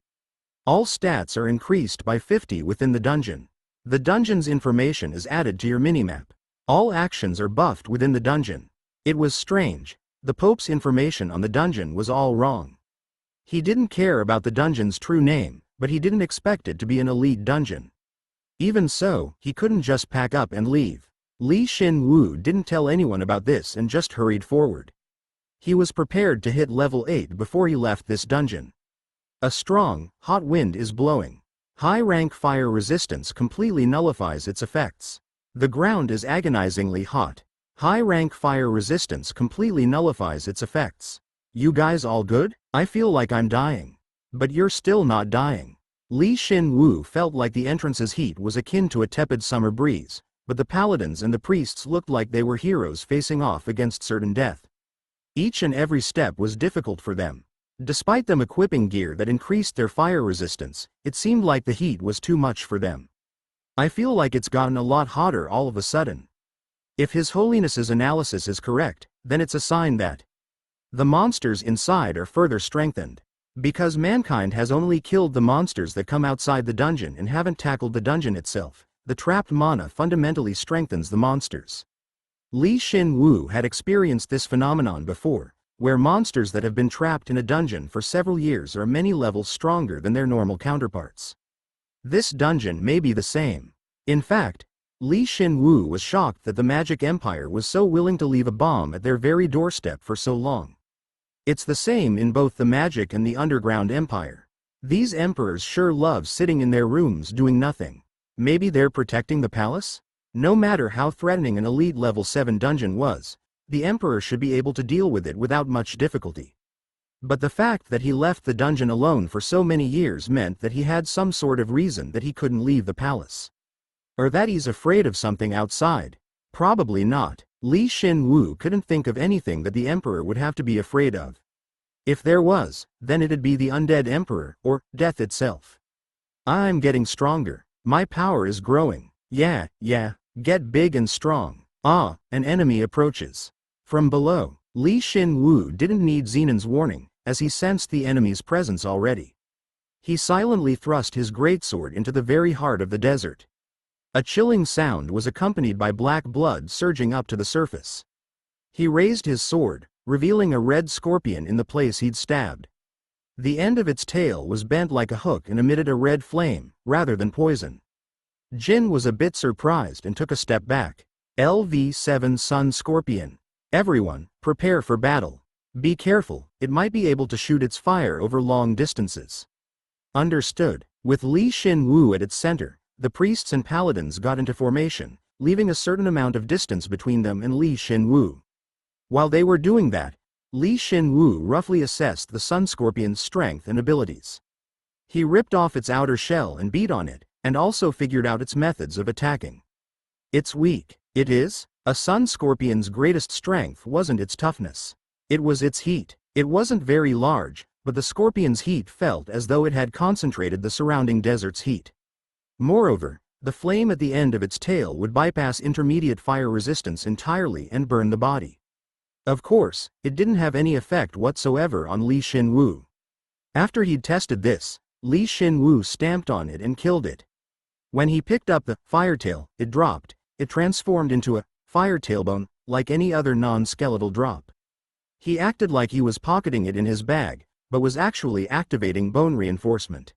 All stats are increased by 50 within the dungeon. The dungeon's information is added to your minimap. All actions are buffed within the dungeon. It was strange. The Pope's information on the dungeon was all wrong. He didn't care about the dungeon's true name, but he didn't expect it to be an elite dungeon. Even so, he couldn't just pack up and leave. Shin Woo didn't tell anyone about this and just hurried forward. He was prepared to hit level 8 before he left this dungeon. A strong, hot wind is blowing. High-rank fire resistance completely nullifies its effects. The ground is agonizingly hot. High-rank fire resistance completely nullifies its effects. You guys all good? I feel like I'm dying. But you're still not dying. Shin Woo felt like the entrance's heat was akin to a tepid summer breeze, but the paladins and the priests looked like they were heroes facing off against certain death. Each and every step was difficult for them. Despite them equipping gear that increased their fire resistance, it seemed like the heat was too much for them. I feel like it's gotten a lot hotter all of a sudden. If His Holiness's analysis is correct, then it's a sign that The monsters inside are further strengthened. Because mankind has only killed the monsters that come outside the dungeon and haven't tackled the dungeon itself, the trapped mana fundamentally strengthens the monsters. Shin Woo had experienced this phenomenon before, where monsters that have been trapped in a dungeon for several years are many levels stronger than their normal counterparts. This dungeon may be the same. In fact, Shin Woo was shocked that the Magic Empire was so willing to leave a bomb at their very doorstep for so long. It's the same in both the Magic and the Underground Empire. These emperors sure love sitting in their rooms doing nothing. Maybe they're protecting the palace? No matter how threatening an elite level 7 dungeon was, the emperor should be able to deal with it without much difficulty. But the fact that he left the dungeon alone for so many years meant that he had some sort of reason that he couldn't leave the palace. Or that he's afraid of something outside. Probably not. Shin Woo couldn't think of anything that the emperor would have to be afraid of. If there was, then it'd be the undead emperor, or death itself. I'm getting stronger. My power is growing. Yeah, get big and strong. Ah, an enemy approaches. From below, Shin Woo didn't need Zenon's warning, as he sensed the enemy's presence already. He silently thrust his greatsword into the very heart of the desert. A chilling sound was accompanied by black blood surging up to the surface. He raised his sword, revealing a red scorpion in the place he'd stabbed. The end of its tail was bent like a hook and emitted a red flame, rather than poison. Jin was a bit surprised and took a step back. LV7 Sun Scorpion. Everyone, prepare for battle. Be careful, it might be able to shoot its fire over long distances. Understood. With Shin Woo at its center, the priests and paladins got into formation, leaving a certain amount of distance between them and Shin Woo. While they were doing that, Shin Woo roughly assessed the Sun Scorpion's strength and abilities. He ripped off its outer shell and beat on it, and also figured out its methods of attacking. It's weak. It is? A Sun Scorpion's greatest strength wasn't its toughness. It was its heat. It wasn't very large, but the scorpion's heat felt as though it had concentrated the surrounding desert's heat. Moreover, the flame at the end of its tail would bypass intermediate fire resistance entirely and burn the body. Of course, it didn't have any effect whatsoever on Shin Woo. After he'd tested this, Shin Woo stamped on it and killed it. When he picked up the firetail, it dropped. It transformed into a fire tailbone, like any other non-skeletal drop. He acted like he was pocketing it in his bag, but was actually activating bone reinforcement.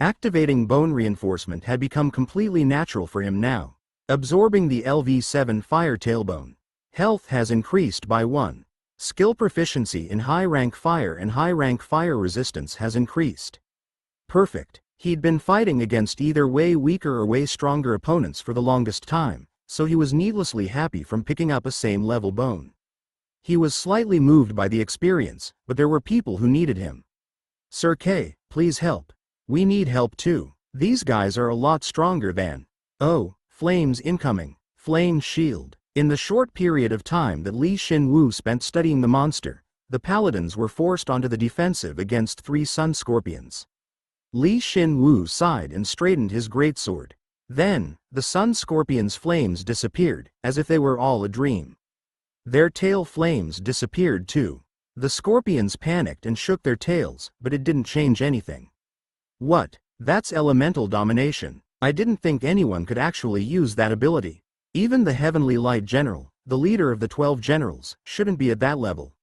Activating bone reinforcement had become completely natural for him now. Absorbing the LV7 fire tailbone. Health has increased by 1. Skill proficiency in high-rank fire and high-rank fire resistance has increased. Perfect. He'd been fighting against either way weaker or way stronger opponents for the longest time, so he was needlessly happy from picking up a same-level bone. He was slightly moved by the experience, but there were people who needed him. Sir K, please help. We need help too. These guys are a lot stronger than... Oh, flames incoming. Flame shield. In the short period of time that Shin Woo spent studying the monster, the paladins were forced onto the defensive against 3 sun scorpions. Shin Woo sighed and straightened his greatsword. Then, the sun scorpion's flames disappeared, as if they were all a dream. Their tail flames disappeared too. The scorpions panicked and shook their tails, but it didn't change anything. What? That's elemental domination. I didn't think anyone could actually use that ability. Even the Heavenly Light General, the leader of the 12 generals, shouldn't be at that level.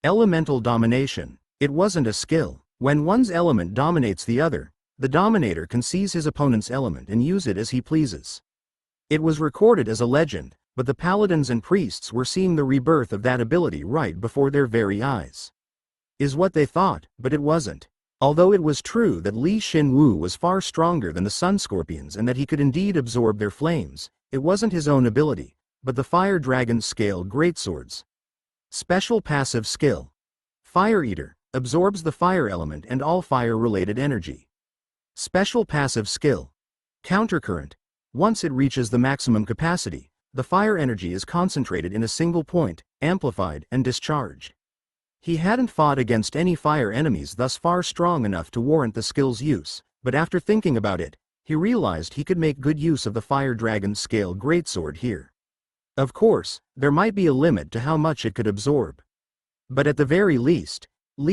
Elemental domination. It wasn't a skill. When one's element dominates the other, the dominator can seize his opponent's element and use it as he pleases. It was recorded as a legend, but the paladins and priests were seeing the rebirth of that ability right before their very eyes. Is what they thought, but it wasn't. Although it was true that Shin Woo was far stronger than the Sun Scorpions and that he could indeed absorb their flames, it wasn't his own ability, but the Fire Dragon's scale greatswords. Special passive skill. Fire Eater, absorbs the fire element and all fire-related energy. Special passive skill. Countercurrent. Once it reaches the maximum capacity, the fire energy is concentrated in a single point, amplified and discharged. He hadn't fought against any fire enemies thus far strong enough to warrant the skill's use, but after thinking about it, he realized he could make good use of the Fire Dragon's scale greatsword here. Of course, there might be a limit to how much it could absorb. But at the very least,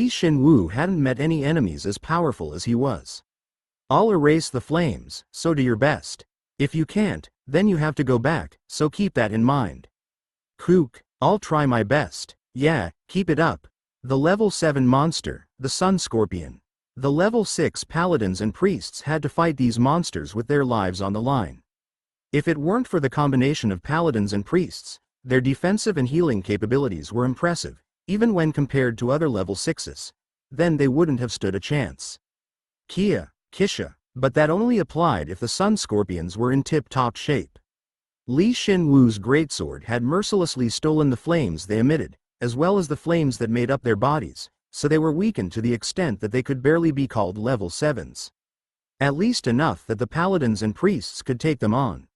Shin Woo hadn't met any enemies as powerful as he was. I'll erase the flames, so do your best. If you can't, then you have to go back, so keep that in mind. Kook, I'll try my best. Yeah, keep it up. The level 7 monster, the Sun Scorpion. The level 6 paladins and priests had to fight these monsters with their lives on the line. If it weren't for the combination of paladins and priests, their defensive and healing capabilities were impressive, even when compared to other level 6s. Then they wouldn't have stood a chance. Kisha, but that only applied if the Sun Scorpions were in tip-top shape. Shin Woo's greatsword had mercilessly stolen the flames they emitted, as well as the flames that made up their bodies, so they were weakened to the extent that they could barely be called level 7s. At least enough that the paladins and priests could take them on.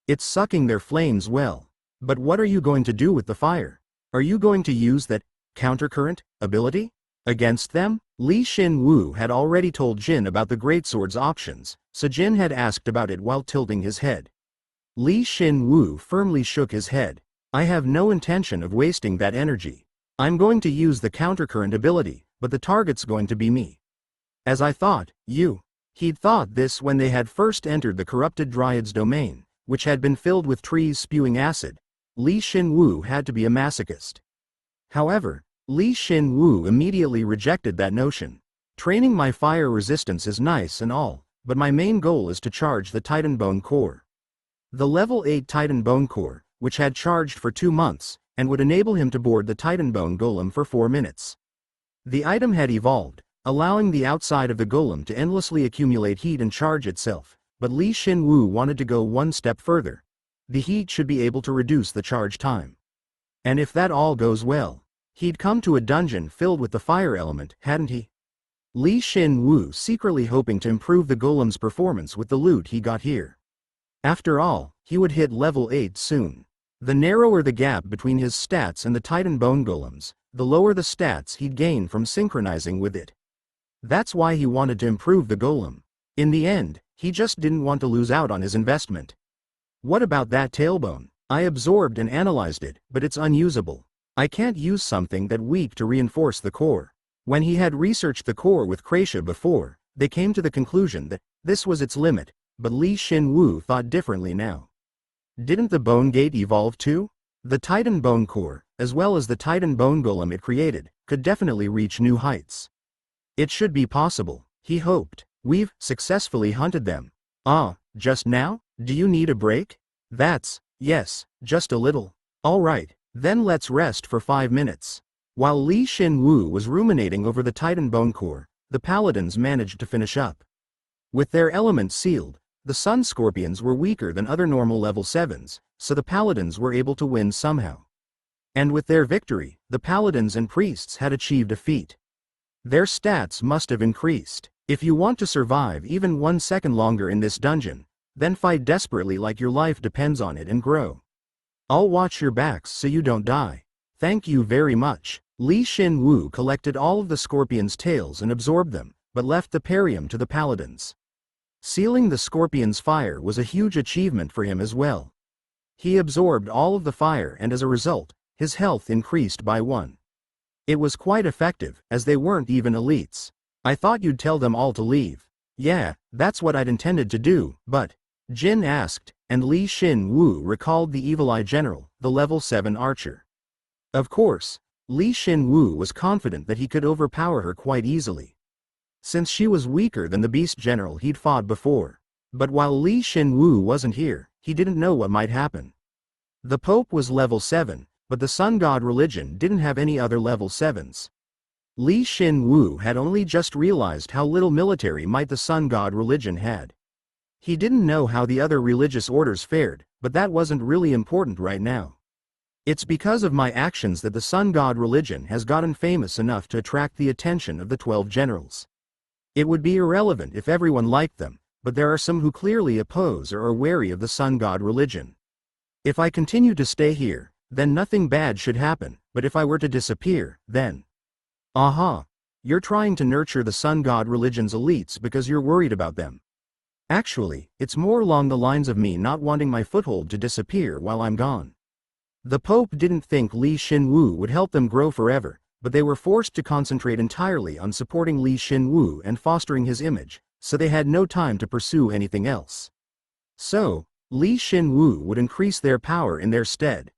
It's sucking their flames well. But what are you going to do with the fire? Are you going to use that countercurrent ability against them? Shin Woo had already told Jin about the greatsword's options, so Jin had asked about it while tilting his head. Shin Woo firmly shook his head. I have no intention of wasting that energy. I'm going to use the countercurrent ability, but the target's going to be me. As I thought, He'd thought this when they had first entered the corrupted Dryad's domain, which had been filled with trees spewing acid. Shin Woo had to be a masochist. However, Shin Woo immediately rejected that notion. Training my fire resistance is nice and all, but my main goal is to charge the Titan Bone Core. The level 8 Titan Bone Core, which had charged for 2 months, and would enable him to board the Titan Bone Golem for 4 minutes. The item had evolved, allowing the outside of the golem to endlessly accumulate heat and charge itself, but Shin Woo wanted to go one step further. The heat should be able to reduce the charge time. And if that all goes well, he'd come to a dungeon filled with the fire element, hadn't he? Shin Woo secretly hoping to improve the golem's performance with the loot he got here. After all, he would hit level 8 soon. The narrower the gap between his stats and the Titan Bone Golems, the lower the stats he'd gain from synchronizing with it. That's why he wanted to improve the golem. In the end, he just didn't want to lose out on his investment. What about that tailbone? I absorbed and analyzed it, but it's unusable. I can't use something that weak to reinforce the core. When he had researched the core with Kratia before, they came to the conclusion that this was its limit, but Shin Woo thought differently now. Didn't the Bone Gate evolve too? The Titan Bone Core, as well as the Titan Bone Golem it created, could definitely reach new heights. It should be possible, he hoped. We've successfully hunted them. Just now? Do you need a break? Yes, just a little. Alright, then let's rest for 5 minutes. While Shin Woo was ruminating over the Titan Bone Core, the paladins managed to finish up. With their elements sealed, the Sun Scorpions were weaker than other normal level 7s, so the paladins were able to win somehow. And with their victory, the paladins and priests had achieved a feat. Their stats must have increased. If you want to survive even 1 second longer in this dungeon, then fight desperately like your life depends on it and grow. I'll watch your backs so you don't die. Thank you very much. Shin Woo collected all of the scorpions' tails and absorbed them, but left the perium to the paladins. Sealing the scorpion's fire was a huge achievement for him as well. He absorbed all of the fire and as a result, his health increased by 1. It was quite effective, as they weren't even elites. I thought you'd tell them all to leave. Yeah, that's what I'd intended to do, but... Jin asked, and Shin Woo recalled the Evil Eye General, the level 7 archer. Of course, Shin Woo was confident that he could overpower her quite easily, since she was weaker than the Beast General he'd fought before. But while Shin Woo wasn't here, he didn't know what might happen. The Pope was level 7, but the Sun God religion didn't have any other level 7s. Shin Woo had only just realized how little military might the Sun God religion had. He didn't know how the other religious orders fared, but that wasn't really important right now. It's because of my actions that the Sun God religion has gotten famous enough to attract the attention of the 12 generals. It would be irrelevant if everyone liked them, but there are some who clearly oppose or are wary of the Sun God religion. If I continue to stay here, then nothing bad should happen, but if I were to disappear, then... You're trying to nurture the Sun God religion's elites because you're worried about them. Actually, it's more along the lines of me not wanting my foothold to disappear while I'm gone. The Pope didn't think Shin Woo would help them grow forever, but they were forced to concentrate entirely on supporting Li Shin Woo and fostering his image, so they had no time to pursue anything else. So, Li Shin Woo would increase their power in their stead.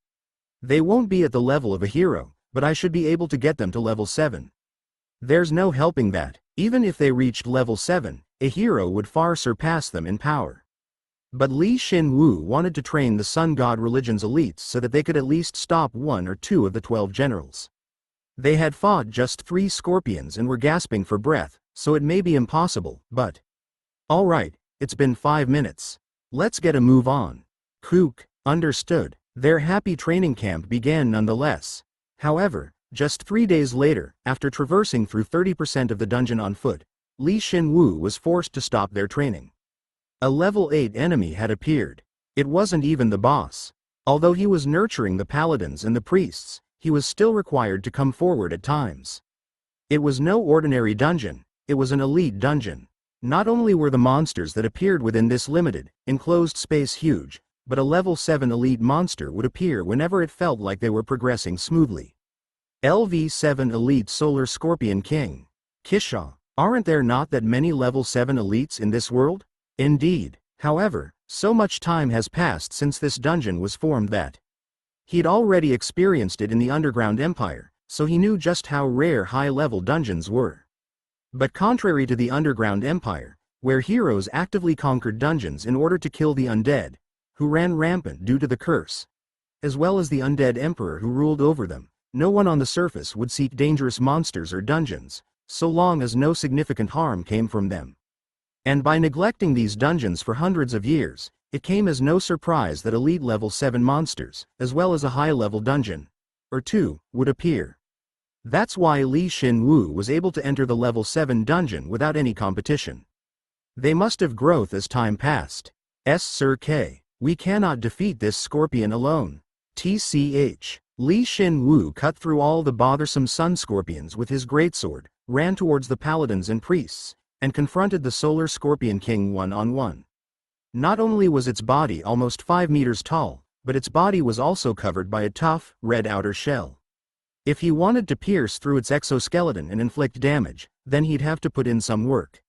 They won't be at the level of a hero, but I should be able to get them to level 7. There's no helping that, even if they reached level 7, a hero would far surpass them in power. But Li Shin Woo wanted to train the Sun God religion's elites so that they could at least stop 1 or 2 of the 12 generals. They had fought just 3 scorpions and were gasping for breath, so it may be impossible, but... Alright, it's been 5 minutes. Let's get a move on. Kook, understood. Their happy training camp began nonetheless. However, just 3 days later, after traversing through 30% of the dungeon on foot, Li Shin Woo was forced to stop their training. A level 8 enemy had appeared. It wasn't even the boss. Although he was nurturing the paladins and the priests, he was still required to come forward at times. It was no ordinary dungeon, it was an elite dungeon. Not only were the monsters that appeared within this limited, enclosed space huge, but a level 7 elite monster would appear whenever it felt like they were progressing smoothly. LV7 Elite Solar Scorpion King. Kishaw, aren't there not that many level 7 elites in this world? Indeed. However, so much time has passed since this dungeon was formed that he'd already experienced it in the Underground Empire, so he knew just how rare high-level dungeons were. But contrary to the Underground Empire, where heroes actively conquered dungeons in order to kill the undead, who ran rampant due to the curse, as well as the undead emperor who ruled over them, no one on the surface would seek dangerous monsters or dungeons, so long as no significant harm came from them. And by neglecting these dungeons for hundreds of years, it came as no surprise that elite level 7 monsters, as well as a high-level dungeon, or 2, would appear. That's why Li Shin Woo was able to enter the level 7 dungeon without any competition. They must have growth as time passed. Sir K. We cannot defeat this scorpion alone. TCH. Li Shin Woo cut through all the bothersome sun scorpions with his greatsword, ran towards the paladins and priests, and confronted the Solar Scorpion King one-on-one. Not only was its body almost 5 meters tall, but its body was also covered by a tough, red outer shell. If he wanted to pierce through its exoskeleton and inflict damage, then he'd have to put in some work.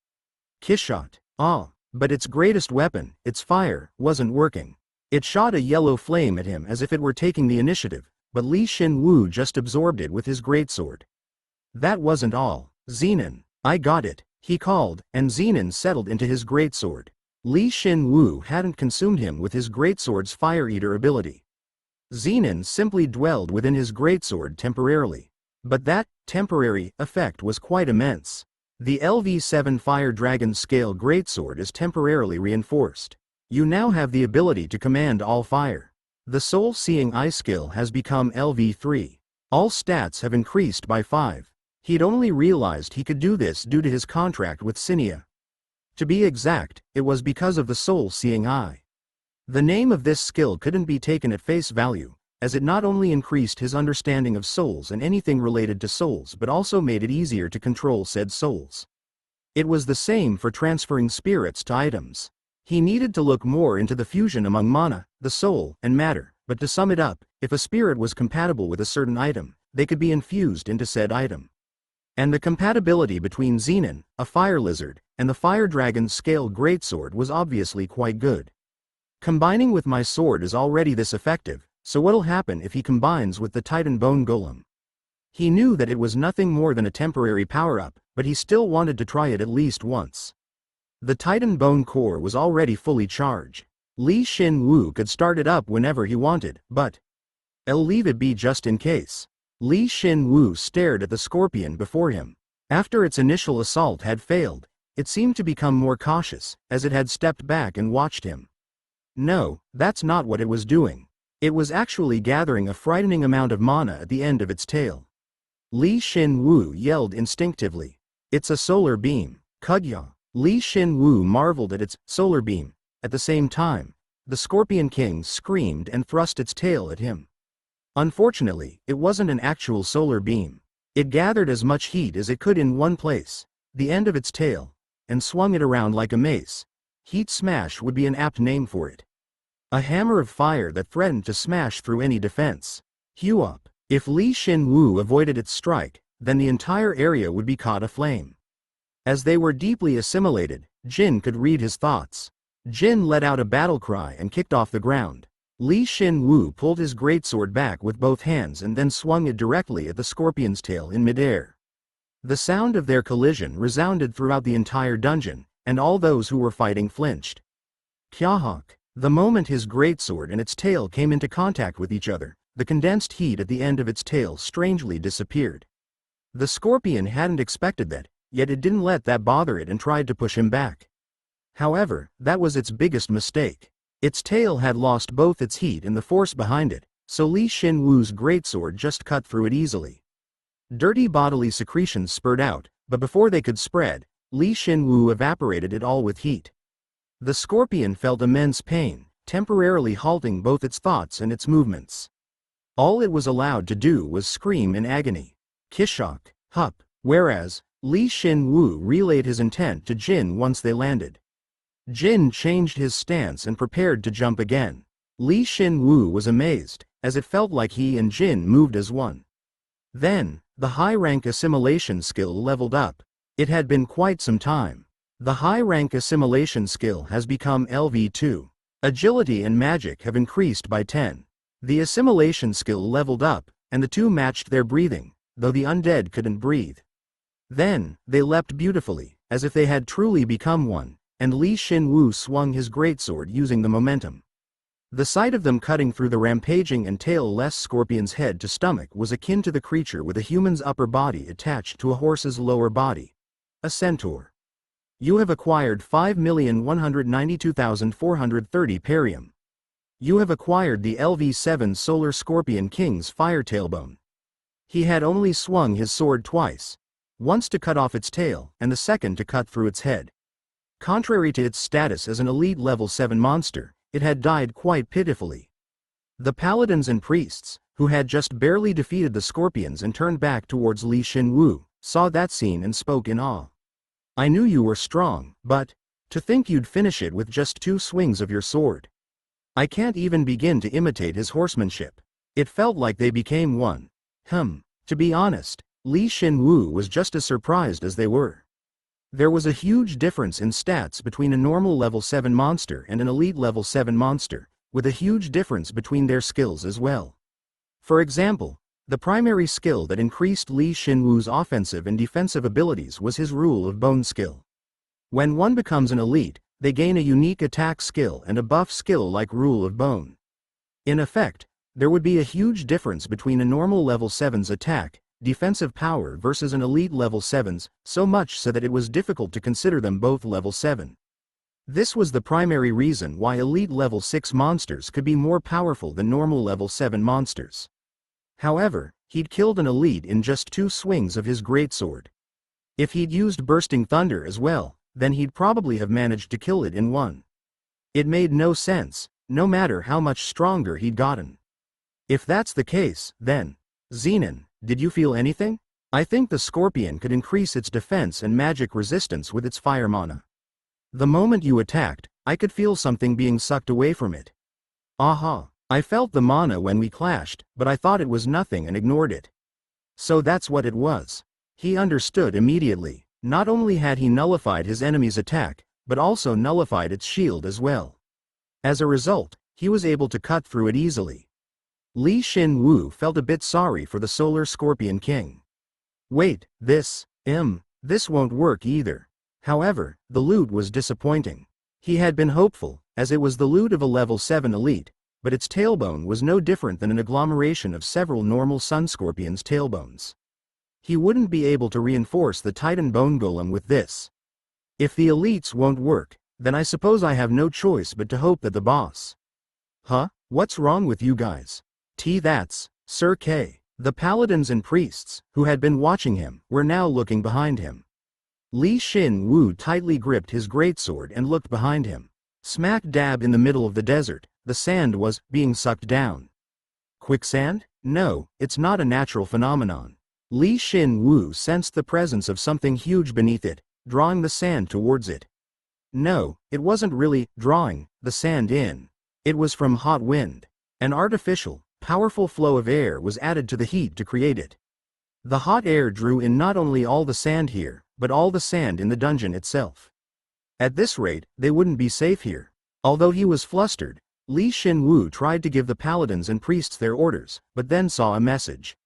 Kishot. But its greatest weapon, its fire, wasn't working. It shot a yellow flame at him as if it were taking the initiative, but Li Shin Woo just absorbed it with his greatsword. That wasn't all. Zenin. I got it, he called, and Zenin settled into his greatsword. Li Shin Woo hadn't consumed him with his greatsword's Fire Eater ability. Zenin simply dwelled within his greatsword temporarily. But that temporary effect was quite immense. The LV7 Fire Dragon Scale Greatsword is temporarily reinforced. You now have the ability to command all fire. The Soul-Seeing Eye skill has become LV3. All stats have increased by 5. He'd only realized he could do this due to his contract with Sinia. To be exact, it was because of the Soul-Seeing Eye. The name of this skill couldn't be taken at face value, as it not only increased his understanding of souls and anything related to souls but also made it easier to control said souls. It was the same for transferring spirits to items. He needed to look more into the fusion among mana, the soul, and matter, but to sum it up, if a spirit was compatible with a certain item, they could be infused into said item. And the compatibility between Zenin, a fire lizard, and the Fire Dragon Scale Greatsword was obviously quite good. Combining with my sword is already this effective, so what'll happen if he combines with the Titan Bone Golem? He knew that it was nothing more than a temporary power-up, but he still wanted to try it at least once. The Titan Bone Core was already fully charged. Li Shin Woo could start it up whenever he wanted, but I'll leave it be just in case. Li Shin Woo stared at the scorpion before him. After its initial assault had failed, it seemed to become more cautious, as it had stepped back and watched him. No, that's not what it was doing. It was actually gathering a frightening amount of mana at the end of its tail. Li Shin Woo yelled instinctively. It's a solar beam. Kugya. Li Shin Woo marveled at its solar beam. At the same time, the Scorpion King screamed and thrust its tail at him. Unfortunately, it wasn't an actual solar beam. It gathered as much heat as it could in one place, the end of its tail, and swung it around like a mace. Heat Smash would be an apt name for it. A hammer of fire that threatened to smash through any defense. Hew up. If Li Shin Woo avoided its strike, then the entire area would be caught aflame. As they were deeply assimilated, Jin could read his thoughts. Jin let out a battle cry and kicked off the ground. Shin Woo pulled his greatsword back with both hands and then swung it directly at the scorpion's tail in midair. The sound of their collision resounded throughout the entire dungeon, and all those who were fighting flinched. Kyahawk. The moment his greatsword and its tail came into contact with each other, the condensed heat at the end of its tail strangely disappeared. The scorpion hadn't expected that, yet it didn't let that bother it and tried to push him back. However, that was its biggest mistake. Its tail had lost both its heat and the force behind it, so Shin Woo's greatsword just cut through it easily. Dirty bodily secretions spurted out, but before they could spread, Shin Woo evaporated it all with heat. The scorpion felt immense pain, temporarily halting both its thoughts and its movements. All it was allowed to do was scream in agony. Kishok, hup, whereas, Shin Woo relayed his intent to Jin once they landed. Jin changed his stance and prepared to jump again. Shin Woo was amazed, as it felt like he and Jin moved as one. Then, the high-rank assimilation skill leveled up. It had been quite some time. The high-rank assimilation skill has become LV2. Agility and magic have increased by 10. The assimilation skill leveled up, and the two matched their breathing, though the undead couldn't breathe. Then, they leapt beautifully, as if they had truly become one, and Shin Woo swung his greatsword using the momentum. The sight of them cutting through the rampaging and tail-less scorpion's head to stomach was akin to the creature with a human's upper body attached to a horse's lower body. A centaur. You have acquired 5,192,430 perium. You have acquired the LV7 Solar Scorpion King's Fire Tailbone. He had only swung his sword twice, once to cut off its tail, and the second to cut through its head. Contrary to its status as an elite level 7 monster, it had died quite pitifully. The paladins and priests, who had just barely defeated the scorpions and turned back towards Shin Woo, saw that scene and spoke in awe. I knew you were strong, but to think you'd finish it with just 2 swings of your sword. I can't even begin to imitate his horsemanship. It felt like they became one. To be honest, Shin Woo was just as surprised as they were. There was a huge difference in stats between a normal level 7 monster and an elite level 7 monster, with a huge difference between their skills as well. For example, the primary skill that increased Shin Woo's offensive and defensive abilities was his Rule of Bone skill. When one becomes an elite, they gain a unique attack skill and a buff skill like Rule of Bone. In effect, there would be a huge difference between a normal level 7's attack, defensive power versus an elite level 7's, so much so that it was difficult to consider them both level 7. This was the primary reason why elite level 6 monsters could be more powerful than normal level 7 monsters. However, he'd killed an elite in just 2 swings of his greatsword. If he'd used Bursting Thunder as well, then he'd probably have managed to kill it in 1. It made no sense, no matter how much stronger he'd gotten. If that's the case, then, Zenon, did you feel anything? I think the scorpion could increase its defense and magic resistance with its fire mana. The moment you attacked, I could feel something being sucked away from it. Aha. I felt the mana when we clashed, but I thought it was nothing and ignored it. So that's what it was. He understood immediately. Not only had he nullified his enemy's attack, but also nullified its shield as well. As a result, he was able to cut through it easily. Shin Woo felt a bit sorry for the Solar Scorpion King. Wait, this won't work either. However, the loot was disappointing. He had been hopeful, as it was the loot of a level 7 elite, but its tailbone was no different than an agglomeration of several normal sun scorpions' tailbones. He wouldn't be able to reinforce the Titan Bone Golem with this. If the elites won't work, then I suppose I have no choice but to hope that the boss. What's wrong with you guys? That's Sir K. The paladins and priests, who had been watching him, were now looking behind him. Shin Woo tightly gripped his greatsword and looked behind him. Smack dab in the middle of the desert, the sand was being sucked down. Quicksand? No, it's not a natural phenomenon. Shin Woo sensed the presence of something huge beneath it, drawing the sand towards it. No, it wasn't really drawing the sand in. It was from hot wind. An artificial, powerful flow of air was added to the heat to create it. The hot air drew in not only all the sand here, but all the sand in the dungeon itself. At this rate, they wouldn't be safe here. Although he was flustered, Shin Woo tried to give the paladins and priests their orders, but then saw a message.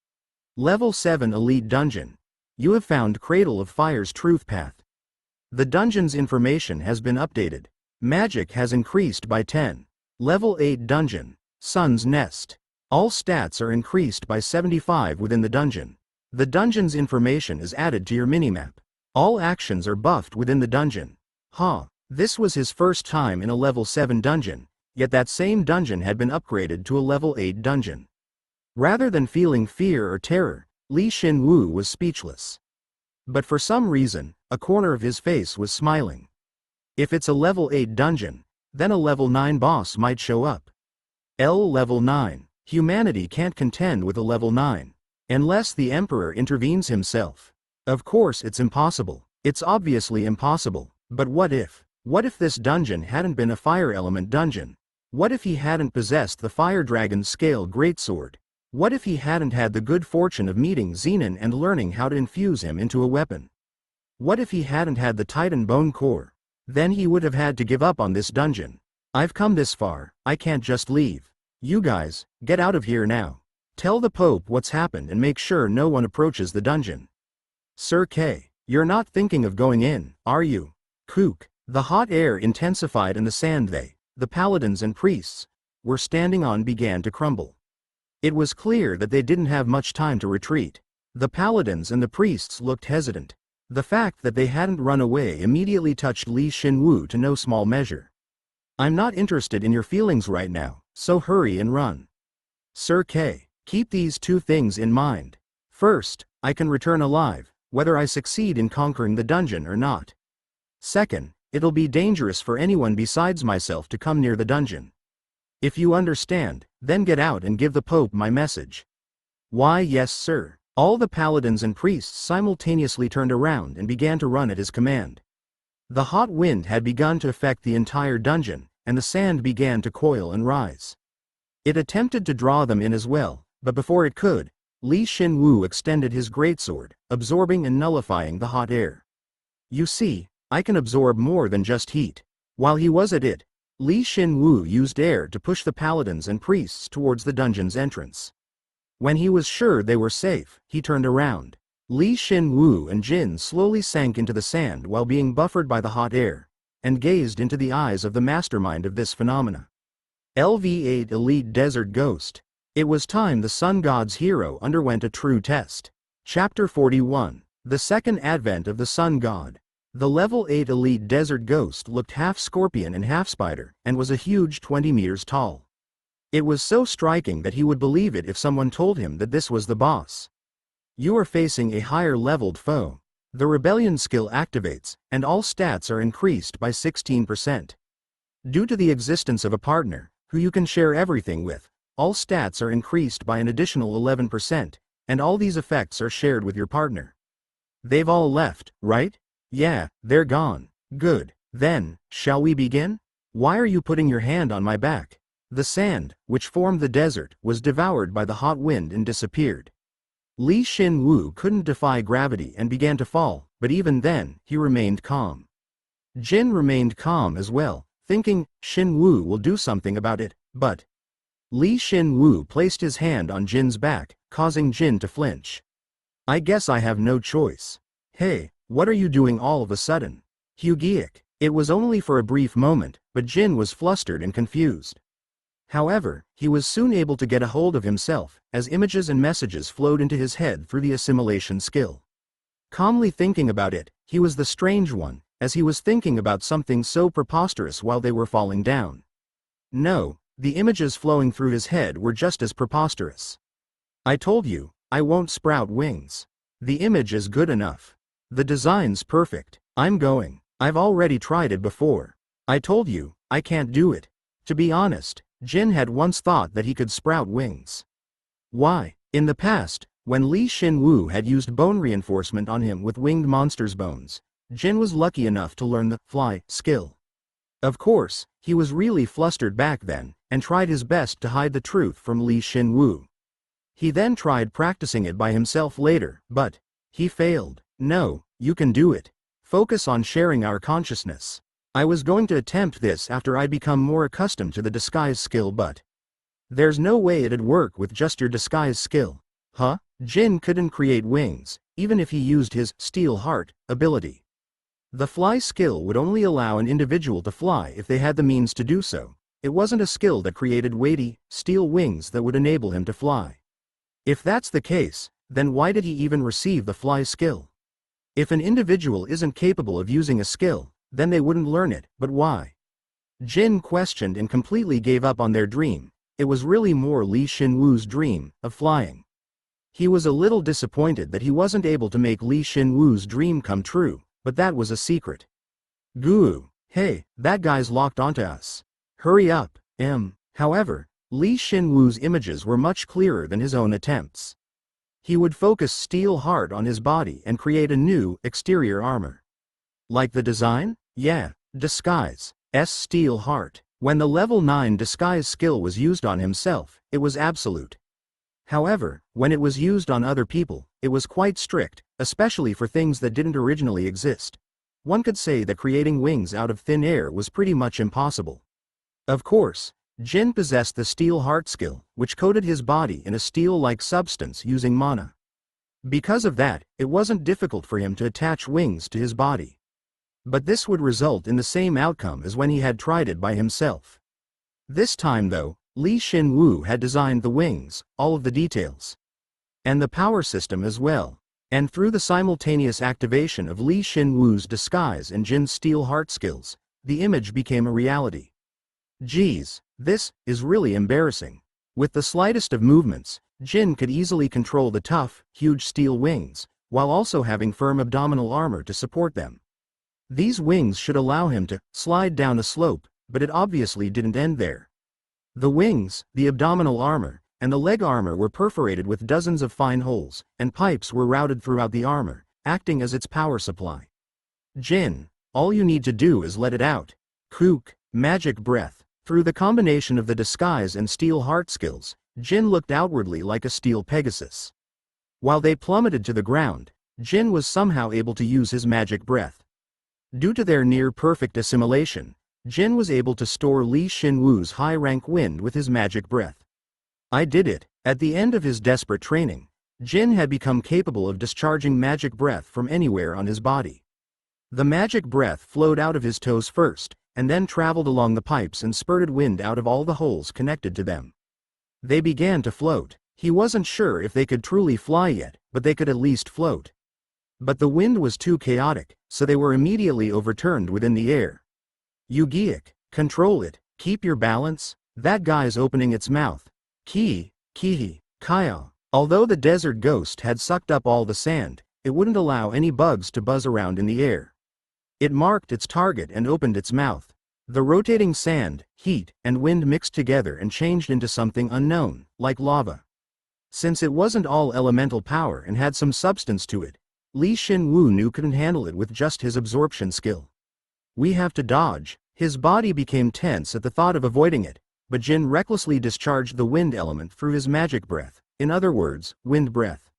Level 7 Elite Dungeon. You have found Cradle of Fire's Truth Path. The dungeon's information has been updated. Magic has increased by 10. Level 8 Dungeon. Sun's Nest. All stats are increased by 75 within the dungeon. The dungeon's information is added to your minimap. All actions are buffed within the dungeon. This was his first time in a level 7 dungeon, yet that same dungeon had been upgraded to a level 8 dungeon. Rather than feeling fear or terror, Shin Woo was speechless. But for some reason, a corner of his face was smiling. If it's a level 8 dungeon, then a level 9 boss might show up. Level 9. Humanity can't contend with a level 9. Unless the Emperor intervenes himself. Of course it's impossible. It's obviously impossible, but what if? What if this dungeon hadn't been a fire element dungeon? What if he hadn't possessed the Fire Dragon Scale Greatsword? What if he hadn't had the good fortune of meeting Zenon and learning how to infuse him into a weapon? What if he hadn't had the Titan Bone Core? Then he would have had to give up on this dungeon. I've come this far, I can't just leave. You guys, get out of here now. Tell the Pope what's happened and make sure no one approaches the dungeon. Sir K, you're not thinking of going in, are you? Kook. The hot air intensified and the sand the paladins and priests, were standing on began to crumble. It was clear that they didn't have much time to retreat. The paladins and the priests looked hesitant. The fact that they hadn't run away immediately touched Shin Woo to no small measure. I'm not interested in your feelings right now, so hurry and run. Sir K, keep these two things in mind. First, I can return alive, whether I succeed in conquering the dungeon or not. Second, it'll be dangerous for anyone besides myself to come near the dungeon. If you understand, then get out and give the Pope my message. Why, yes, sir. All the paladins and priests simultaneously turned around and began to run at his command. The hot wind had begun to affect the entire dungeon, and the sand began to coil and rise. It attempted to draw them in as well, but before it could, Shin Woo extended his greatsword, absorbing and nullifying the hot air. You see, I can absorb more than just heat. While he was at it, Shin Woo used air to push the paladins and priests towards the dungeon's entrance. When he was sure they were safe, he turned around. Shin Woo and Jin slowly sank into the sand while being buffered by the hot air, and gazed into the eyes of the mastermind of this phenomena. LV8 Elite Desert Ghost. It was time the sun god's hero underwent a true test. Chapter 41. The Second Advent of the Sun God. The level 8 elite desert ghost looked half scorpion and half spider, and was a huge 20 meters tall. It was so striking that he would believe it if someone told him that this was the boss. You are facing a higher leveled foe. The rebellion skill activates, and all stats are increased by 16%. Due to the existence of a partner, who you can share everything with, all stats are increased by an additional 11%, and all these effects are shared with your partner. They've all left, right? Yeah, they're gone. Good. Then, shall we begin? Why are you putting your hand on my back? The sand, which formed the desert, was devoured by the hot wind and disappeared. Shin Woo couldn't defy gravity and began to fall, but even then, he remained calm. Jin remained calm as well, thinking, Shin Woo will do something about it, but Shin Woo placed his hand on Jin's back, causing Jin to flinch. I guess I have no choice. Hey, what are you doing all of a sudden? Hugiak. It was only for a brief moment, but Jin was flustered and confused. However, he was soon able to get a hold of himself, as images and messages flowed into his head through the assimilation skill. Calmly thinking about it, he was the strange one, as he was thinking about something so preposterous while they were falling down. No, the images flowing through his head were just as preposterous. I told you, I won't sprout wings. The image is good enough. The design's perfect. I'm going. I've already tried it before. I told you, I can't do it. To be honest, Jin had once thought that he could sprout wings. Why? In the past, when Shin Woo had used bone reinforcement on him with winged monster's bones, Jin was lucky enough to learn the fly skill. Of course, he was really flustered back then, and tried his best to hide the truth from Shin Woo. He then tried practicing it by himself later, but he failed. No, you can do it. Focus on sharing our consciousness. I was going to attempt this after I'd become more accustomed to the disguise skill, but there's no way it'd work with just your disguise skill. Huh? Jin couldn't create wings, even if he used his steel heart ability. The fly skill would only allow an individual to fly if they had the means to do so. It wasn't a skill that created weighty, steel wings that would enable him to fly. If that's the case, then why did he even receive the fly skill? If an individual isn't capable of using a skill, then they wouldn't learn it, but why? Jin questioned and completely gave up on their dream. It was really more Shin Woo's dream of flying. He was a little disappointed that he wasn't able to make Shin Woo's dream come true, but that was a secret. Goo, hey, that guy's locked onto us. Hurry up, However, Shin Woo's images were much clearer than his own attempts. He would focus steel heart on his body and create a new, exterior armor. Like the design? Yeah, disguise, steel heart. When the level 9 disguise skill was used on himself, it was absolute. However, when it was used on other people, it was quite strict, especially for things that didn't originally exist. One could say that creating wings out of thin air was pretty much impossible. Of course, Jin possessed the steel heart skill, which coated his body in a steel-like substance using mana. Because of that, it wasn't difficult for him to attach wings to his body. But this would result in the same outcome as when he had tried it by himself. This time though, Shin Woo had designed the wings, all of the details, and the power system as well. And through the simultaneous activation of Shin Woo's disguise and Jin's steel heart skills, the image became a reality. Geez, this is really embarrassing. With the slightest of movements, Jin could easily control the tough, huge steel wings, while also having firm abdominal armor to support them. These wings should allow him to slide down a slope, but it obviously didn't end there. The wings, the abdominal armor, and the leg armor were perforated with dozens of fine holes, and pipes were routed throughout the armor, acting as its power supply. Jin, all you need to do is let it out. Kook, magic breath. Through the combination of the disguise and steel heart skills, Jin looked outwardly like a steel Pegasus. While they plummeted to the ground, Jin was somehow able to use his magic breath. Due to their near-perfect assimilation, Jin was able to store Shin Woo's high-rank wind with his magic breath. I did it. At the end of his desperate training, Jin had become capable of discharging magic breath from anywhere on his body. The magic breath flowed out of his toes first, and then traveled along the pipes and spurted wind out of all the holes connected to them. They began to float. He wasn't sure if they could truly fly yet, but they could at least float. But the wind was too chaotic, so they were immediately overturned within the air. Yugiik, control it, keep your balance, that guy's opening its mouth. Kihi, Kaya. Although the desert ghost had sucked up all the sand, it wouldn't allow any bugs to buzz around in the air. It marked its target and opened its mouth. The rotating sand, heat, and wind mixed together and changed into something unknown, like lava. Since it wasn't all elemental power and had some substance to it, Shin Woo knew couldn't handle it with just his absorption skill. We have to dodge. His body became tense at the thought of avoiding it, but Jin recklessly discharged the wind element through his magic breath, in other words, wind breath.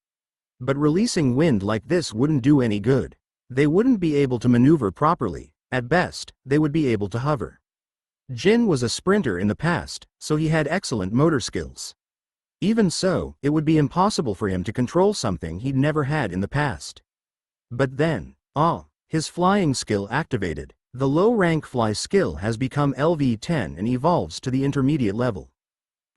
But releasing wind like this wouldn't do any good. They wouldn't be able to maneuver properly. At best, they would be able to hover. Jin was a sprinter in the past, so he had excellent motor skills. Even so, it would be impossible for him to control something he'd never had in the past. But then, his flying skill activated. The low-rank fly skill has become LV10 and evolves to the intermediate level.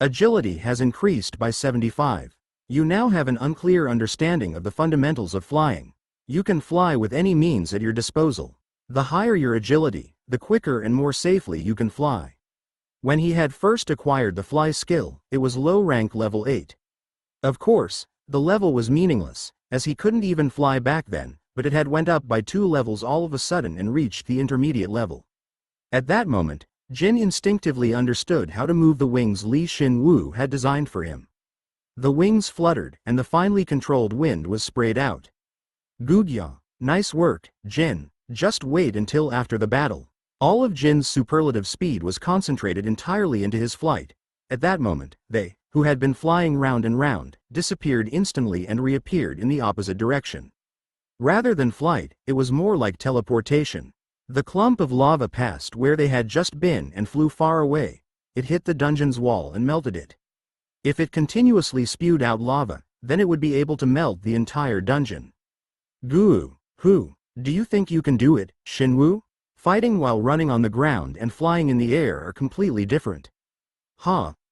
Agility has increased by 75. You now have an unclear understanding of the fundamentals of flying. You can fly with any means at your disposal. The higher your agility, the quicker and more safely you can fly. When he had first acquired the fly skill, it was low rank level 8. Of course, the level was meaningless, as he couldn't even fly back then, but it had went up by 2 levels all of a sudden and reached the intermediate level. At that moment, Jin instinctively understood how to move the wings Shin Woo had designed for him. The wings fluttered, and the finely controlled wind was sprayed out. Gugya, nice work, Jin. Just wait until after the battle. All of Jin's superlative speed was concentrated entirely into his flight. At that moment, they who had been flying round and round, disappeared instantly and reappeared in the opposite direction. Rather than flight, it was more like teleportation. The clump of lava passed where they had just been and flew far away. It hit the dungeon's wall and melted it. If it continuously spewed out lava, then it would be able to melt the entire dungeon. Goo, who? Do you think you can do it, Shin Woo? Fighting while running on the ground and flying in the air are completely different.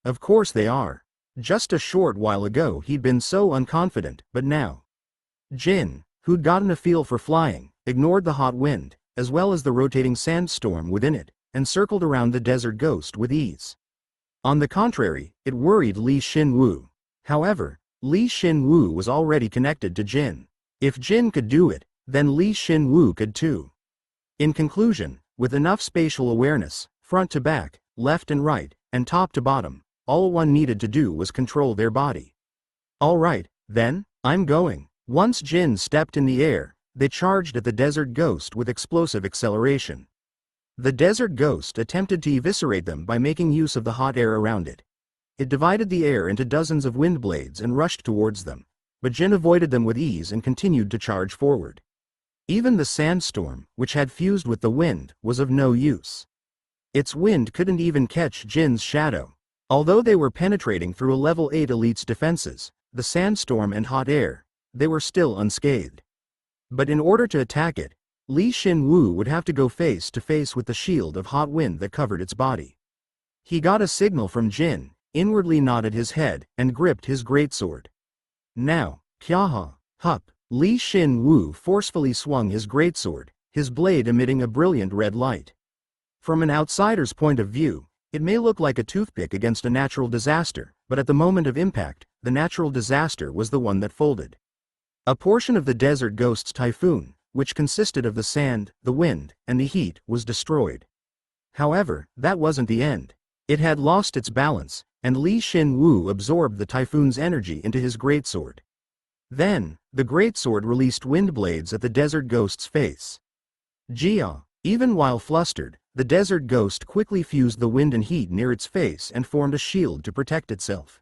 Of course they are. Just a short while ago he'd been so unconfident, but now. Jin, who'd gotten a feel for flying, ignored the hot wind, as well as the rotating sandstorm within it, and circled around the desert ghost with ease. On the contrary, it worried Shin Woo. However, Shin Woo was already connected to Jin. If Jin could do it, then Shin Woo could too. In conclusion, with enough spatial awareness, front to back, left and right, and top to bottom, all one needed to do was control their body. Alright, then, I'm going. Once Jin stepped in the air, they charged at the desert ghost with explosive acceleration. The desert ghost attempted to eviscerate them by making use of the hot air around it. It divided the air into dozens of wind blades and rushed towards them, but Jin avoided them with ease and continued to charge forward. Even the sandstorm, which had fused with the wind, was of no use. Its wind couldn't even catch Jin's shadow. Although they were penetrating through a level 8 elite's defenses, the sandstorm and hot air, they were still unscathed. But in order to attack it, Shin Woo would have to go face to face with the shield of hot wind that covered its body. He got a signal from Jin, inwardly nodded his head, and gripped his greatsword. Now, Kyaha, Hup, Shin Woo forcefully swung his greatsword, his blade emitting a brilliant red light. From an outsider's point of view, it may look like a toothpick against a natural disaster, but at the moment of impact, the natural disaster was the one that folded. A portion of the desert ghost's typhoon, which consisted of the sand, the wind, and the heat, was destroyed. However, that wasn't the end. It had lost its balance, and Shin Woo absorbed the typhoon's energy into his greatsword. Then, the greatsword released wind blades at the desert ghost's face. Jia, even while flustered, the desert ghost quickly fused the wind and heat near its face and formed a shield to protect itself.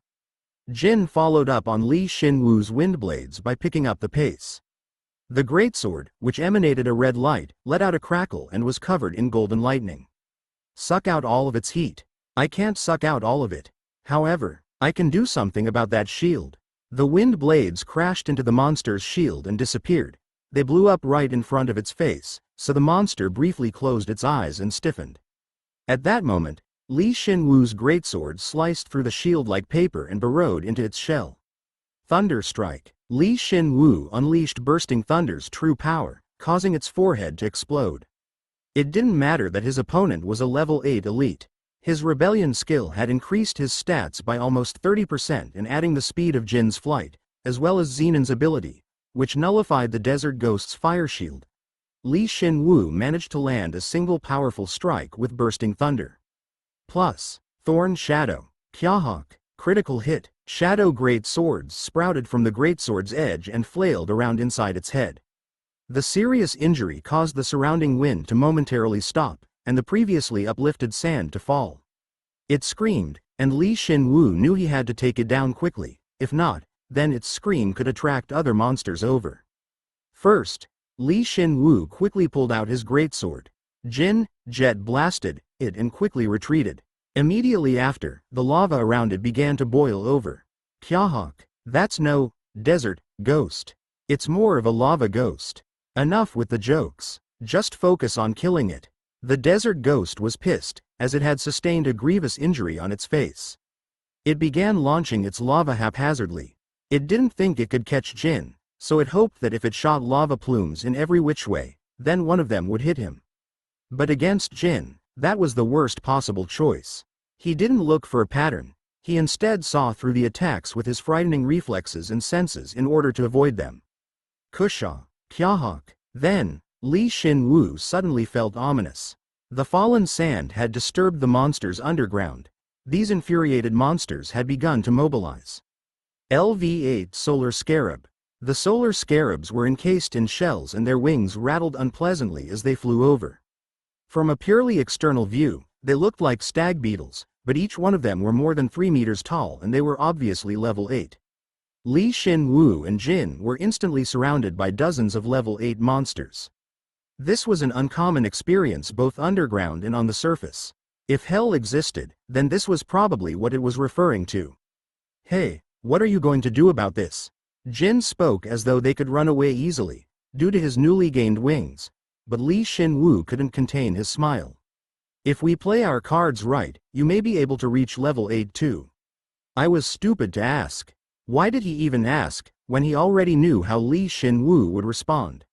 Jin followed up on Shin Woo's wind blades by picking up the pace. The greatsword, which emanated a red light, let out a crackle and was covered in golden lightning. Suck out all of its heat. I can't suck out all of it. However, I can do something about that shield. The wind blades crashed into the monster's shield and disappeared. They blew up right in front of its face, so the monster briefly closed its eyes and stiffened. At that moment, Shin Woo's greatsword sliced through the shield like paper and burrowed into its shell. Thunder Strike. Shin Woo unleashed bursting thunder's true power, causing its forehead to explode. It didn't matter that his opponent was a level 8 elite. His rebellion skill had increased his stats by almost 30% and adding the speed of Jin's flight, as well as Zenon's ability, which nullified the desert ghost's fire shield. Shin Woo managed to land a single powerful strike with bursting thunder. Plus, Thorn Shadow, Kyahawk, critical hit. Shadow great swords sprouted from the greatsword's edge and flailed around inside its head. The serious injury caused the surrounding wind to momentarily stop, and the previously uplifted sand to fall. It screamed, and Shin Woo knew he had to take it down quickly. If not, then its scream could attract other monsters over. First, Shin Woo quickly pulled out his greatsword. Jin, Jet blasted it and quickly retreated. Immediately after, the lava around it began to boil over. Kyahawk, that's no desert ghost. It's more of a lava ghost. Enough with the jokes. Just focus on killing it. The desert ghost was pissed, as it had sustained a grievous injury on its face. It began launching its lava haphazardly. It didn't think it could catch Jin, so it hoped that if it shot lava plumes in every which way, then one of them would hit him. But against Jin, that was the worst possible choice. He didn't look for a pattern. He instead saw through the attacks with his frightening reflexes and senses in order to avoid them. Kusha, Kyahawk. Then, Shin Woo suddenly felt ominous. The fallen sand had disturbed the monsters underground. These infuriated monsters had begun to mobilize. LV-8 Solar Scarab. The solar scarabs were encased in shells and their wings rattled unpleasantly as they flew over. From a purely external view, they looked like stag beetles, but each one of them were more than 3 meters tall and they were obviously level 8. Li Shin Woo and Jin were instantly surrounded by dozens of level 8 monsters. This was an uncommon experience both underground and on the surface. If hell existed, then this was probably what it was referring to. Hey, what are you going to do about this? Jin spoke as though they could run away easily, due to his newly gained wings, but Li Shin Woo couldn't contain his smile. If we play our cards right, you may be able to reach level 8 too. I was stupid to ask. Why did he even ask, when he already knew how Li Shin Woo would respond?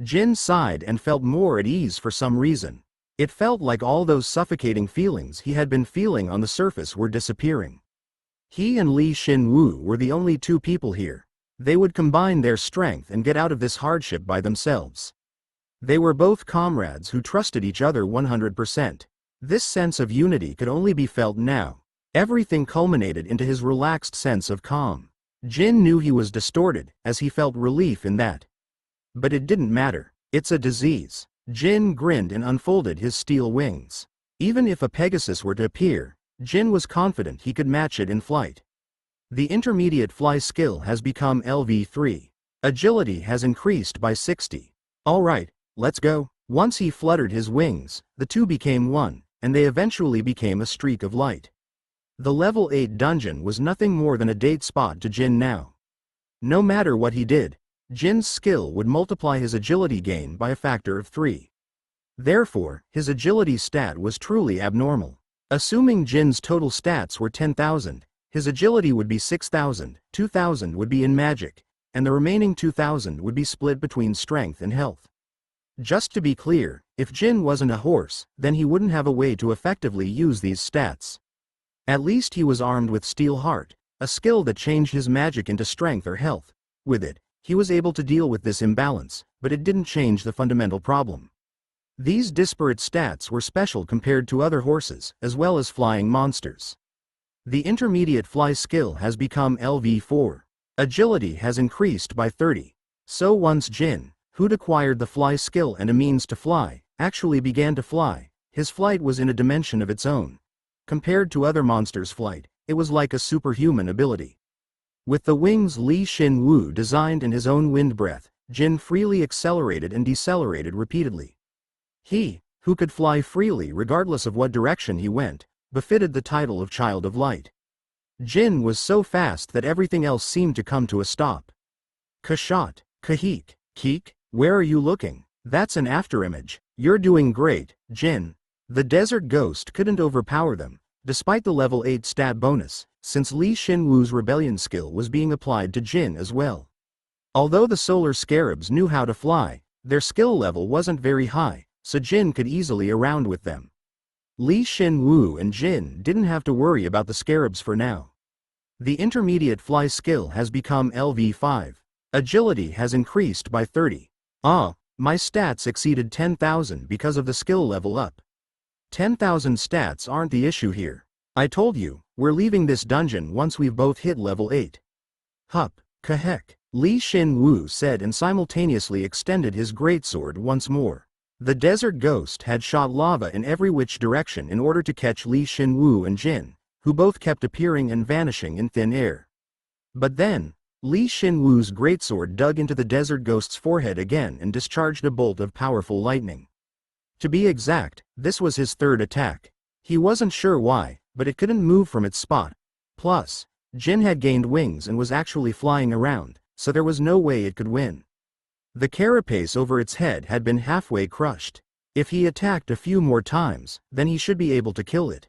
Jin sighed and felt more at ease for some reason. It felt like all those suffocating feelings he had been feeling on the surface were disappearing. He and Li Shin Woo were the only two people here. They would combine their strength and get out of this hardship by themselves. They were both comrades who trusted each other 100%. This sense of unity could only be felt now. Everything culminated into his relaxed sense of calm. Jin knew he was distorted, as he felt relief in that. But it didn't matter. It's a disease. Jin grinned and unfolded his steel wings. Even if a Pegasus were to appear, Jin was confident he could match it in flight. The intermediate fly skill has become LV3. Agility has increased by 60. Alright, let's go. Once he fluttered his wings, the two became one, and they eventually became a streak of light. The level 8 dungeon was nothing more than a date spot to Jin now. No matter what he did, Jin's skill would multiply his agility gain by a factor of 3. Therefore, his agility stat was truly abnormal. Assuming Jin's total stats were 10,000, his agility would be 6,000, 2,000 would be in magic, and the remaining 2,000 would be split between strength and health. Just to be clear, if Jin wasn't a horse, then he wouldn't have a way to effectively use these stats. At least he was armed with Steel Heart, a skill that changed his magic into strength or health. With it, he was able to deal with this imbalance, but it didn't change the fundamental problem. These disparate stats were special compared to other horses, as well as flying monsters. The intermediate fly skill has become LV4. Agility has increased by 30. So once Jin, who'd acquired the fly skill and a means to fly, actually began to fly, his flight was in a dimension of its own. Compared to other monsters' flight, it was like a superhuman ability. With the wings Li Shin Woo designed in his own wind breath, Jin freely accelerated and decelerated repeatedly. He, who could fly freely regardless of what direction he went, befitted the title of Child of Light. Jin was so fast that everything else seemed to come to a stop. Kashot, Kahik, Keek, where are you looking? That's an afterimage. You're doing great, Jin. The desert ghost couldn't overpower them, despite the level 8 stat bonus, since Li Shin Woo's rebellion skill was being applied to Jin as well. Although the solar scarabs knew how to fly, their skill level wasn't very high, so Jin could easily around with them. Li Shin Woo and Jin didn't have to worry about the scarabs for now. The intermediate fly skill has become LV5. Agility has increased by 30. My stats exceeded 10,000 because of the skill level up. 10,000 stats aren't the issue here. I told you, we're leaving this dungeon once we've both hit level 8. Hup, kahek, Li Shin Woo said and simultaneously extended his greatsword once more. The desert ghost had shot lava in every which direction in order to catch Li Shin Woo and Jin, who both kept appearing and vanishing in thin air. But then, Li Shin Woo's greatsword dug into the desert ghost's forehead again and discharged a bolt of powerful lightning. To be exact, this was his third attack. He wasn't sure why, but it couldn't move from its spot. Plus, Jin had gained wings and was actually flying around, so there was no way it could win. The carapace over its head had been halfway crushed. If he attacked a few more times, then he should be able to kill it.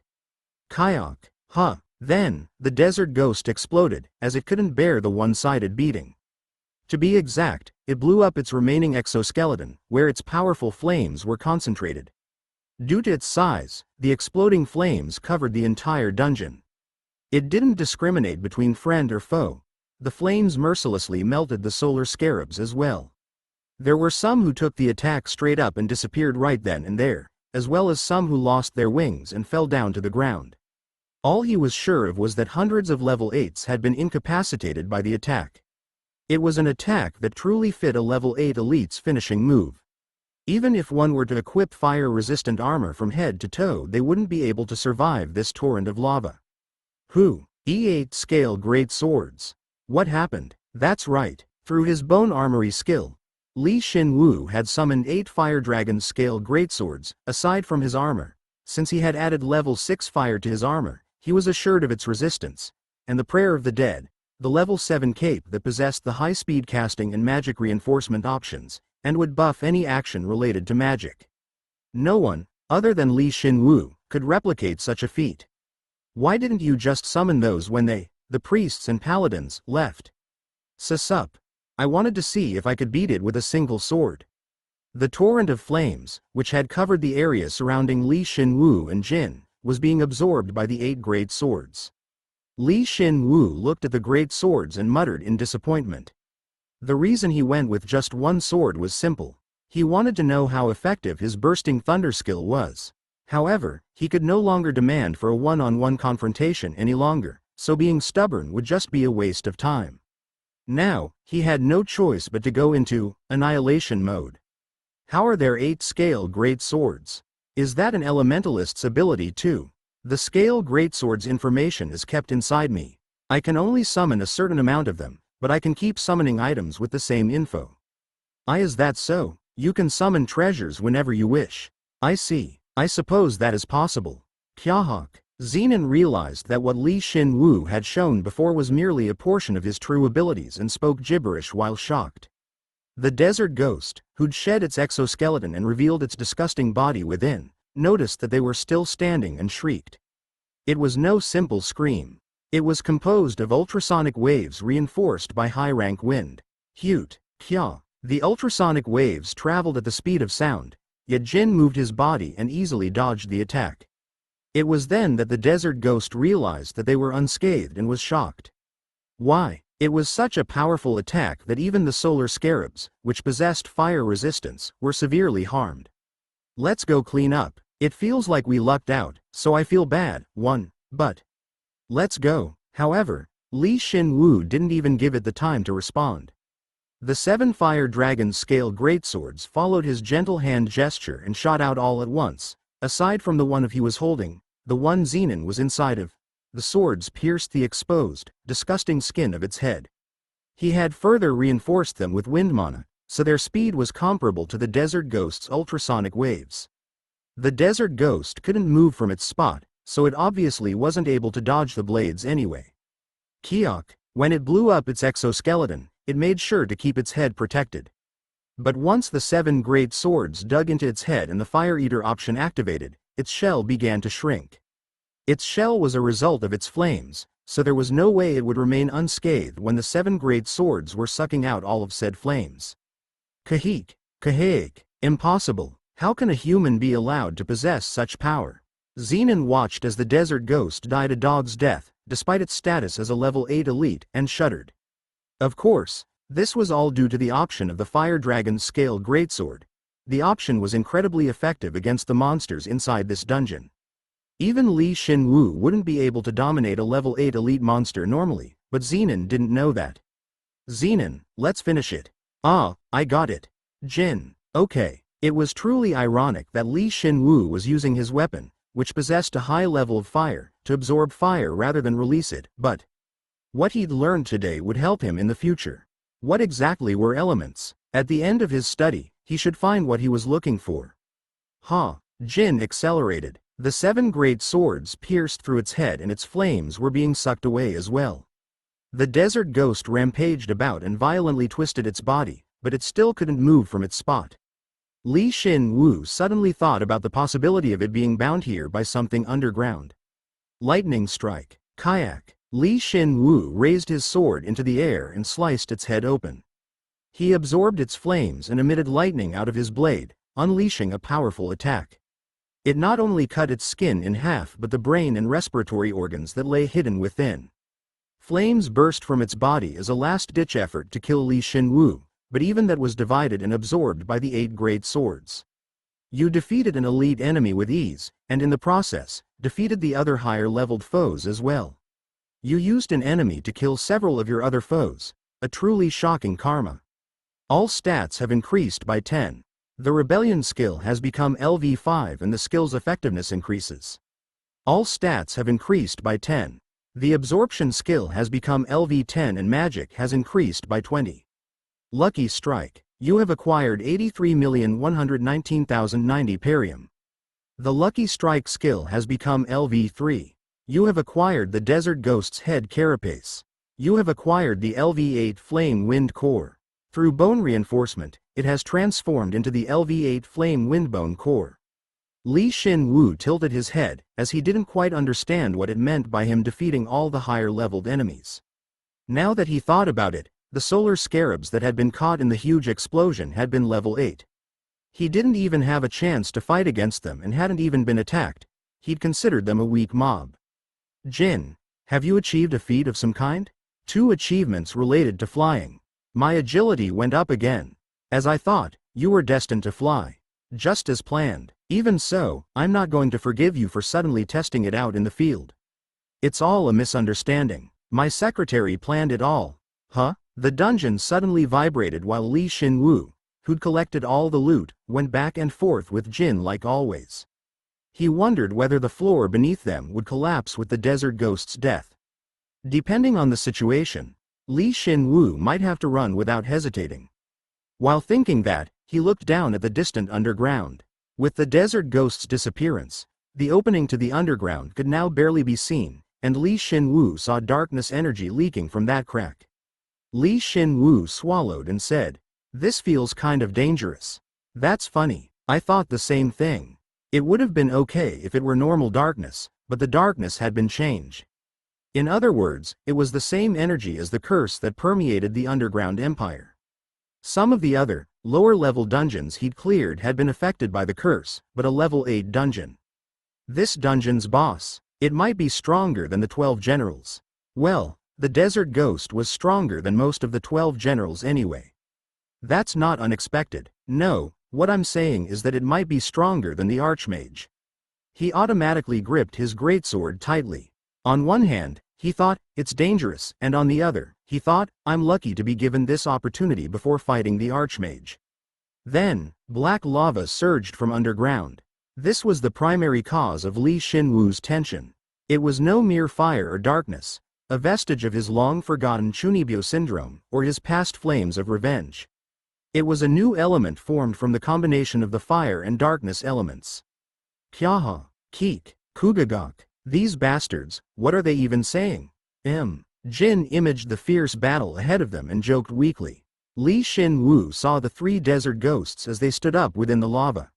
Kayak, Then, the desert ghost exploded, as it couldn't bear the one-sided beating. To be exact, it blew up its remaining exoskeleton, where its powerful flames were concentrated. Due to its size, the exploding flames covered the entire dungeon. It didn't discriminate between friend or foe. The flames mercilessly melted the solar scarabs as well. There were some who took the attack straight up and disappeared right then and there, as well as some who lost their wings and fell down to the ground. All he was sure of was that hundreds of level 8s had been incapacitated by the attack. It was an attack that truly fit a level 8 elite's finishing move. Even if one were to equip fire-resistant armor from head to toe, they wouldn't be able to survive this torrent of lava. Who? E8 scale great swords. What happened? That's right. Through his bone armory skill, Shin Woo had summoned 8 fire dragon scale greatswords, aside from his armor. Since he had added level 6 fire to his armor, he was assured of its resistance. And the Prayer of the Dead, the level 7 cape that possessed the high-speed casting and magic reinforcement options, and would buff any action related to magic. No one, other than Shin Woo, could replicate such a feat. Why didn't you just summon those when they, the priests and paladins, left? Sup. I wanted to see if I could beat it with a single sword. The torrent of flames, which had covered the area surrounding Shin Woo and Jin, was being absorbed by the 8 great swords. Shin Woo looked at the great swords and muttered in disappointment. The reason he went with just one sword was simple. He wanted to know how effective his bursting thunder skill was. However, he could no longer demand for a one-on-one confrontation any longer, so being stubborn would just be a waste of time. Now, he had no choice but to go into annihilation mode. How are there 8 scale great swords? Is that an elementalist's ability too? The scale greatswords information is kept inside me. I can only summon a certain amount of them, but I can keep summoning items with the same info. Is that so? You can summon treasures whenever you wish. I see. I suppose that is possible. Kyahawk. Zenon realized that what Shin Woo had shown before was merely a portion of his true abilities and spoke gibberish while shocked. The desert ghost, who'd shed its exoskeleton and revealed its disgusting body within, noticed that they were still standing and shrieked. It was no simple scream. It was composed of ultrasonic waves reinforced by high-rank wind. Hute, kya. The ultrasonic waves traveled at the speed of sound, yet Jin moved his body and easily dodged the attack. It was then that the desert ghost realized that they were unscathed and was shocked. Why? It was such a powerful attack that even the solar scarabs, which possessed fire resistance, were severely harmed. Let's go clean up. It feels like we lucked out, so I feel bad, but let's go. However, Shin Woo didn't even give it the time to respond. The 7 fire dragon scale greatswords followed his gentle hand gesture and shot out all at once. Aside from the one he was holding, the one Zenon was inside of. The swords pierced the exposed, disgusting skin of its head. He had further reinforced them with wind mana, so their speed was comparable to the desert ghost's ultrasonic waves. The desert ghost couldn't move from its spot, so it obviously wasn't able to dodge the blades anyway. Kiok, when it blew up its exoskeleton, it made sure to keep its head protected. But once the 7 great swords dug into its head and the Fire Eater option activated, its shell began to shrink. Its shell was a result of its flames, so there was no way it would remain unscathed when the 7 great swords were sucking out all of said flames. Kahik, impossible. How can a human be allowed to possess such power? Zenon watched as the desert ghost died a dog's death, despite its status as a level 8 elite, and shuddered. Of course, this was all due to the option of the Fire Dragon's scale greatsword. The option was incredibly effective against the monsters inside this dungeon. Even Shin Woo wouldn't be able to dominate a level 8 elite monster normally, but Zenon didn't know that. Zenon, let's finish it. I got it. Jin. Okay. It was truly ironic that Shin Woo was using his weapon, which possessed a high level of fire, to absorb fire rather than release it, but what he'd learned today would help him in the future. What exactly were elements? At the end of his study, he should find what he was looking for. Jin accelerated. The 7 great swords pierced through its head and its flames were being sucked away as well. The desert ghost rampaged about and violently twisted its body, but it still couldn't move from its spot. Shin Woo suddenly thought about the possibility of it being bound here by something underground. Lightning strike. Kayak. Shin Woo raised his sword into the air and sliced its head open. He absorbed its flames and emitted lightning out of his blade, unleashing a powerful attack. It not only cut its skin in half but the brain and respiratory organs that lay hidden within. Flames burst from its body as a last-ditch effort to kill Shin Woo, but even that was divided and absorbed by the 8 great swords. You defeated an elite enemy with ease, and in the process, defeated the other higher-leveled foes as well. You used an enemy to kill several of your other foes, a truly shocking karma. All stats have increased by 10. The rebellion skill has become LV5 and the skill's effectiveness increases. All stats have increased by 10. The absorption skill has become LV10 and magic has increased by 20. Lucky strike. You have acquired 83,119,090 parium. The lucky strike skill has become LV3. You have acquired the desert ghost's head carapace. You have acquired the LV8 flame wind core. Through bone reinforcement, it has transformed into the LV8 flame windbone core. Shin Woo tilted his head, as he didn't quite understand what it meant by him defeating all the higher-leveled enemies. Now that he thought about it, the solar scarabs that had been caught in the huge explosion had been level 8. He didn't even have a chance to fight against them and hadn't even been attacked. He'd considered them a weak mob. Jin, have you achieved a feat of some kind? 2 achievements related to flying. My agility went up again. As I thought, you were destined to fly. Just as planned. Even so, I'm not going to forgive you for suddenly testing it out in the field. It's all a misunderstanding. My secretary planned it all. Huh? The dungeon suddenly vibrated while Shin Woo, who'd collected all the loot, went back and forth with Jin like always. He wondered whether the floor beneath them would collapse with the desert ghost's death. Depending on the situation, Shin Woo might have to run without hesitating. While thinking that, he looked down at the distant underground. With the desert ghost's disappearance, the opening to the underground could now barely be seen, and Shin Woo saw darkness energy leaking from that crack. Shin Woo swallowed and said, "This feels kind of dangerous." That's funny. I thought the same thing. It would have been okay if it were normal darkness, but the darkness had been changed. In other words, it was the same energy as the curse that permeated the underground empire. Some of the other, lower-level dungeons he'd cleared had been affected by the curse, but a level 8 dungeon. This dungeon's boss, it might be stronger than the 12 generals. Well, the desert ghost was stronger than most of the 12 generals anyway. That's not unexpected. No, what I'm saying is that it might be stronger than the archmage. He automatically gripped his greatsword tightly. On one hand, he thought, it's dangerous, and on the other, he thought, I'm lucky to be given this opportunity before fighting the archmage. Then, black lava surged from underground. This was the primary cause of Shin Woo's tension. It was no mere fire or darkness, a vestige of his long-forgotten Chunibyo syndrome, or his past flames of revenge. It was a new element formed from the combination of the fire and darkness elements. Kyaha, Keek, Kugagok. These bastards, what are they even saying? Jin imaged the fierce battle ahead of them and joked weakly. Shin Woo saw the 3 desert ghosts as they stood up within the lava.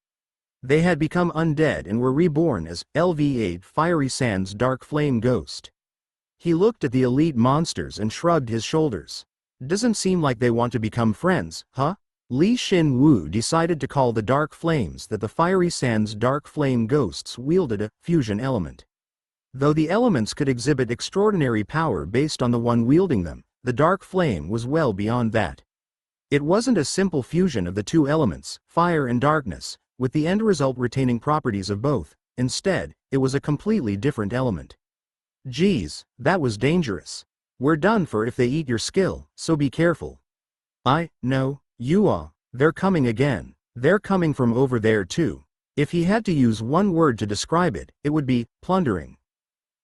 They had become undead and were reborn as LV8 Fiery Sands Dark Flame Ghost. He looked at the elite monsters and shrugged his shoulders. Doesn't seem like they want to become friends, huh? Shin Woo decided to call the dark flames that the Fiery Sands Dark Flame Ghosts wielded a fusion element. Though the elements could exhibit extraordinary power based on the one wielding them, the dark flame was well beyond that. It wasn't a simple fusion of the 2 elements, fire and darkness, with the end result retaining properties of both. Instead, it was a completely different element. Geez, that was dangerous. We're done for if they eat your skill, so be careful. No, you are. They're coming again. They're coming from over there too. If he had to use one word to describe it, it would be plundering.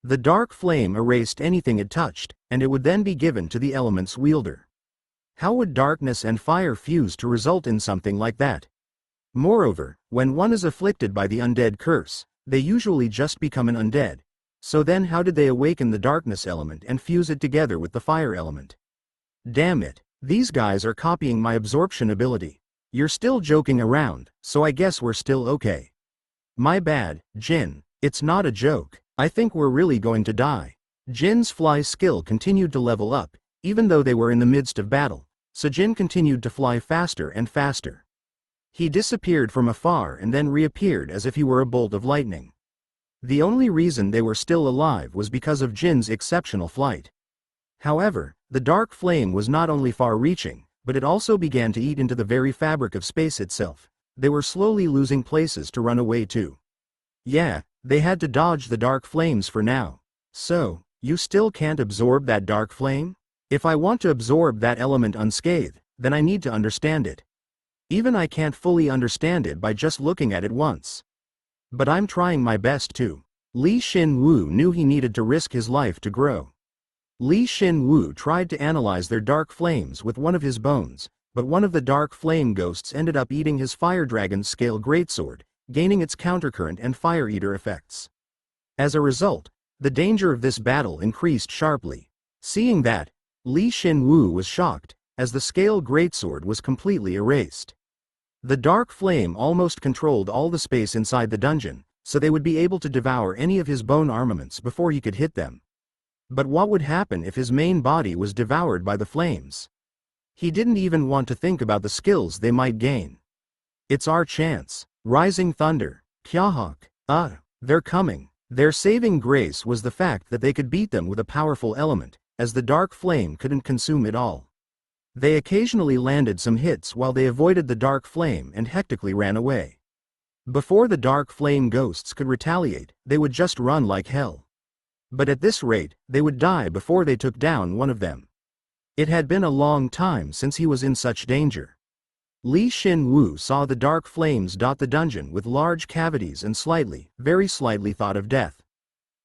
The dark flame erased anything it touched, and it would then be given to the element's wielder. How would darkness and fire fuse to result in something like that? Moreover, when one is afflicted by the undead curse, they usually just become an undead. So then how did they awaken the darkness element and fuse it together with the fire element? Damn it, these guys are copying my absorption ability. You're still joking around, so I guess we're still okay. My bad, Jin, it's not a joke. I think we're really going to die. Jin's fly skill continued to level up, even though they were in the midst of battle, so Jin continued to fly faster and faster. He disappeared from afar and then reappeared as if he were a bolt of lightning. The only reason they were still alive was because of Jin's exceptional flight. However, the dark flame was not only far-reaching, but it also began to eat into the very fabric of space itself. They were slowly losing places to run away to. Yeah, they had to dodge the dark flames for now. So, you still can't absorb that dark flame? If I want to absorb that element unscathed, then I need to understand it. Even I can't fully understand it by just looking at it once. But I'm trying my best to. Shin Woo knew he needed to risk his life to grow. Shin Woo tried to analyze their dark flames with one of his bones, but one of the dark flame ghosts ended up eating his fire dragon's scale greatsword, gaining its countercurrent and fire eater effects. As a result, the danger of this battle increased sharply. Seeing that, Shin Woo was shocked, as the scale greatsword was completely erased. The dark flame almost controlled all the space inside the dungeon, so they would be able to devour any of his bone armaments before he could hit them. But what would happen if his main body was devoured by the flames? He didn't even want to think about the skills they might gain. It's our chance. Rising thunder. Kyahawk. They're coming. Their saving grace was the fact that they could beat them with a powerful element, as the dark flame couldn't consume it all. They occasionally landed some hits while they avoided the dark flame and hectically ran away. Before the dark flame ghosts could retaliate, they would just run like hell. But at this rate, they would die before they took down one of them. It had been a long time since he was in such danger. Shin Woo saw the dark flames dot the dungeon with large cavities and very slightly thought of death.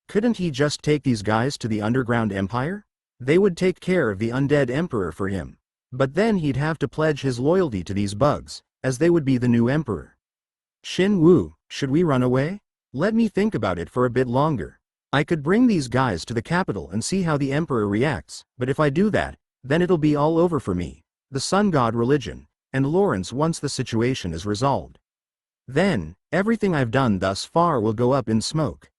Couldn't he just take these guys to the underground empire? They would take care of the undead emperor for him. But then he'd have to pledge his loyalty to these bugs, as they would be the new emperor. Shin Woo, should we run away? Let me think about it for a bit longer. I could bring these guys to the capital and see how the emperor reacts, but if I do that, then it'll be all over for me, the sun god religion, and Lawrence once the situation is resolved. Then, everything I've done thus far will go up in smoke.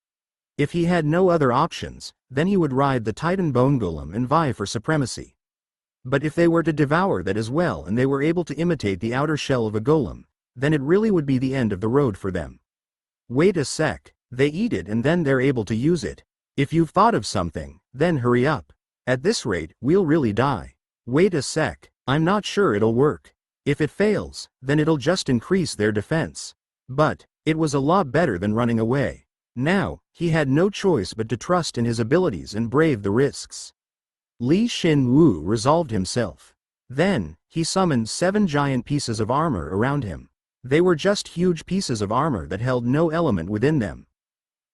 If he had no other options, then he would ride the Titan Bone Golem and vie for supremacy. But if they were to devour that as well and they were able to imitate the outer shell of a golem, then it really would be the end of the road for them. Wait a sec. They eat it and then they're able to use it. If you've thought of something, then hurry up. At this rate, we'll really die. Wait a sec. I'm not sure it'll work. If it fails, then it'll just increase their defense. But it was a lot better than running away. Now, he had no choice but to trust in his abilities and brave the risks. Shin Woo resolved himself. Then, he summoned 7 giant pieces of armor around him. They were just huge pieces of armor that held no element within them.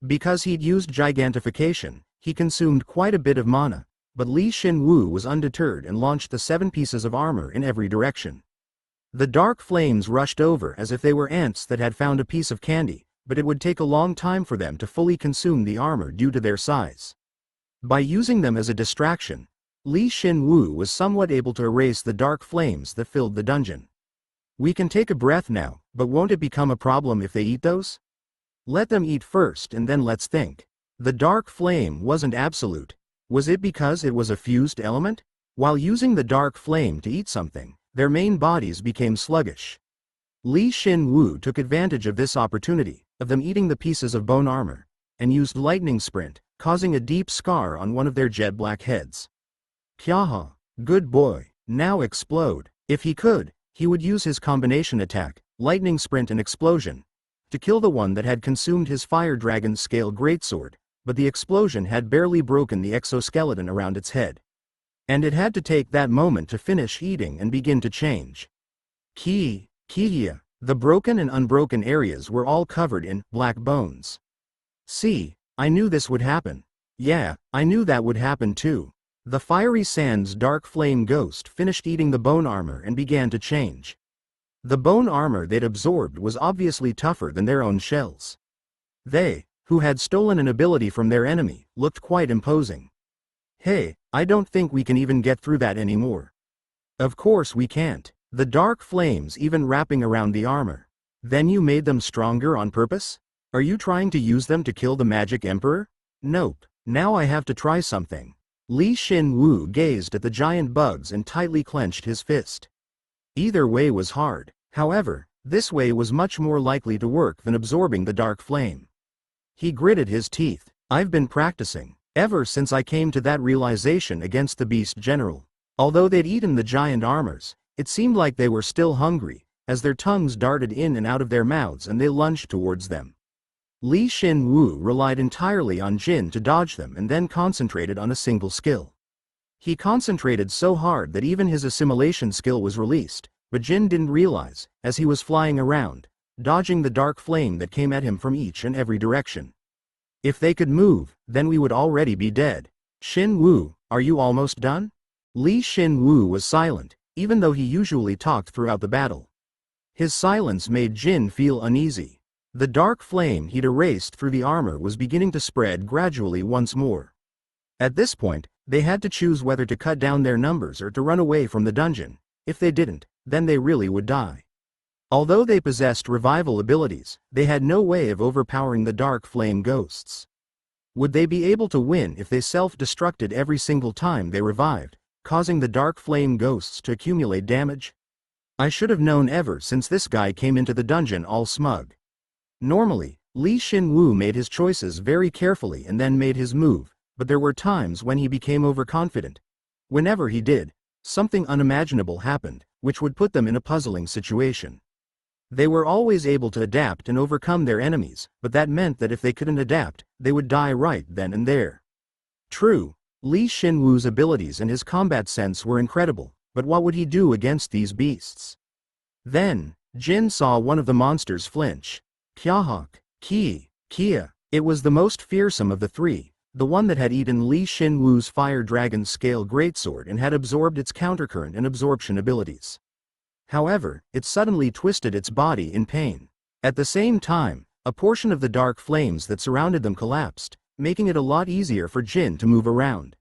Because he'd used gigantification, he consumed quite a bit of mana, but Shin Woo was undeterred and launched the 7 pieces of armor in every direction. The dark flames rushed over as if they were ants that had found a piece of candy, but it would take a long time for them to fully consume the armor due to their size. By using them as a distraction, Shin Woo was somewhat able to erase the dark flames that filled the dungeon. We can take a breath now, but won't it become a problem if they eat those? Let them eat first and then let's think. The dark flame wasn't absolute. Was it because it was a fused element? While using the dark flame to eat something, their main bodies became sluggish. Shin Woo took advantage of this opportunity, of them eating the pieces of bone armor, and used lightning sprint, causing a deep scar on one of their jet black heads. Kyaha, good boy, now explode. If he could, he would use his combination attack, lightning sprint and explosion, to kill the one that had consumed his fire dragon's scale greatsword, but the explosion had barely broken the exoskeleton around its head. And it had to take that moment to finish eating and begin to change. Kihia, the broken and unbroken areas were all covered in black bones. See, I knew this would happen. Yeah, I knew that would happen too. The fiery sand's dark flame ghost finished eating the bone armor and began to change. The bone armor they'd absorbed was obviously tougher than their own shells. They, who had stolen an ability from their enemy, looked quite imposing. Hey, I don't think we can even get through that anymore. Of course we can't. The dark flames even wrapping around the armor. Then you made them stronger on purpose? Are you trying to use them to kill the magic emperor? Nope. Now I have to try something. Shin Woo gazed at the giant bugs and tightly clenched his fist. Either way was hard. However, this way was much more likely to work than absorbing the dark flame. He gritted his teeth. I've been practicing, ever since I came to that realization against the beast general. Although they'd eaten the giant armors, it seemed like they were still hungry, as their tongues darted in and out of their mouths and they lunged towards them. Shin Woo relied entirely on Jin to dodge them and then concentrated on a single skill. He concentrated so hard that even his assimilation skill was released, but Jin didn't realize, as he was flying around, dodging the dark flame that came at him from each and every direction. If they could move, then we would already be dead. Shin Woo, are you almost done? Shin Woo was silent, even though he usually talked throughout the battle. His silence made Jin feel uneasy. The dark flame he'd erased through the armor was beginning to spread gradually once more. At this point, they had to choose whether to cut down their numbers or to run away from the dungeon. If they didn't, then they really would die. Although they possessed revival abilities, they had no way of overpowering the dark flame ghosts. Would they be able to win if they self-destructed every single time they revived, causing the dark flame ghosts to accumulate damage? I should have known ever since this guy came into the dungeon all smug. Normally, Shin Woo made his choices very carefully and then made his move, but there were times when he became overconfident. Whenever he did, something unimaginable happened, which would put them in a puzzling situation. They were always able to adapt and overcome their enemies, but that meant that if they couldn't adapt, they would die right then and there. True, Shin Woo's abilities and his combat sense were incredible, but what would he do against these beasts? Then, Jin saw one of the monsters flinch. Kyahawk, Kia. It was the most fearsome of the three, the one that had eaten Shin Woo's Fire Dragon Scale Greatsword and had absorbed its countercurrent and absorption abilities. However, it suddenly twisted its body in pain. At the same time, a portion of the dark flames that surrounded them collapsed, making it a lot easier for Jin to move around.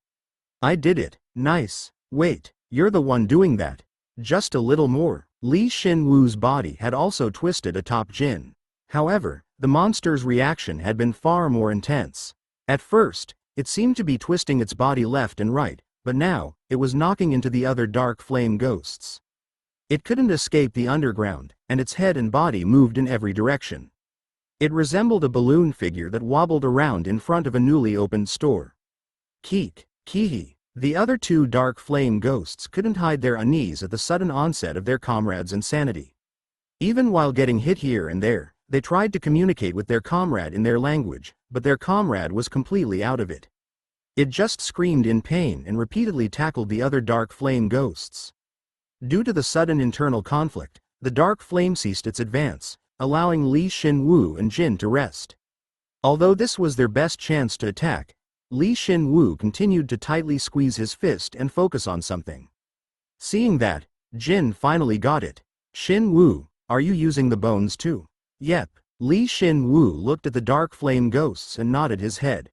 I did it, nice. Wait, you're the one doing that. Just a little more. Shin Woo's body had also twisted atop Jin. However, the monster's reaction had been far more intense. At first, it seemed to be twisting its body left and right, but now, it was knocking into the other dark flame ghosts. It couldn't escape the underground, and its head and body moved in every direction. It resembled a balloon figure that wobbled around in front of a newly opened store. Kihi. The other two dark flame ghosts couldn't hide their unease at the sudden onset of their comrade's insanity. Even while getting hit here and there, they tried to communicate with their comrade in their language, but their comrade was completely out of it. It just screamed in pain and repeatedly tackled the other dark flame ghosts. Due to the sudden internal conflict, the dark flame ceased its advance, allowing Shin Woo and Jin to rest. Although this was their best chance to attack, Shin Woo continued to tightly squeeze his fist and focus on something. Seeing that, Jin finally got it. Shin Woo, are you using the bones too? Yep. Shin Woo looked at the dark flame ghosts and nodded his head.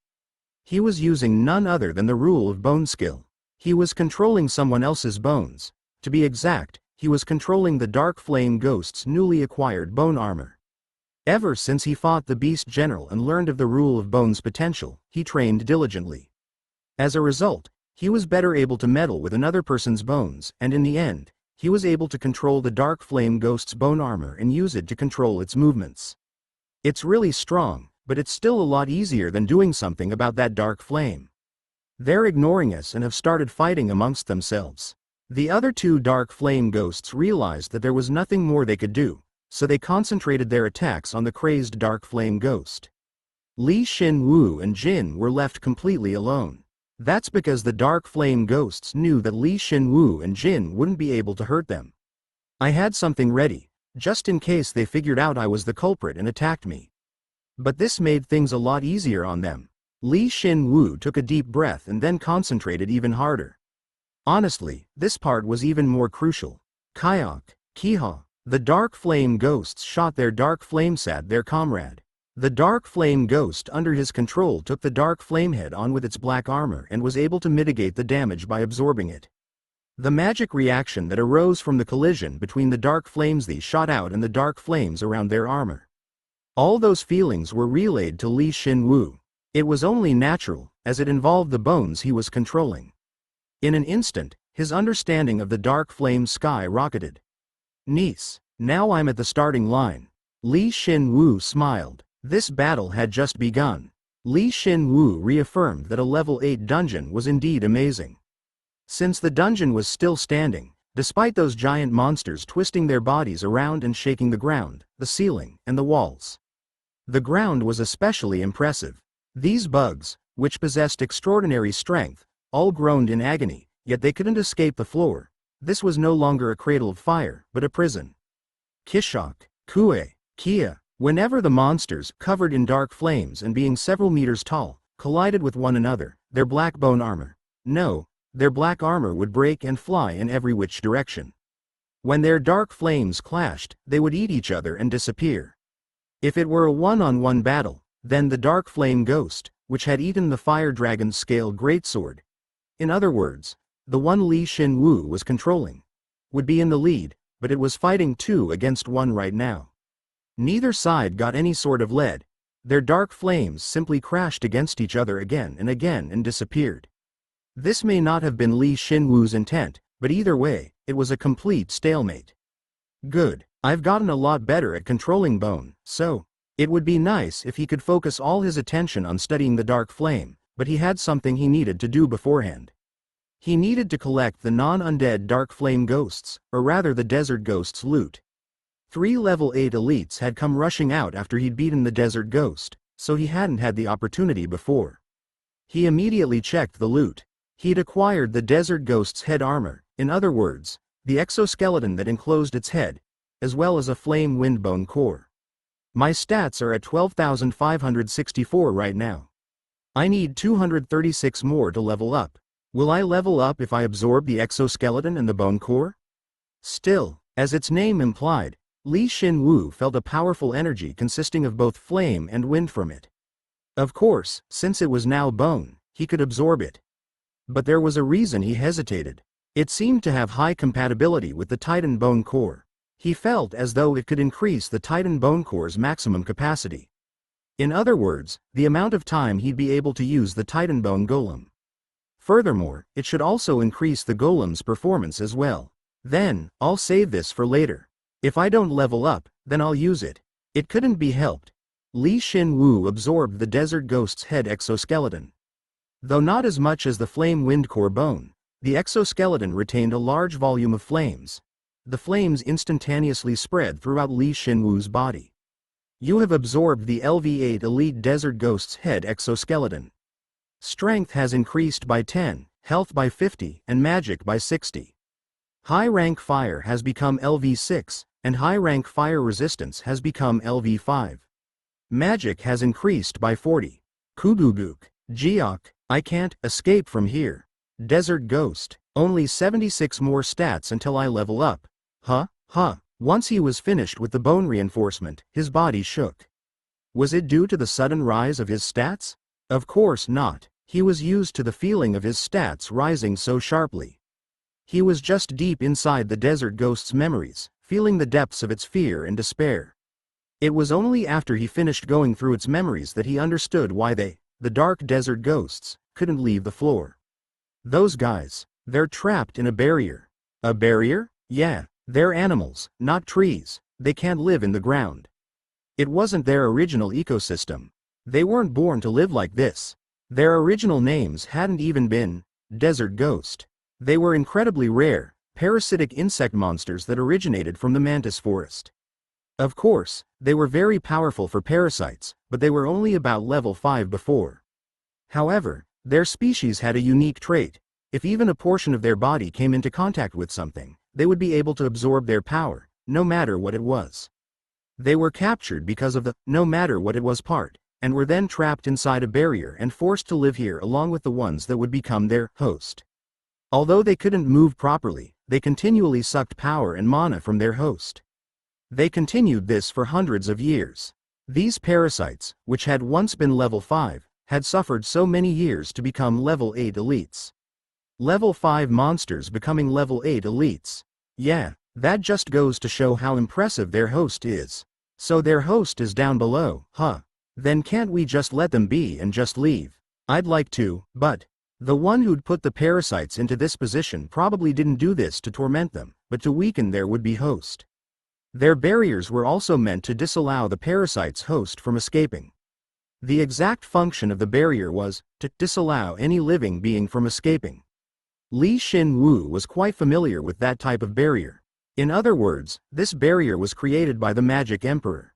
He was using none other than the rule of bone skill. He was controlling someone else's bones. To be exact, he was controlling the dark flame ghost's newly acquired bone armor. Ever since he fought the Beast General and learned of the rule of bone's potential, he trained diligently. As a result, he was better able to meddle with another person's bones, and in the end, he was able to control the dark flame ghost's bone armor and use it to control its movements. It's really strong, but it's still a lot easier than doing something about that dark flame. They're ignoring us and have started fighting amongst themselves. The other two dark flame ghosts realized that there was nothing more they could do, so they concentrated their attacks on the crazed dark flame ghost. Shin Woo and Jin were left completely alone. That's because the dark flame ghosts knew that Shin Woo and Jin wouldn't be able to hurt them. I had something ready, just in case they figured out I was the culprit and attacked me. But this made things a lot easier on them. Shin Woo took a deep breath and then concentrated even harder. Honestly, this part was even more crucial. Kiha. The dark flame ghosts shot their dark flames at their comrade. The dark flame ghost under his control took the dark flame head on with its black armor and was able to mitigate the damage by absorbing it. The magic reaction that arose from the collision between the dark flames they shot out and the dark flames around their armor. All those feelings were relayed to Shin Woo. It was only natural, as it involved the bones he was controlling. In an instant, his understanding of the dark flame sky rocketed. Nice. Now I'm at the starting line. Shin Woo smiled. This battle had just begun. Shin Woo reaffirmed that a level 8 dungeon was indeed amazing. Since the dungeon was still standing, despite those giant monsters twisting their bodies around and shaking the ground, the ceiling, and the walls. The ground was especially impressive. These bugs, which possessed extraordinary strength, all groaned in agony, yet they couldn't escape the floor. This was no longer a cradle of fire, but a prison. Kishok, Kue, Kia. Whenever the monsters, covered in dark flames and being several meters tall, collided with one another, their black bone armor. No, their black armor would break and fly in every which direction. When their dark flames clashed, they would eat each other and disappear. If it were a one-on-one battle, then the dark flame ghost, which had eaten the fire dragon's scale greatsword, in other words, the one Shin Woo was controlling, would be in the lead, but it was fighting 2 against 1 right now. Neither side got any sort of lead. Their dark flames simply crashed against each other again and disappeared. This may not have been Shin Woo's intent, but either way, it was a complete stalemate. Good. I've gotten a lot better at controlling bone, so it would be nice if he could focus all his attention on studying the dark flame, but he had something he needed to do beforehand. He needed to collect the non-undead dark flame ghosts, or rather the desert ghosts' loot. 3 level 8 elites had come rushing out after he'd beaten the desert ghost, so he hadn't had the opportunity before. He immediately checked the loot. He'd acquired the desert ghost's head armor, in other words, the exoskeleton that enclosed its head, as well as a flame windbone core. My stats are at 12,564 right now. I need 236 more to level up. Will I level up if I absorb the exoskeleton and the bone core? Still, as its name implied, Shin Woo felt a powerful energy consisting of both flame and wind from it. Of course, since it was now bone, he could absorb it. But there was a reason he hesitated. It seemed to have high compatibility with the Titan bone core. He felt as though it could increase the Titan bone core's maximum capacity. In other words, the amount of time he'd be able to use the Titan bone golem. Furthermore, it should also increase the golem's performance as well. Then, I'll save this for later. If I don't level up, then I'll use it. It couldn't be helped. Shin Woo absorbed the desert ghost's head exoskeleton. Though not as much as the flame wind core bone, the exoskeleton retained a large volume of flames. The flames instantaneously spread throughout Shin Woo's body. You have absorbed the LV8 Elite Desert Ghost's head exoskeleton. Strength has increased by 10, health by 50, and magic by 60. High rank fire has become LV6, and high rank fire resistance has become LV5. Magic has increased by 40. Kuguguk, Geok, I can't escape from here. Desert Ghost, only 76 more stats until I level up. Once he was finished with the bone reinforcement, his body shook. Was it due to the sudden rise of his stats? Of course not. He was used to the feeling of his stats rising so sharply. He was just deep inside the desert ghost's memories, feeling the depths of its fear and despair. It was only after he finished going through its memories that he understood why they, the dark desert ghosts, couldn't leave the floor. Those guys, they're trapped in a barrier. A barrier? Yeah, they're animals, not trees. They can't live in the ground. It wasn't their original ecosystem. They weren't born to live like this. Their original names hadn't even been desert ghost. They were incredibly rare, parasitic insect monsters that originated from the mantis forest. Of course, they were very powerful for parasites, but they were only about level 5 before. However, their species had a unique trait. If even a portion of their body came into contact with something, they would be able to absorb their power, no matter what it was. They were captured because of the no matter what it was part, and were then trapped inside a barrier and forced to live here along with the ones that would become their host. Although they couldn't move properly, they continually sucked power and mana from their host. They continued this for hundreds of years. These parasites, which had once been level 5, had suffered so many years to become level 8 elites. Level 5 monsters becoming level 8 elites. Yeah, that just goes to show how impressive their host is. So their host is down below, huh? Then can't we just let them be and just leave? I'd like to, but the one who'd put the parasites into this position probably didn't do this to torment them, but to weaken their would-be host. Their barriers were also meant to disallow the parasite's host from escaping. The exact function of the barrier was to disallow any living being from escaping. Shin Woo was quite familiar with that type of barrier. In other words, this barrier was created by the Magic Emperor.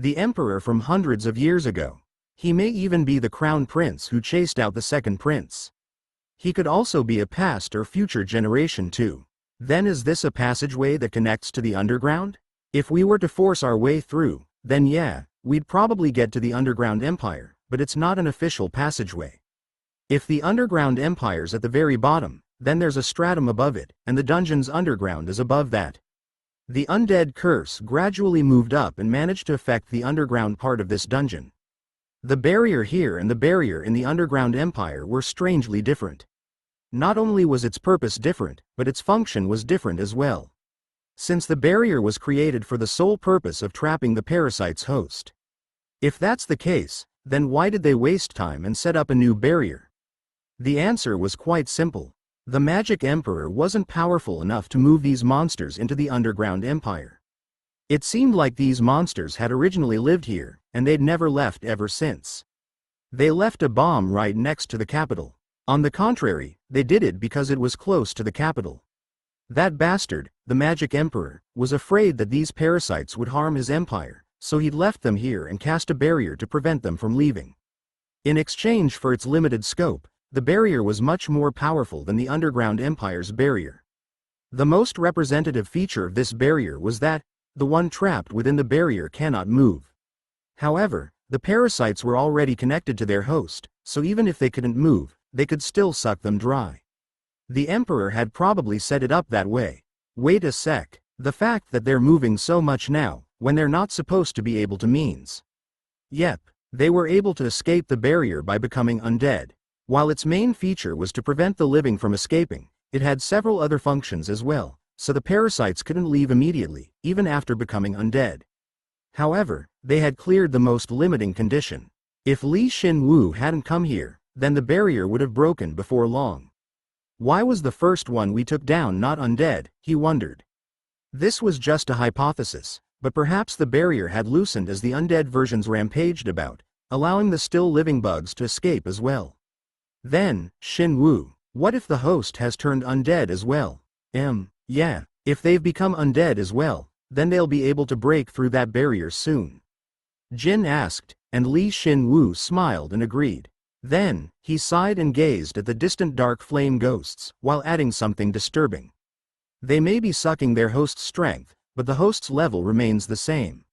The Emperor from hundreds of years ago. He may even be the Crown Prince who chased out the second prince. He could also be a past or future generation too. Then is this a passageway that connects to the underground? If we were to force our way through, then yeah, we'd probably get to the underground empire, but it's not an official passageway. If the underground empire's at the very bottom, then there's a stratum above it, and the dungeon's underground is above that. The undead curse gradually moved up and managed to affect the underground part of this dungeon. The barrier here and the barrier in the underground empire were strangely different. Not only was its purpose different, but its function was different as well. Since the barrier was created for the sole purpose of trapping the parasite's host. If that's the case, then why did they waste time and set up a new barrier? The answer was quite simple. The Magic Emperor wasn't powerful enough to move these monsters into the underground empire. It seemed like these monsters had originally lived here, and they'd never left ever since. They left a bomb right next to the capital. On the contrary, they did it because it was close to the capital. That bastard, the Magic Emperor, was afraid that these parasites would harm his empire, so he'd left them here and cast a barrier to prevent them from leaving. In exchange for its limited scope, the barrier was much more powerful than the underground empire's barrier. The most representative feature of this barrier was that, the one trapped within the barrier cannot move. However, the parasites were already connected to their host, so even if they couldn't move, they could still suck them dry. The Emperor had probably set it up that way. Wait a sec, the fact that they're moving so much now, when they're not supposed to be able to means. Yep, they were able to escape the barrier by becoming undead. While its main feature was to prevent the living from escaping, it had several other functions as well, so the parasites couldn't leave immediately, even after becoming undead. However, they had cleared the most limiting condition. If Shin Woo hadn't come here, then the barrier would have broken before long. Why was the first one we took down not undead, he wondered. This was just a hypothesis, but perhaps the barrier had loosened as the undead versions rampaged about, allowing the still living bugs to escape as well. Then, Shin Woo, what if the host has turned undead as well? Yeah, if they've become undead as well, then they'll be able to break through that barrier soon. Jin asked, and Shin Woo smiled and agreed. Then, he sighed and gazed at the distant dark flame ghosts, while adding something disturbing. They may be sucking their host's strength, but the host's level remains the same.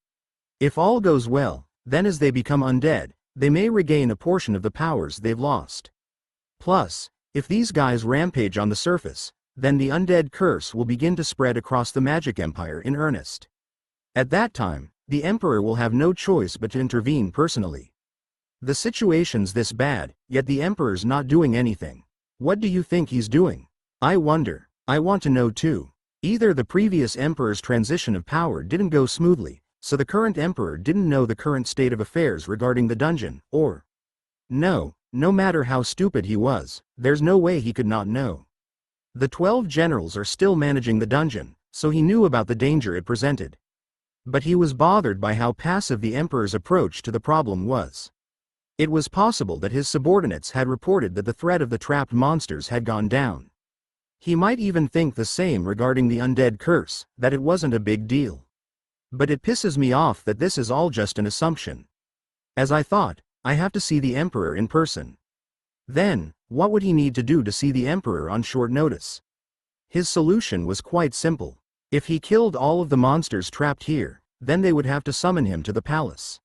If all goes well, then as they become undead, they may regain a portion of the powers they've lost. Plus, if these guys rampage on the surface, then the undead curse will begin to spread across the Magic Empire in earnest. At that time, the Emperor will have no choice but to intervene personally. The situation's this bad, yet the Emperor's not doing anything. What do you think he's doing? I wonder. I want to know too. Either the previous Emperor's transition of power didn't go smoothly, so the current Emperor didn't know the current state of affairs regarding the dungeon, or... No matter how stupid he was, there's no way he could not know. The 12 generals are still managing the dungeon, so he knew about the danger it presented. But he was bothered by how passive the Emperor's approach to the problem was. It was possible that his subordinates had reported that the threat of the trapped monsters had gone down. He might even think the same regarding the undead curse, that it wasn't a big deal. But it pisses me off that this is all just an assumption. As I thought, I have to see the Emperor in person. Then, what would he need to do to see the Emperor on short notice? His solution was quite simple. If he killed all of the monsters trapped here, then they would have to summon him to the palace.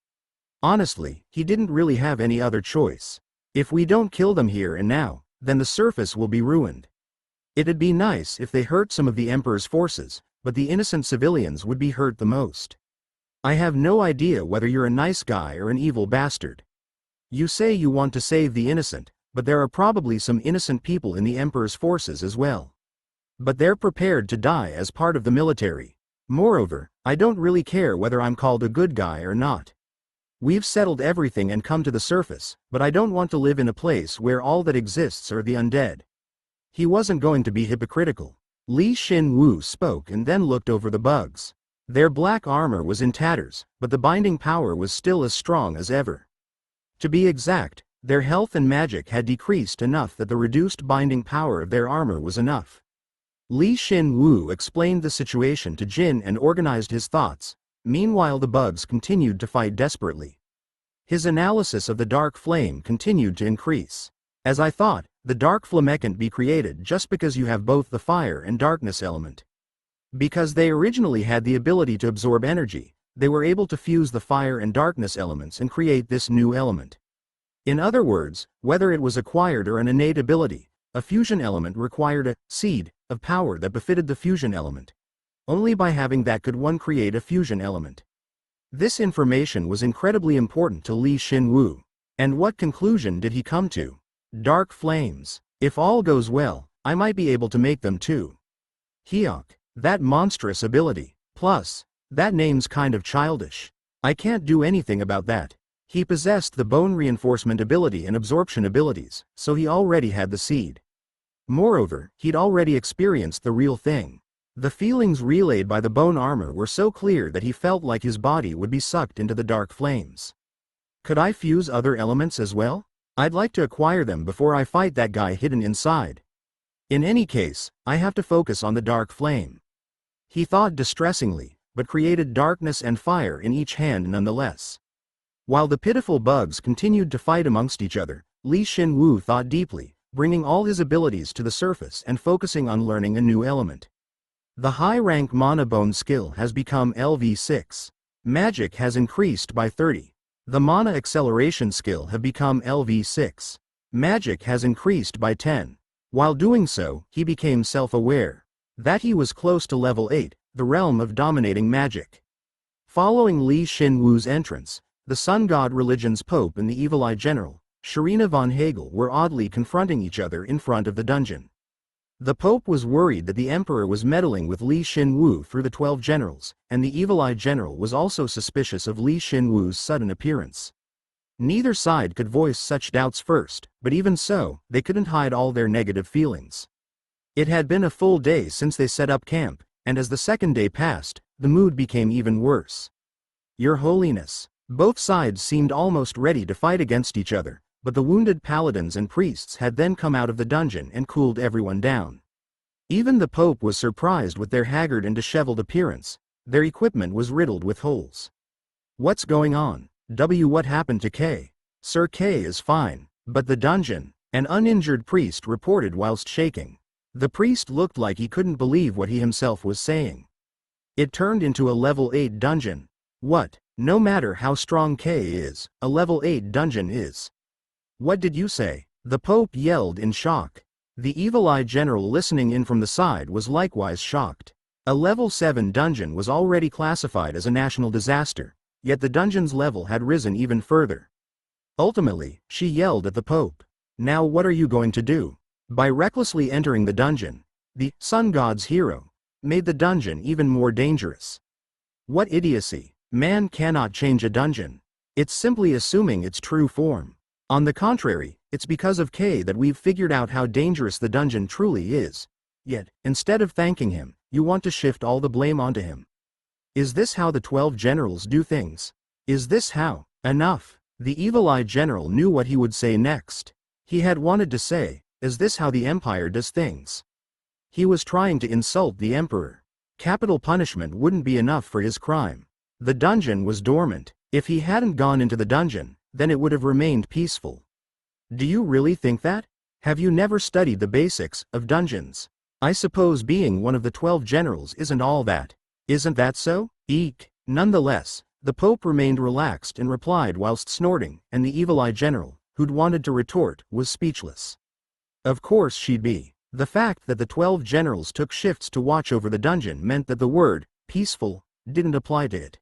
Honestly, he didn't really have any other choice. If we don't kill them here and now, then the surface will be ruined. It'd be nice if they hurt some of the Emperor's forces, but the innocent civilians would be hurt the most. I have no idea whether you're a nice guy or an evil bastard. You say you want to save the innocent, but there are probably some innocent people in the Emperor's forces as well. But they're prepared to die as part of the military. Moreover, I don't really care whether I'm called a good guy or not. We've settled everything and come to the surface, but I don't want to live in a place where all that exists are the undead. He wasn't going to be hypocritical. Shin Woo spoke and then looked over the bugs. Their black armor was in tatters, but the binding power was still as strong as ever. To be exact, their health and magic had decreased enough that the reduced binding power of their armor was enough. Shin Woo explained the situation to Jin and organized his thoughts. Meanwhile the bugs continued to fight desperately. His analysis of the dark flame continued to increase. As I thought, The dark flame can't be created just because you have both the fire and darkness element. Because they originally had the ability to absorb energy, they were able to fuse the fire and darkness elements and create this new element. In other words, whether it was acquired or an innate ability, a fusion element required a seed of power that befitted the fusion element. Only by having that could one create a fusion element. This information was incredibly important to Shin Woo. And what conclusion did he come to? Dark flames. If all goes well, I might be able to make them too. Hyok. That monstrous ability. Plus, that name's kind of childish. I can't do anything about that. He possessed the bone reinforcement ability and absorption abilities, so he already had the seed. Moreover, he'd already experienced the real thing. The feelings relayed by the bone armor were so clear that he felt like his body would be sucked into the dark flames. Could I fuse other elements as well? I'd like to acquire them before I fight that guy hidden inside. In any case, I have to focus on the dark flame. He thought distressingly, but created darkness and fire in each hand nonetheless. While the pitiful bugs continued to fight amongst each other, Shin Woo thought deeply, bringing all his abilities to the surface and focusing on learning a new element. The high-rank Mana Bone skill has become LV6. Magic has increased by 30. The Mana Acceleration skill have become LV6. Magic has increased by 10. While doing so, he became self-aware that he was close to level 8, the realm of dominating magic. Following Shin Woo's entrance, the Sun God Religion's Pope and the Evil Eye General, Sharina von Hagel, were oddly confronting each other in front of the dungeon. The Pope was worried that the Emperor was meddling with Shin Woo through the 12 generals, and the Evil Eye General was also suspicious of Shin Woo's sudden appearance. Neither side could voice such doubts first, but even so, they couldn't hide all their negative feelings. It had been a full day since they set up camp, and as the second day passed, the mood became even worse. Your Holiness. Both sides seemed almost ready to fight against each other, but the wounded paladins and priests had then come out of the dungeon and cooled everyone down. Even the Pope was surprised with their haggard and disheveled appearance. Their equipment was riddled with holes. What's going on? What happened to K? Sir K is fine, but the dungeon, an uninjured priest reported whilst shaking. The priest looked like he couldn't believe what he himself was saying. It turned into a level 8 dungeon. What? No matter how strong K is, a level 8 dungeon is. What did you say? The Pope yelled in shock. The Evil Eye General listening in from the side was likewise shocked. A level 7 dungeon was already classified as a national disaster, yet the dungeon's level had risen even further. Ultimately, she yelled at the Pope. Now what are you going to do? By recklessly entering the dungeon, the Sun God's hero made the dungeon even more dangerous. What idiocy! Man cannot change a dungeon. It's simply assuming its true form. On the contrary, it's because of K that we've figured out how dangerous the dungeon truly is. Yet, instead of thanking him, you want to shift all the blame onto him. Is this how the 12 generals do things? Is this how? Enough! The Evil Eye General knew what he would say next. He had wanted to say, is this how the Empire does things? He was trying to insult the Emperor. Capital punishment wouldn't be enough for his crime. The dungeon was dormant. If he hadn't gone into the dungeon, then it would have remained peaceful. Do you really think that? Have you never studied the basics of dungeons? I suppose being one of the 12 generals isn't all that. Isn't that so? Eek. Nonetheless, the Pope remained relaxed and replied whilst snorting, and the Evil Eye General, who'd wanted to retort, was speechless. Of course she'd be. The fact that the 12 generals took shifts to watch over the dungeon meant that the word, peaceful, didn't apply to it.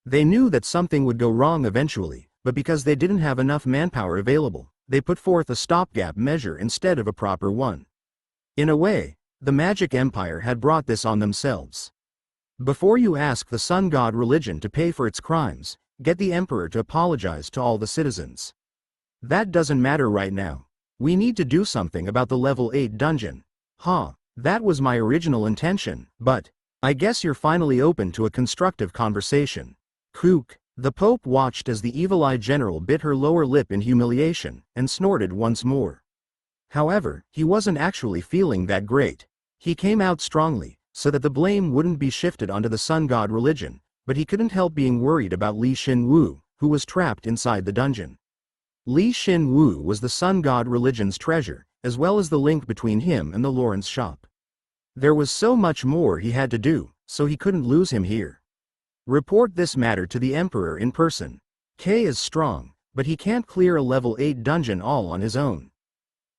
They knew that something would go wrong eventually, but because they didn't have enough manpower available, they put forth a stopgap measure instead of a proper one. In a way, the Magic Empire had brought this on themselves. Before you ask the Sun God Religion to pay for its crimes, get the Emperor to apologize to all the citizens. That doesn't matter right now. We need to do something about the level 8 dungeon. That was my original intention, but I guess you're finally open to a constructive conversation. Kook. The Pope watched as the Evil Eye General bit her lower lip in humiliation, and snorted once more. However, he wasn't actually feeling that great. He came out strongly, so that the blame wouldn't be shifted onto the Sun God Religion, but he couldn't help being worried about Shin Woo, who was trapped inside the dungeon. Shin Woo was the Sun God Religion's treasure, as well as the link between him and the Lawrence shop. There was so much more he had to do, so he couldn't lose him here. Report this matter to the Emperor in person. K is strong, but he can't clear a level 8 dungeon all on his own.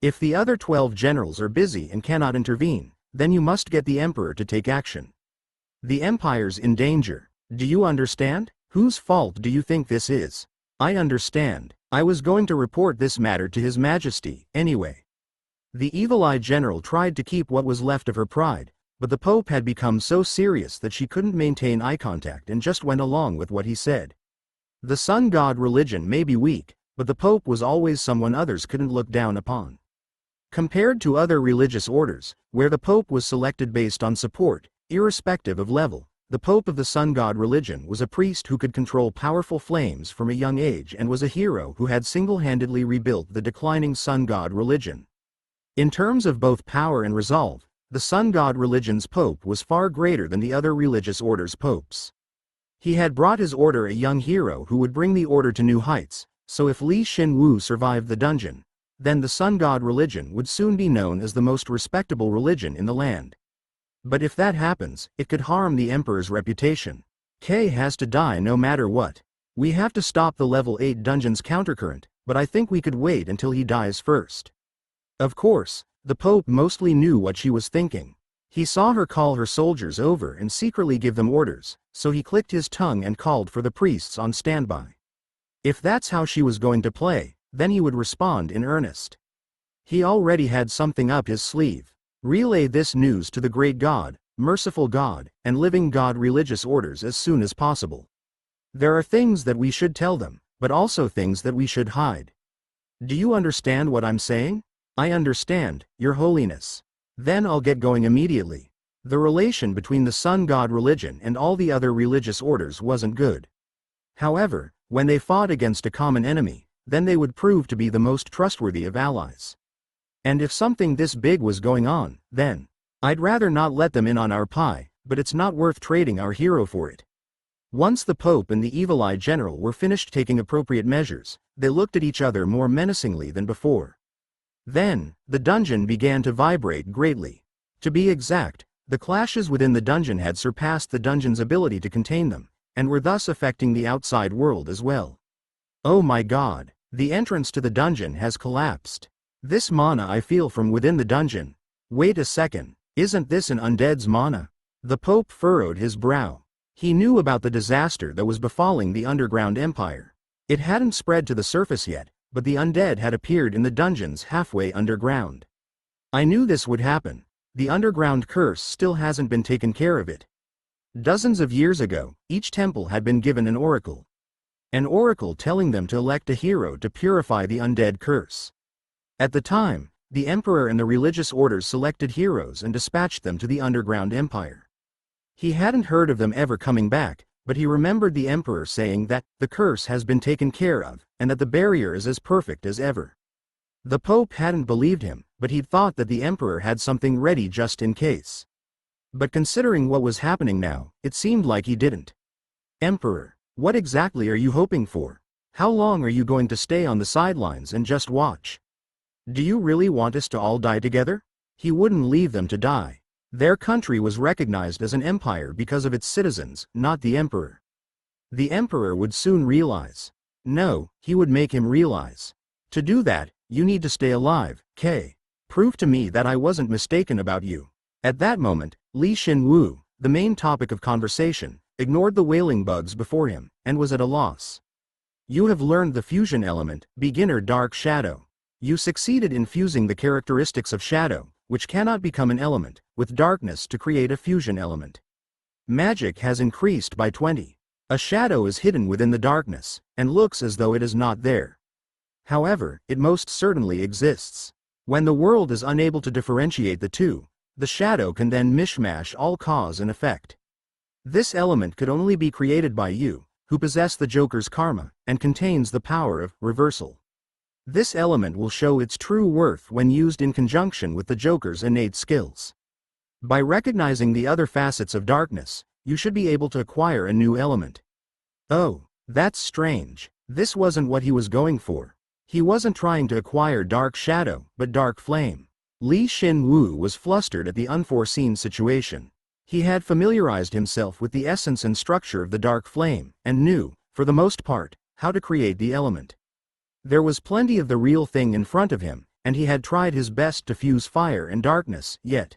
If the other 12 generals are busy and cannot intervene, then you must get the Emperor to take action. The Empire's in danger. Do you understand? Whose fault do you think this is? I understand. I was going to report this matter to His Majesty, anyway. The evil-eyed general tried to keep what was left of her pride, but the Pope had become so serious that she couldn't maintain eye contact and just went along with what he said. The sun god religion may be weak, but the Pope was always someone others couldn't look down upon. Compared to other religious orders, where the Pope was selected based on support, irrespective of level, the Pope of the sun god religion was a priest who could control powerful flames from a young age and was a hero who had single-handedly rebuilt the declining sun god religion. In terms of both power and resolve, the sun god religion's Pope was far greater than the other religious orders' popes. He had brought his order a young hero who would bring the order to new heights, so if Shin Woo survived the dungeon, then the sun god religion would soon be known as the most respectable religion in the land. But if that happens, it could harm the Emperor's reputation. K has to die no matter what. We have to stop the level 8 dungeon's countercurrent, but I think we could wait until he dies first. Of course, the Pope mostly knew what she was thinking. He saw her call her soldiers over and secretly give them orders, so he clicked his tongue and called for the priests on standby. If that's how she was going to play, then he would respond in earnest. He already had something up his sleeve. Relay this news to the great God, merciful God, and living God religious orders as soon as possible. There are things that we should tell them, but also things that we should hide. Do you understand what I'm saying? I understand, Your Holiness. Then I'll get going immediately. The relation between the sun god religion and all the other religious orders wasn't good. However, when they fought against a common enemy, then they would prove to be the most trustworthy of allies. And if something this big was going on, then I'd rather not let them in on our pie, but it's not worth trading our hero for it. Once the Pope and the evil-eyed general were finished taking appropriate measures, they looked at each other more menacingly than before. Then, the dungeon began to vibrate greatly. To be exact, the clashes within the dungeon had surpassed the dungeon's ability to contain them, and were thus affecting the outside world as well. Oh my God, the entrance to the dungeon has collapsed. This mana I feel from within the dungeon. Wait a second, isn't this an undead's mana? The Pope furrowed his brow. He knew about the disaster that was befalling the underground empire. It hadn't spread to the surface yet, but the undead had appeared in the dungeons halfway underground. I knew this would happen. The underground curse still hasn't been taken care of it. Dozens of years ago, each temple had been given an oracle. An oracle telling them to elect a hero to purify the undead curse. At the time, the emperor and the religious orders selected heroes and dispatched them to the underground empire. He hadn't heard of them ever coming back, but he remembered the emperor saying that the curse has been taken care of, and that the barrier is as perfect as ever. The Pope hadn't believed him, but he'd thought that the emperor had something ready just in case. But considering what was happening now, it seemed like he didn't. Emperor, what exactly are you hoping for? How long are you going to stay on the sidelines and just watch? Do you really want us to all die together? He wouldn't leave them to die. Their country was recognized as an empire because of its citizens, not the emperor. The emperor would soon realize. No, he would make him realize. To do that, you need to stay alive, K. Prove to me that I wasn't mistaken about you. At that moment, Shin Woo, the main topic of conversation, ignored the wailing bugs before him, and was at a loss. You have learned the fusion element, beginner dark shadow. You succeeded in fusing the characteristics of shadow, which cannot become an element, with darkness to create a fusion element. Magic has increased by 20. A shadow is hidden within the darkness, and looks as though it is not there. However, it most certainly exists. When the world is unable to differentiate the two, the shadow can then mishmash all cause and effect. This element could only be created by you, who possess the Joker's karma, and contains the power of reversal. This element will show its true worth when used in conjunction with the Joker's innate skills. By recognizing the other facets of darkness, you should be able to acquire a new element. Oh, that's strange. This wasn't what he was going for. He wasn't trying to acquire dark shadow, but dark flame. Shin Woo was flustered at the unforeseen situation. He had familiarized himself with the essence and structure of the dark flame, and knew, for the most part, how to create the element. There was plenty of the real thing in front of him, and he had tried his best to fuse fire and darkness, yet,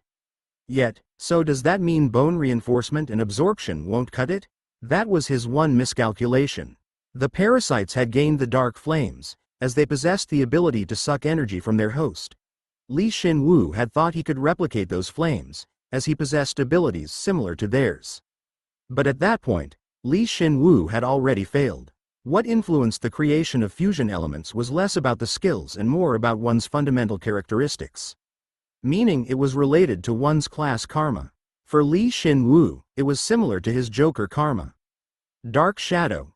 so does that mean bone reinforcement and absorption won't cut it? That was his one miscalculation. The parasites had gained the dark flames, as they possessed the ability to suck energy from their host. Shin Woo had thought he could replicate those flames, as he possessed abilities similar to theirs. But at that point, Shin Woo had already failed. What influenced the creation of fusion elements was less about the skills and more about one's fundamental characteristics. Meaning it was related to one's class karma. For Shin Woo, it was similar to his Joker karma. Dark shadow,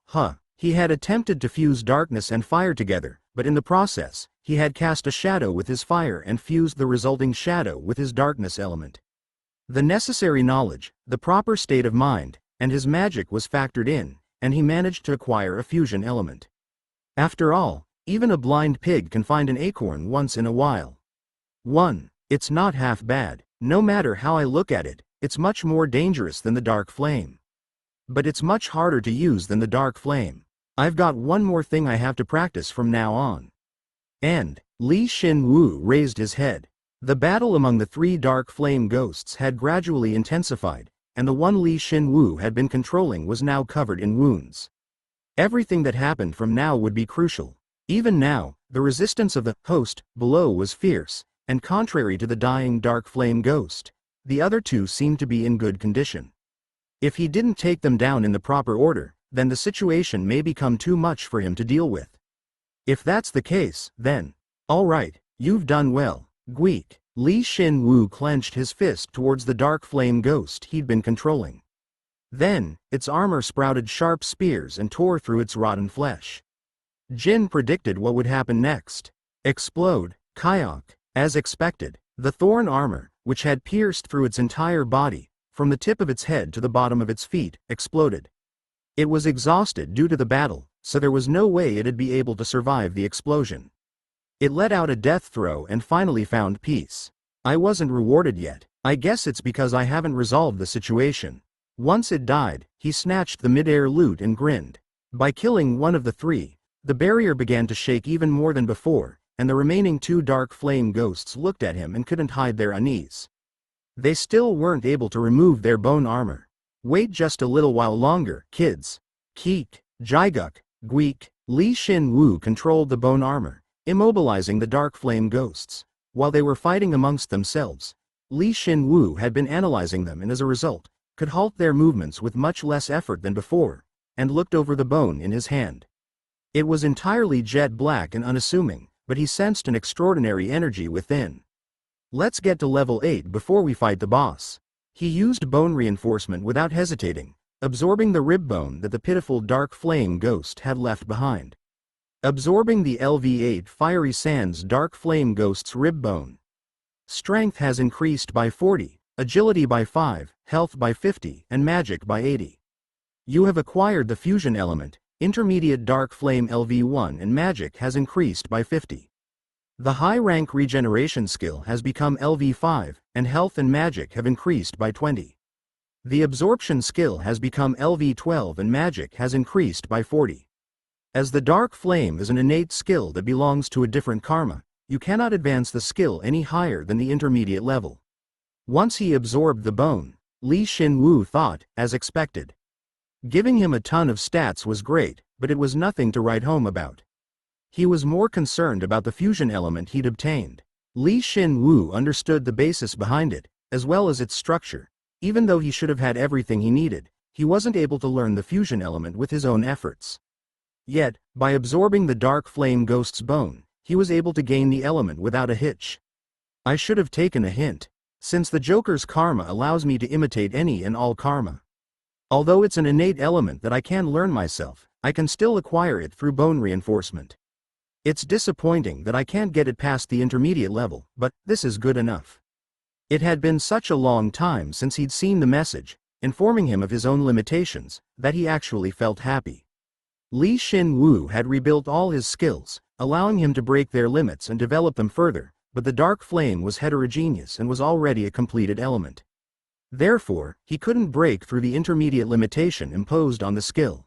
He had attempted to fuse darkness and fire together, but in the process, he had cast a shadow with his fire and fused the resulting shadow with his darkness element. The necessary knowledge, the proper state of mind, and his magic was factored in, and he managed to acquire a fusion element. After all, even a blind pig can find an acorn once in a while. It's not half bad. No matter how I look at it, it's much more dangerous than the dark flame. But it's much harder to use than the dark flame. I've got one more thing I have to practice from now on. And, Shin Woo raised his head. The battle among the three dark flame ghosts had gradually intensified, and the one Shin Woo had been controlling was now covered in wounds. Everything that happened from now would be crucial. Even now, the resistance of the host below was fierce, and contrary to the dying dark flame ghost, the other two seemed to be in good condition. If he didn't take them down in the proper order, then the situation may become too much for him to deal with. If that's the case, then, all right, you've done well, Gweek. Shin Woo clenched his fist towards the dark flame ghost he'd been controlling. Then, its armor sprouted sharp spears and tore through its rotten flesh. Jin predicted what would happen next. Explode, Kyok. As expected, the thorn armor, which had pierced through its entire body, from the tip of its head to the bottom of its feet, exploded. It was exhausted due to the battle, so there was no way it'd be able to survive the explosion. It let out a death throw and finally found peace. I wasn't rewarded yet. I guess it's because I haven't resolved the situation. Once it died, he snatched the mid-air loot and grinned. By killing one of the three, the barrier began to shake even more than before, and the remaining two dark flame ghosts looked at him and couldn't hide their unease. They still weren't able to remove their bone armor. Wait just a little while longer, kids. Keek, Jiguk, Gweek. Shin Woo controlled the bone armor, immobilizing the dark flame ghosts. While they were fighting amongst themselves, Shin Woo had been analyzing them and as a result, could halt their movements with much less effort than before, and looked over the bone in his hand. It was entirely jet black and unassuming, but he sensed an extraordinary energy within. Let's get to level 8 before we fight the boss. He used bone reinforcement without hesitating, absorbing the rib bone that the pitiful dark flame ghost had left behind. Absorbing the LV8 Fiery Sands dark flame ghost's rib bone. Strength has increased by 40, agility by 5, health by 50, and magic by 80. You have acquired the fusion element, intermediate dark flame LV1, and magic has increased by 50. The high-rank regeneration skill has become LV5, and health and magic have increased by 20. The absorption skill has become LV12 and magic has increased by 40. As the dark flame is an innate skill that belongs to a different karma, you cannot advance the skill any higher than the intermediate level. Once he absorbed the bone, Shin Woo thought, as expected. Giving him a ton of stats was great, but it was nothing to write home about. He was more concerned about the fusion element he'd obtained. Shin Woo understood the basis behind it, as well as its structure. Even though he should have had everything he needed, he wasn't able to learn the fusion element with his own efforts. Yet, by absorbing the dark flame ghost's bone, he was able to gain the element without a hitch. I should have taken a hint. Since the Joker's karma allows me to imitate any and all karma. Although it's an innate element that I can learn myself, I can still acquire it through bone reinforcement. It's disappointing that I can't get it past the intermediate level, but this is good enough. It had been such a long time since he'd seen the message, informing him of his own limitations, that he actually felt happy. Shin Woo had rebuilt all his skills, allowing him to break their limits and develop them further, but the dark flame was heterogeneous and was already a completed element. Therefore, he couldn't break through the intermediate limitation imposed on the skill.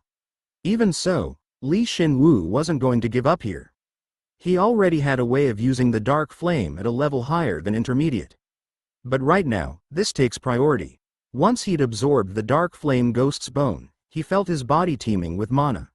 Even so, Shin Woo wasn't going to give up here. He already had a way of using the dark flame at a level higher than intermediate. But right now, this takes priority. Once he'd absorbed the dark flame ghost's bone, he felt his body teeming with mana.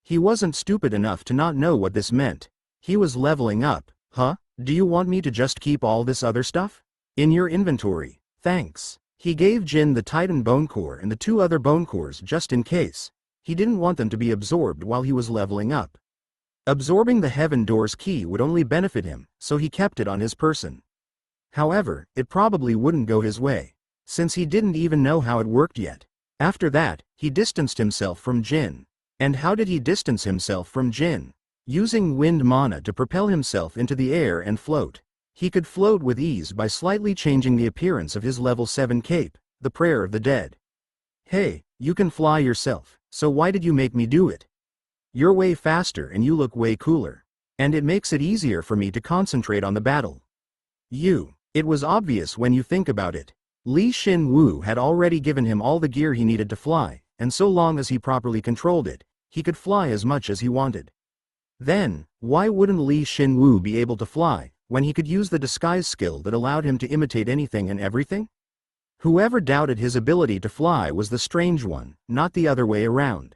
He wasn't stupid enough to not know what this meant. He was leveling up. Huh? Do you want me to just keep all this other stuff in your inventory? Thanks. He gave Jin the Titan bone core and the 2 other bone cores just in case. He didn't want them to be absorbed while he was leveling up. Absorbing the Heaven Door's key would only benefit him, so he kept it on his person. However, it probably wouldn't go his way, since he didn't even know how it worked yet. After that, he distanced himself from Jin. And how did he distance himself from Jin? Using wind mana to propel himself into the air and float. He could float with ease by slightly changing the appearance of his level 7 cape, the Prayer of the Dead. Hey, you can fly yourself, so why did you make me do it? You're way faster and you look way cooler. And it makes it easier for me to concentrate on the battle. It was obvious when you think about it. Shin Woo had already given him all the gear he needed to fly, and so long as he properly controlled it, he could fly as much as he wanted. Then, why wouldn't Shin Woo be able to fly, when he could use the disguise skill that allowed him to imitate anything and everything? Whoever doubted his ability to fly was the strange one, not the other way around.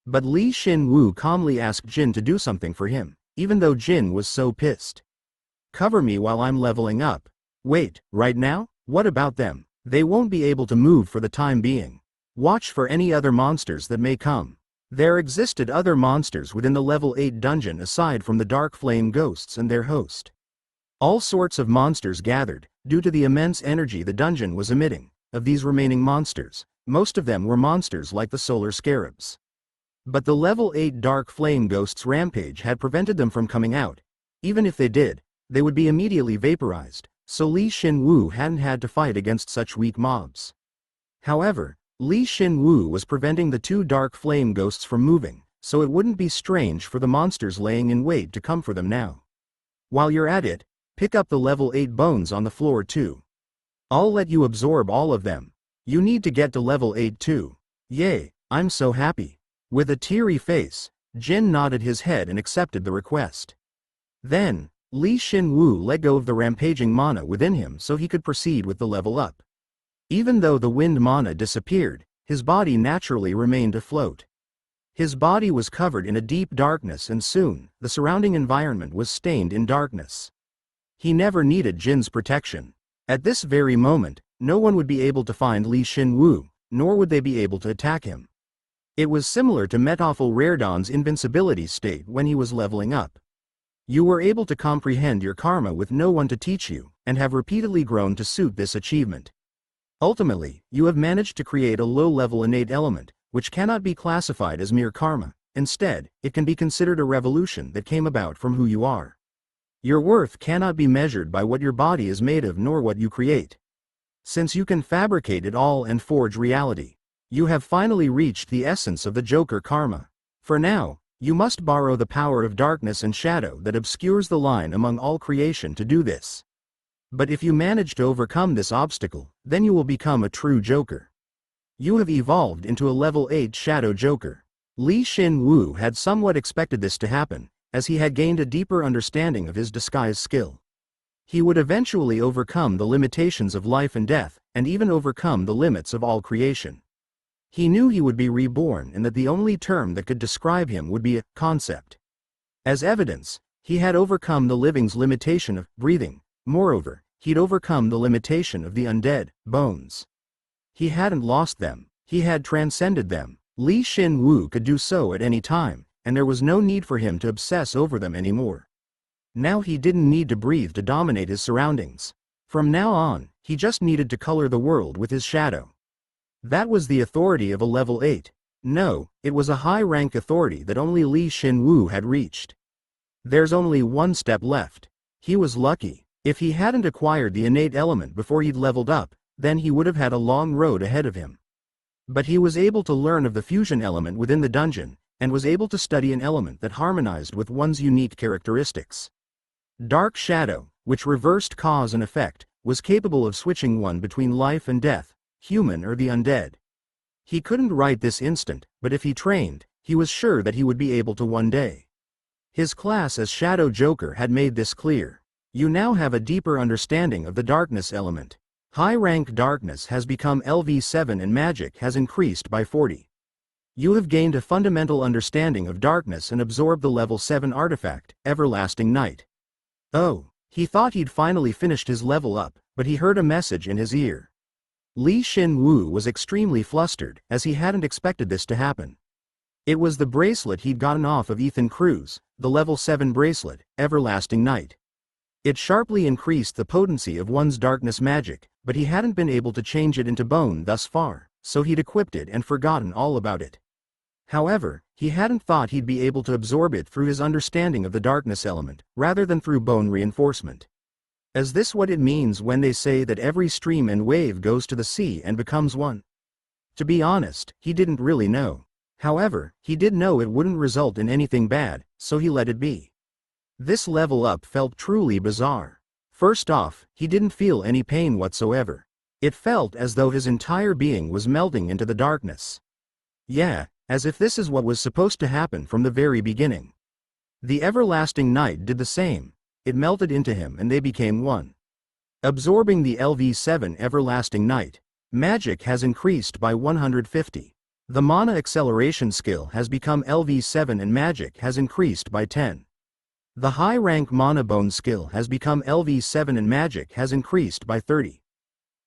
But Shin Woo calmly asked Jin to do something for him, even though Jin was so pissed. Cover me while I'm leveling up. Wait, right now? What about them? They won't be able to move for the time being. Watch for any other monsters that may come. There existed other monsters within the level 8 dungeon aside from the dark flame ghosts and their host. All sorts of monsters gathered, due to the immense energy the dungeon was emitting. Of these remaining monsters, most of them were monsters like the solar scarabs. But the level 8 dark flame ghosts' rampage had prevented them from coming out. Even if they did, they would be immediately vaporized, so Shin Woo hadn't had to fight against such weak mobs. However, Shin Woo was preventing the 2 dark flame ghosts from moving, so it wouldn't be strange for the monsters laying in wait to come for them now. While you're at it, pick up the level 8 bones on the floor too. I'll let you absorb all of them. You need to get to level 8 too. Yay, I'm so happy. With a teary face, Jin nodded his head and accepted the request. Then, Shin Woo let go of the rampaging mana within him so he could proceed with the level up. Even though the wind mana disappeared, his body naturally remained afloat. His body was covered in a deep darkness and soon, the surrounding environment was stained in darkness. He never needed Jin's protection. At this very moment, no one would be able to find Shin Woo, nor would they be able to attack him. It was similar to Metaphil Raredawn's invincibility state when he was leveling up. You were able to comprehend your karma with no one to teach you, and have repeatedly grown to suit this achievement. Ultimately, you have managed to create a low-level innate element, which cannot be classified as mere karma. Instead, it can be considered a revolution that came about from who you are. Your worth cannot be measured by what your body is made of nor what you create. Since you can fabricate it all and forge reality, you have finally reached the essence of the Joker karma. For now, you must borrow the power of darkness and shadow that obscures the line among all creation to do this. But if you manage to overcome this obstacle, then you will become a true Joker. You have evolved into a level 8 Shadow Joker. Shin Woo had somewhat expected this to happen, as he had gained a deeper understanding of his disguise skill. He would eventually overcome the limitations of life and death, and even overcome the limits of all creation. He knew he would be reborn and that the only term that could describe him would be a concept. As evidence, he had overcome the living's limitation of breathing. Moreover, he'd overcome the limitation of the undead bones. He hadn't lost them, he had transcended them. Shin Woo could do so at any time, and there was no need for him to obsess over them anymore. Now he didn't need to breathe to dominate his surroundings. From now on, he just needed to color the world with his shadow. That was the authority of a level 8. No, it was a high-rank authority that only Shin Woo had reached. There's only one step left. He was lucky. If he hadn't acquired the innate element before he'd leveled up, then he would have had a long road ahead of him. But he was able to learn of the fusion element within the dungeon, and was able to study an element that harmonized with one's unique characteristics. Dark Shadow, which reversed cause and effect, was capable of switching one between life and death, human or the undead. He couldn't write this instant, but if he trained, he was sure that he would be able to one day. His class as Shadow Joker had made this clear. You now have a deeper understanding of the darkness element. High rank darkness has become LV7 and magic has increased by 40. You have gained a fundamental understanding of darkness and absorbed the level 7 artifact, Everlasting Night. Oh, he thought he'd finally finished his level up, but he heard a message in his ear. Shin Woo was extremely flustered, as he hadn't expected this to happen. It was the bracelet he'd gotten off of Ethan Cruz, the level 7 bracelet, Everlasting Night. It sharply increased the potency of one's darkness magic, but he hadn't been able to change it into bone thus far, so he'd equipped it and forgotten all about it. However, he hadn't thought he'd be able to absorb it through his understanding of the darkness element, rather than through bone reinforcement. Is this what it means when they say that every stream and wave goes to the sea and becomes one? To be honest, he didn't really know. However, he did know it wouldn't result in anything bad, so he let it be. This level up felt truly bizarre. First off, he didn't feel any pain whatsoever. It felt as though his entire being was melting into the darkness. Yeah, as if this is what was supposed to happen from the very beginning. The Everlasting Night did the same. It melted into him and they became one. Absorbing the LV7 Everlasting Night, magic has increased by 150. The mana acceleration skill has become LV7 and magic has increased by 10. The high rank mana bone skill has become LV7 and magic has increased by 30.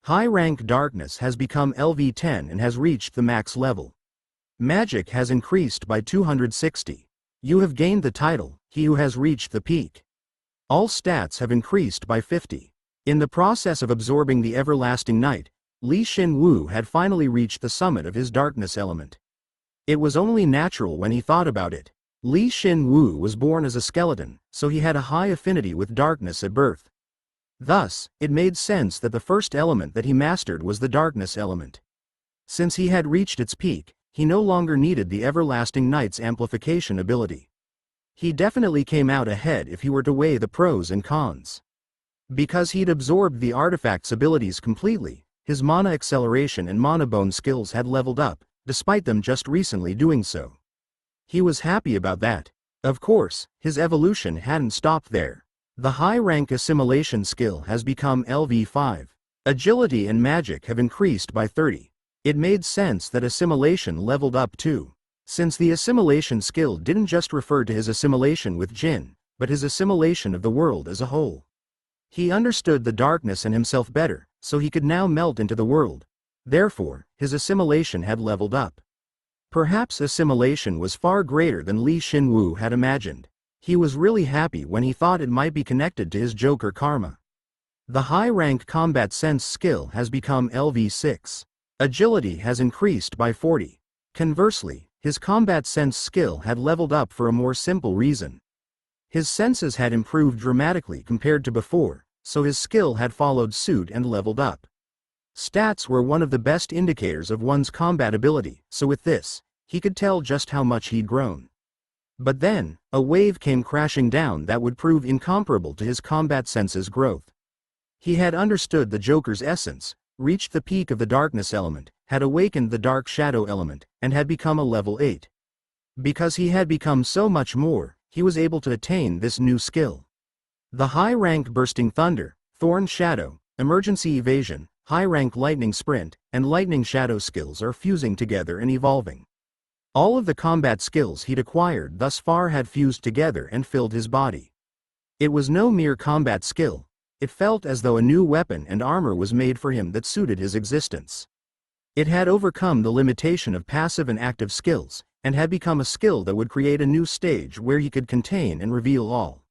High rank darkness has become LV10 and has reached the max level. Magic has increased by 260. You have gained the title, He Who Has Reached the Peak. All stats have increased by 50. In the process of absorbing the Everlasting Night, Shin Woo had finally reached the summit of his darkness element. It was only natural when he thought about it. Shin Woo was born as a skeleton, so he had a high affinity with darkness at birth. Thus, it made sense that the first element that he mastered was the darkness element. Since he had reached its peak, he no longer needed the Everlasting Night's amplification ability. He definitely came out ahead if he were to weigh the pros and cons. Because he'd absorbed the artifact's abilities completely, his mana acceleration and mana bone skills had leveled up, despite them just recently doing so. He was happy about that. Of course, his evolution hadn't stopped there. The high-rank assimilation skill has become LV5. Agility and magic have increased by 30. It made sense that assimilation leveled up too. Since the assimilation skill didn't just refer to his assimilation with Jin, but his assimilation of the world as a whole. He understood the darkness and himself better, so he could now melt into the world. Therefore, his assimilation had leveled up. Perhaps assimilation was far greater than Shin Woo had imagined. He was really happy when he thought it might be connected to his Joker karma. The high-rank combat sense skill has become LV6. Agility has increased by 40. Conversely, his combat sense skill had leveled up for a more simple reason. His senses had improved dramatically compared to before, so his skill had followed suit and leveled up. Stats were one of the best indicators of one's combat ability, so with this, he could tell just how much he'd grown. But then, a wave came crashing down that would prove incomparable to his combat senses growth. He had understood the Joker's essence, reached the peak of the darkness element, had awakened the dark shadow element, and had become a level 8. Because he had become so much more, he was able to attain this new skill. The high-rank bursting thunder, thorn shadow, emergency evasion, high-rank lightning sprint, and lightning shadow skills are fusing together and evolving. All of the combat skills he'd acquired thus far had fused together and filled his body. It was no mere combat skill. It felt as though a new weapon and armor was made for him that suited his existence. It had overcome the limitation of passive and active skills, and had become a skill that would create a new stage where he could contain and reveal all.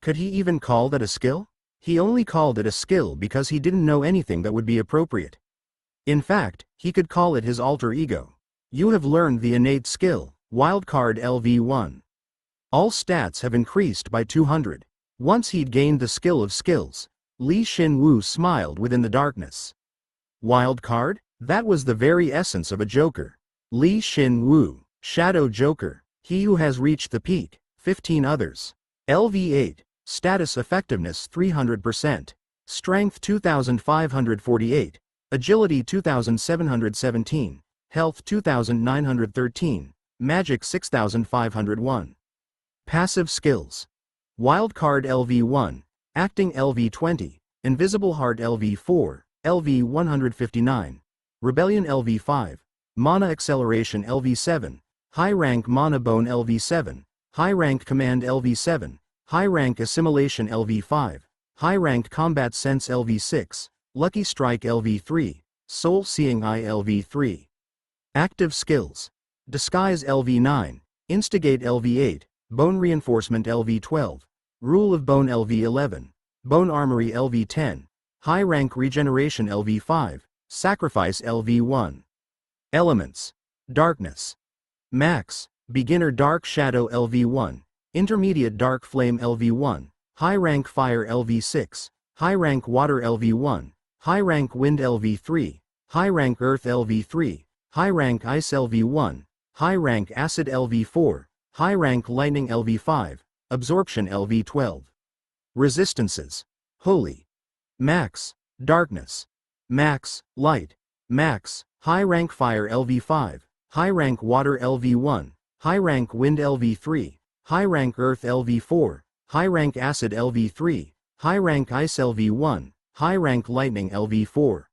Could he even call that a skill? He only called it a skill because he didn't know anything that would be appropriate. In fact, he could call it his alter ego. You have learned the innate skill, wildcard LV1. All stats have increased by 200. Once he'd gained the skill of skills, Shin Woo smiled within the darkness. Wildcard? That was the very essence of a Joker. Shin Woo, Shadow Joker. He who has reached the peak, 15 others. LV8, status effectiveness 300%, strength 2548, agility 2717, health 2913, magic 6501. Passive skills. Wildcard LV1, acting LV20, invisible heart LV4, LV159, rebellion LV5, mana acceleration LV7, high rank mana bone LV7, high rank command LV7, high rank assimilation LV5, high rank combat sense LV6, lucky strike LV3, soul seeing eye LV3. Active skills. Disguise LV9, instigate LV8, bone reinforcement LV12, rule of bone LV11, bone armory LV10, high rank regeneration LV5, sacrifice LV1. Elements. Darkness. Max, beginner dark shadow LV1, intermediate dark flame LV1, high rank fire LV6, high rank water LV1, high rank wind LV3, high rank earth LV3, high rank ice LV1, high rank acid LV4, high rank lightning LV5, absorption LV12. Resistances. Holy. Max, darkness. Max, light. Max, high rank fire LV5, high rank water LV1, high rank wind LV3, high rank earth LV4, high rank acid LV3, high rank ice LV1, high rank lightning LV4.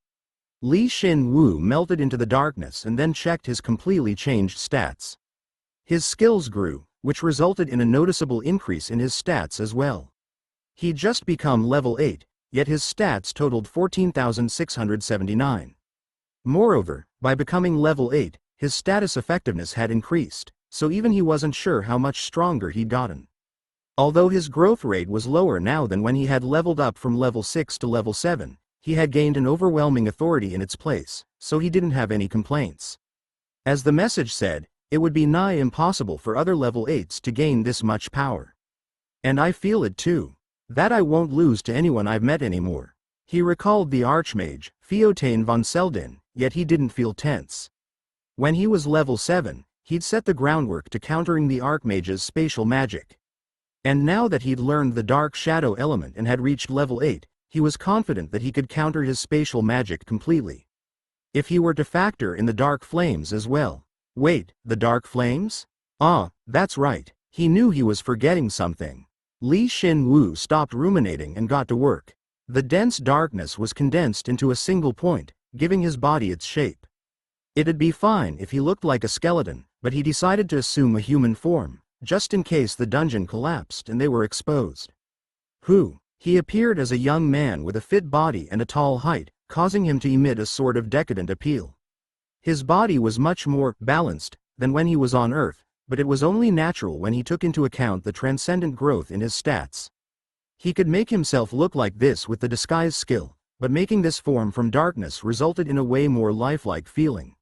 Shin Woo melted into the darkness and then checked his completely changed stats. His skills grew, which resulted in a noticeable increase in his stats as well. He'd just become level 8, yet his stats totaled 14,679. Moreover, by becoming level 8, his status effectiveness had increased, so even he wasn't sure how much stronger he'd gotten. Although his growth rate was lower now than when he had leveled up from level 6 to level 7, he had gained an overwhelming authority in its place, so he didn't have any complaints. As the message said, it would be nigh impossible for other level 8s to gain this much power. And I feel it too. That I won't lose to anyone I've met anymore. He recalled the Archmage, Theotain von Seldin, yet he didn't feel tense. When he was level 7, he'd set the groundwork to countering the Archmage's spatial magic. And now that he'd learned the Dark Shadow element and had reached level 8, he was confident that he could counter his spatial magic completely. If he were to factor in the Dark Flames as well. Wait, the Dark Flames? Ah, that's right, he knew he was forgetting something. Shin Woo stopped ruminating and got to work. The dense darkness was condensed into a single point, giving his body its shape. It'd be fine if he looked like a skeleton, but he decided to assume a human form, just in case the dungeon collapsed and they were exposed. He appeared as a young man with a fit body and a tall height, causing him to emit a sort of decadent appeal. His body was much more balanced than when he was on Earth, but it was only natural when he took into account the transcendent growth in his stats. He could make himself look like this with the disguise skill, but making this form from darkness resulted in a way more lifelike feeling.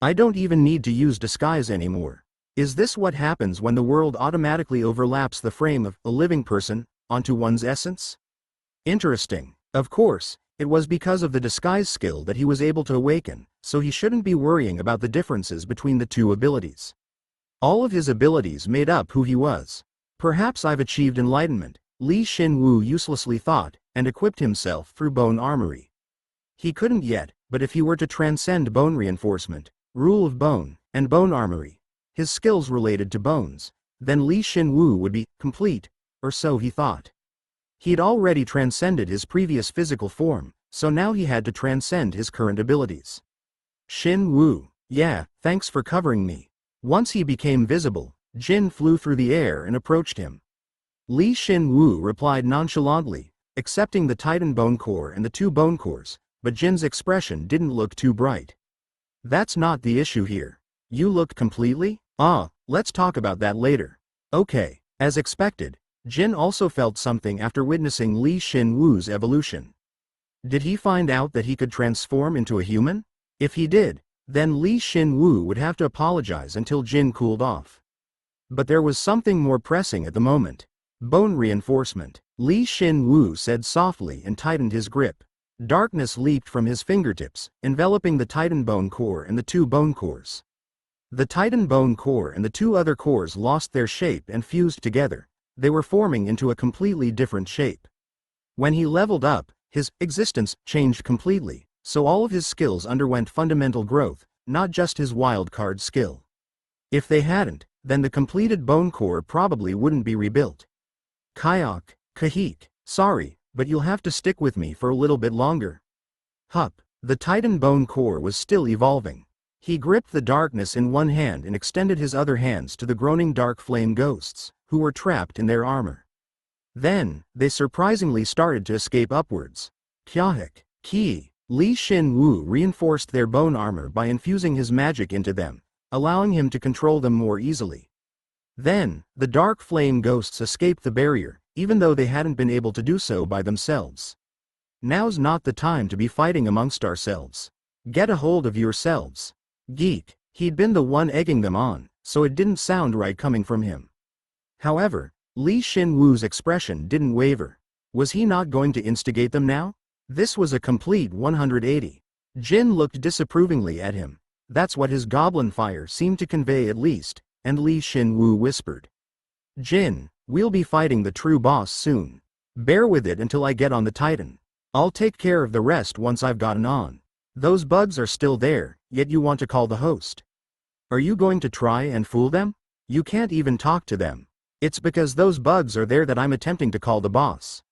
I don't even need to use disguise anymore. Is this what happens when the world automatically overlaps the frame of a living person onto one's essence? Interesting. Of course, it was because of the disguise skill that he was able to awaken, so he shouldn't be worrying about the differences between the two abilities. All of his abilities made up who he was. Perhaps I've achieved enlightenment, Shin Woo uselessly thought, and equipped himself through bone armory. He couldn't yet, but if he were to transcend bone reinforcement, rule of bone, and bone armory, his skills related to bones, then Shin Woo would be complete, or so he thought. He'd already transcended his previous physical form, so now he had to transcend his current abilities. Shin Woo, yeah, thanks for covering me. Once he became visible, Jin flew through the air and approached him. Shin Woo replied nonchalantly, accepting the Titan bone core and the 2 bone cores, but Jin's expression didn't look too bright. That's not the issue here. You look completely? Let's talk about that later. Okay, as expected, Jin also felt something after witnessing Shin Woo's evolution. Did he find out that he could transform into a human? If he did, then Shin Woo would have to apologize until Jin cooled off. But there was something more pressing at the moment. Bone reinforcement. Shin Woo said softly and tightened his grip. Darkness leaped from his fingertips, enveloping the Titan bone core and the 2 bone cores. The Titan bone core and the two other cores lost their shape and fused together. They were forming into a completely different shape. When he leveled up, his existence changed completely, so all of his skills underwent fundamental growth, not just his wildcard skill. If they hadn't, then the completed bone core probably wouldn't be rebuilt. Kahik, sorry, but you'll have to stick with me for a little bit longer. Hup, the Titan bone core was still evolving. He gripped the darkness in one hand and extended his other hands to the groaning dark flame ghosts, who were trapped in their armor. Then, they surprisingly started to escape upwards. Shin Woo reinforced their bone armor by infusing his magic into them, allowing him to control them more easily. Then, the dark flame ghosts escaped the barrier, even though they hadn't been able to do so by themselves. Now's not the time to be fighting amongst ourselves. Get a hold of yourselves. He'd been the one egging them on, so it didn't sound right coming from him. However, Shin Woo's expression didn't waver. Was he not going to instigate them now? This was a complete 180. Jin looked disapprovingly at him. That's what his goblin fire seemed to convey at least, and Shin Woo whispered. Jin, we'll be fighting the true boss soon. Bear with it until I get on the Titan. I'll take care of the rest once I've gotten on. Those bugs are still there, yet you want to call the host. Are you going to try and fool them? You can't even talk to them. It's because those bugs are there that I'm attempting to call the boss.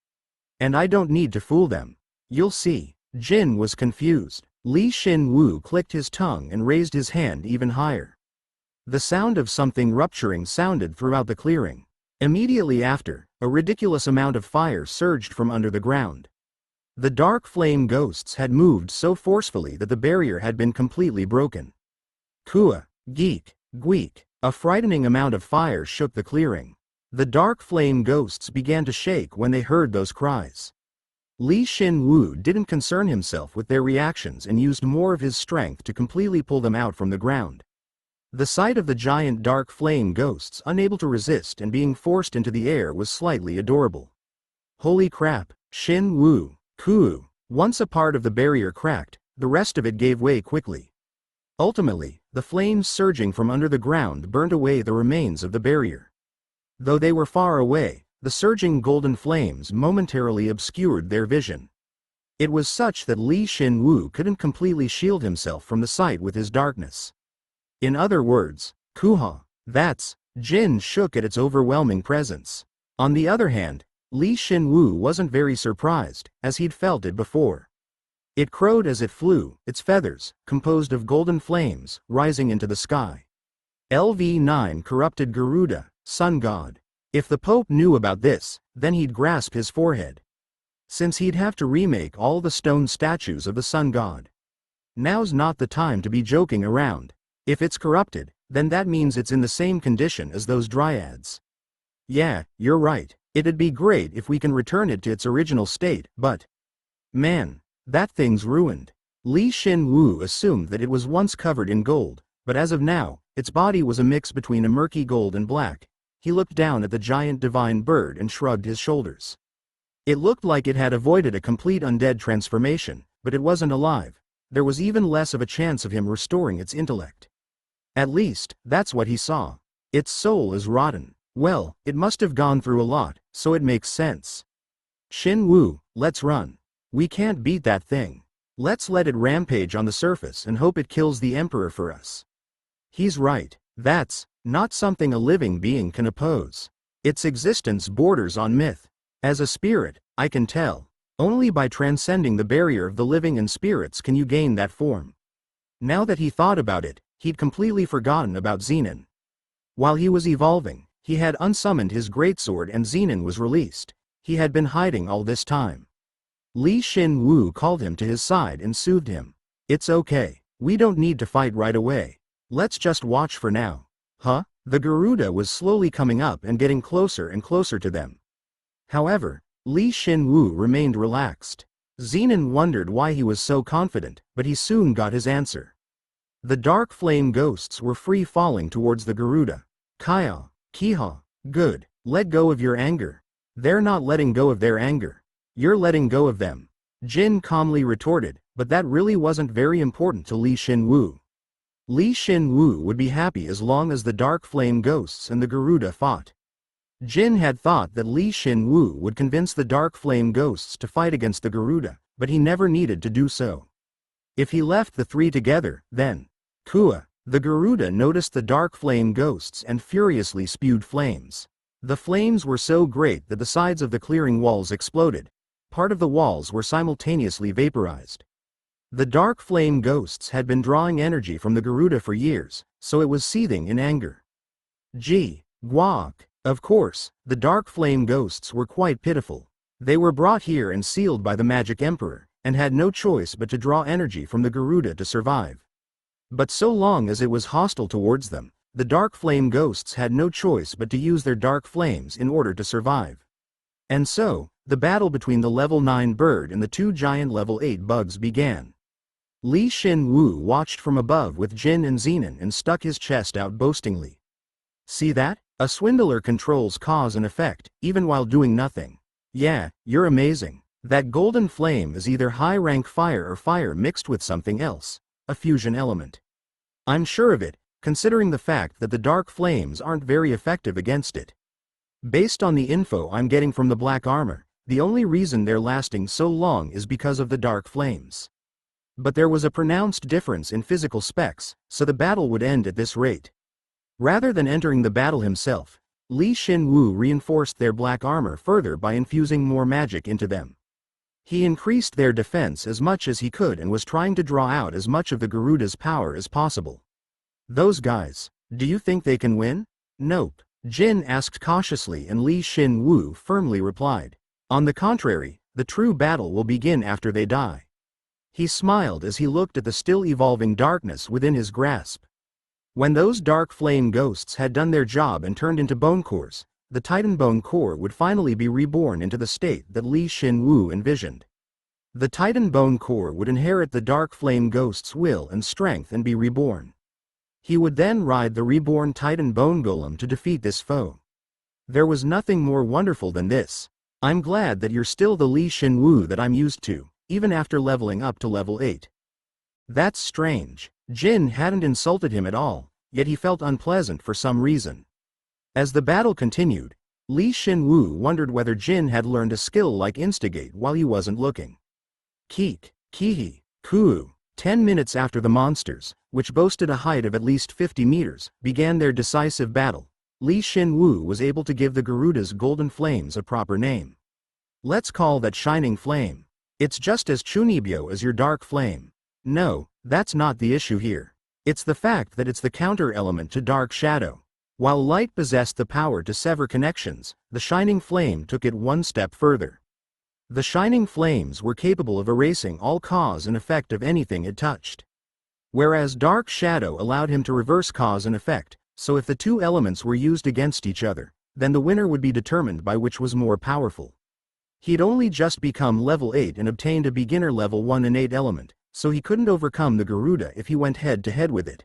And I don't need to fool them. You'll see. Jin was confused. Shin Woo clicked his tongue and raised his hand even higher. The sound of something rupturing sounded throughout the clearing. Immediately after, a ridiculous amount of fire surged from under the ground. The dark flame ghosts had moved so forcefully that the barrier had been completely broken. Gweek. A frightening amount of fire shook the clearing. The dark flame ghosts began to shake when they heard those cries. Shin Woo didn't concern himself with their reactions and used more of his strength to completely pull them out from the ground. The sight of the giant dark flame ghosts unable to resist and being forced into the air was slightly adorable. Holy crap, Shin Woo. Once a part of the barrier cracked, the rest of it gave way quickly. Ultimately, the flames surging from under the ground burned away the remains of the barrier. Though they were far away, the surging golden flames momentarily obscured their vision. It was such that Shin Woo couldn't completely shield himself from the sight with his darkness. In other words, that's, Jin shook at its overwhelming presence. On the other hand, Shin Woo wasn't very surprised, as he'd felt it before. It crowed as it flew, its feathers, composed of golden flames, rising into the sky. LV9 corrupted Garuda, sun god. If the Pope knew about this, then he'd grasp his forehead. Since he'd have to remake all the stone statues of the sun god. Now's not the time to be joking around. If it's corrupted, then that means it's in the same condition as those dryads. Yeah, you're right. It'd be great if we can return it to its original state, but... man, that thing's ruined. Shin Woo assumed that it was once covered in gold, but as of now, its body was a mix between a murky gold and black. He looked down at the giant divine bird and shrugged his shoulders. It looked like it had avoided a complete undead transformation, but it wasn't alive. There was even less of a chance of him restoring its intellect. At least, that's what he saw. Its soul is rotten. Well, it must have gone through a lot, so it makes sense. Shin Woo, let's run. We can't beat that thing. Let's let it rampage on the surface and hope it kills the Emperor for us. He's right. That's not something a living being can oppose. Its existence borders on myth. As a spirit, I can tell. Only by transcending the barrier of the living and spirits can you gain that form. Now that he thought about it, he'd completely forgotten about Zenin. While he was evolving, he had unsummoned his greatsword and Zenin was released. He had been hiding all this time. Shin Woo called him to his side and soothed him. It's okay. We don't need to fight right away. Let's just watch for now. The Garuda was slowly coming up and getting closer and closer to them. However, Shin Woo remained relaxed. Zenin wondered why he was so confident, but he soon got his answer. The dark flame ghosts were free falling towards the Garuda. Good. Let go of your anger. They're not letting go of their anger. You're letting go of them. Jin calmly retorted, but that really wasn't very important to Shin Woo. Li Shin Woo would be happy as long as the dark flame ghosts and the Garuda fought. Jin had thought that Li Shin Woo would convince the dark flame ghosts to fight against the Garuda, but he never needed to do so. If he left the three together, then Kua, the Garuda, noticed the dark flame ghosts and furiously spewed flames. The flames were so great that the sides of the clearing walls exploded. Part of the walls were simultaneously vaporized. The dark flame ghosts had been drawing energy from the Garuda for years, so it was seething in anger. Guak. Of course, the dark flame ghosts were quite pitiful. They were brought here and sealed by the Magic Emperor, and had no choice but to draw energy from the Garuda to survive. But so long as it was hostile towards them, the dark flame ghosts had no choice but to use their dark flames in order to survive. And so, the battle between the level 9 bird and the two giant level 8 bugs began. Li Shin Woo watched from above with Jin and Zenon and stuck his chest out boastingly. See that? A swindler controls cause and effect, even while doing nothing. Yeah, you're amazing. That golden flame is either high-rank fire or fire mixed with something else, a fusion element. I'm sure of it, considering the fact that the dark flames aren't very effective against it. Based on the info I'm getting from the black armor, the only reason they're lasting so long is because of the dark flames. But there was a pronounced difference in physical specs, so the battle would end at this rate. Rather than entering the battle himself, Li Shin Woo reinforced their black armor further by infusing more magic into them. He increased their defense as much as he could and was trying to draw out as much of the Garuda's power as possible. Those guys, do you think they can win? Nope. Jin asked cautiously, and Li Shin Woo firmly replied. On the contrary, the true battle will begin after they die. He smiled as he looked at the still evolving darkness within his grasp. When those dark flame ghosts had done their job and turned into bone cores, the Titan bone core would finally be reborn into the state that Li Shin Woo envisioned. The Titan bone core would inherit the dark flame ghost's will and strength and be reborn. He would then ride the reborn Titan bone golem to defeat this foe. There was nothing more wonderful than this. I'm glad that you're still the Li Shin Woo that I'm used to, even after leveling up to level 8. That's strange. Jin hadn't insulted him at all, yet he felt unpleasant for some reason. As the battle continued, Li Shin Woo wondered whether Jin had learned a skill like Instigate while he wasn't looking. Keek, Kihi, Kuu. 10 minutes after the monsters, which boasted a height of at least 50 meters, began their decisive battle, Li Shin Woo was able to give the Garuda's golden flames a proper name. Let's call that Shining Flame. It's just as chunibyo as your dark flame. No, that's not the issue here. It's the fact that it's the counter-element to Dark Shadow. While light possessed the power to sever connections, the Shining Flame took it one step further. The Shining Flames were capable of erasing all cause and effect of anything it touched. Whereas Dark Shadow allowed him to reverse cause and effect, so if the two elements were used against each other, then the winner would be determined by which was more powerful. He'd only just become level 8 and obtained a beginner level 1 innate element, so he couldn't overcome the Garuda if he went head-to-head with it.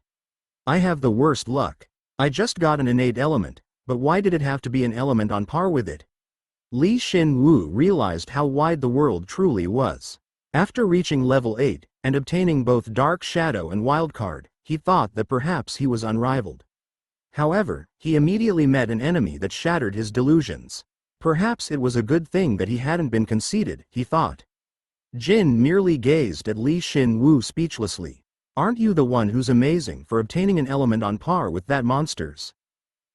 I have the worst luck. I just got an innate element, but why did it have to be an element on par with it? Li Shin Woo realized how wide the world truly was. After reaching level 8, and obtaining both Dark Shadow and Wildcard, he thought that perhaps he was unrivaled. However, he immediately met an enemy that shattered his delusions. Perhaps it was a good thing that he hadn't been conceited, he thought. Jin merely gazed at Li Shin Woo speechlessly. Aren't you the one who's amazing for obtaining an element on par with that monster's?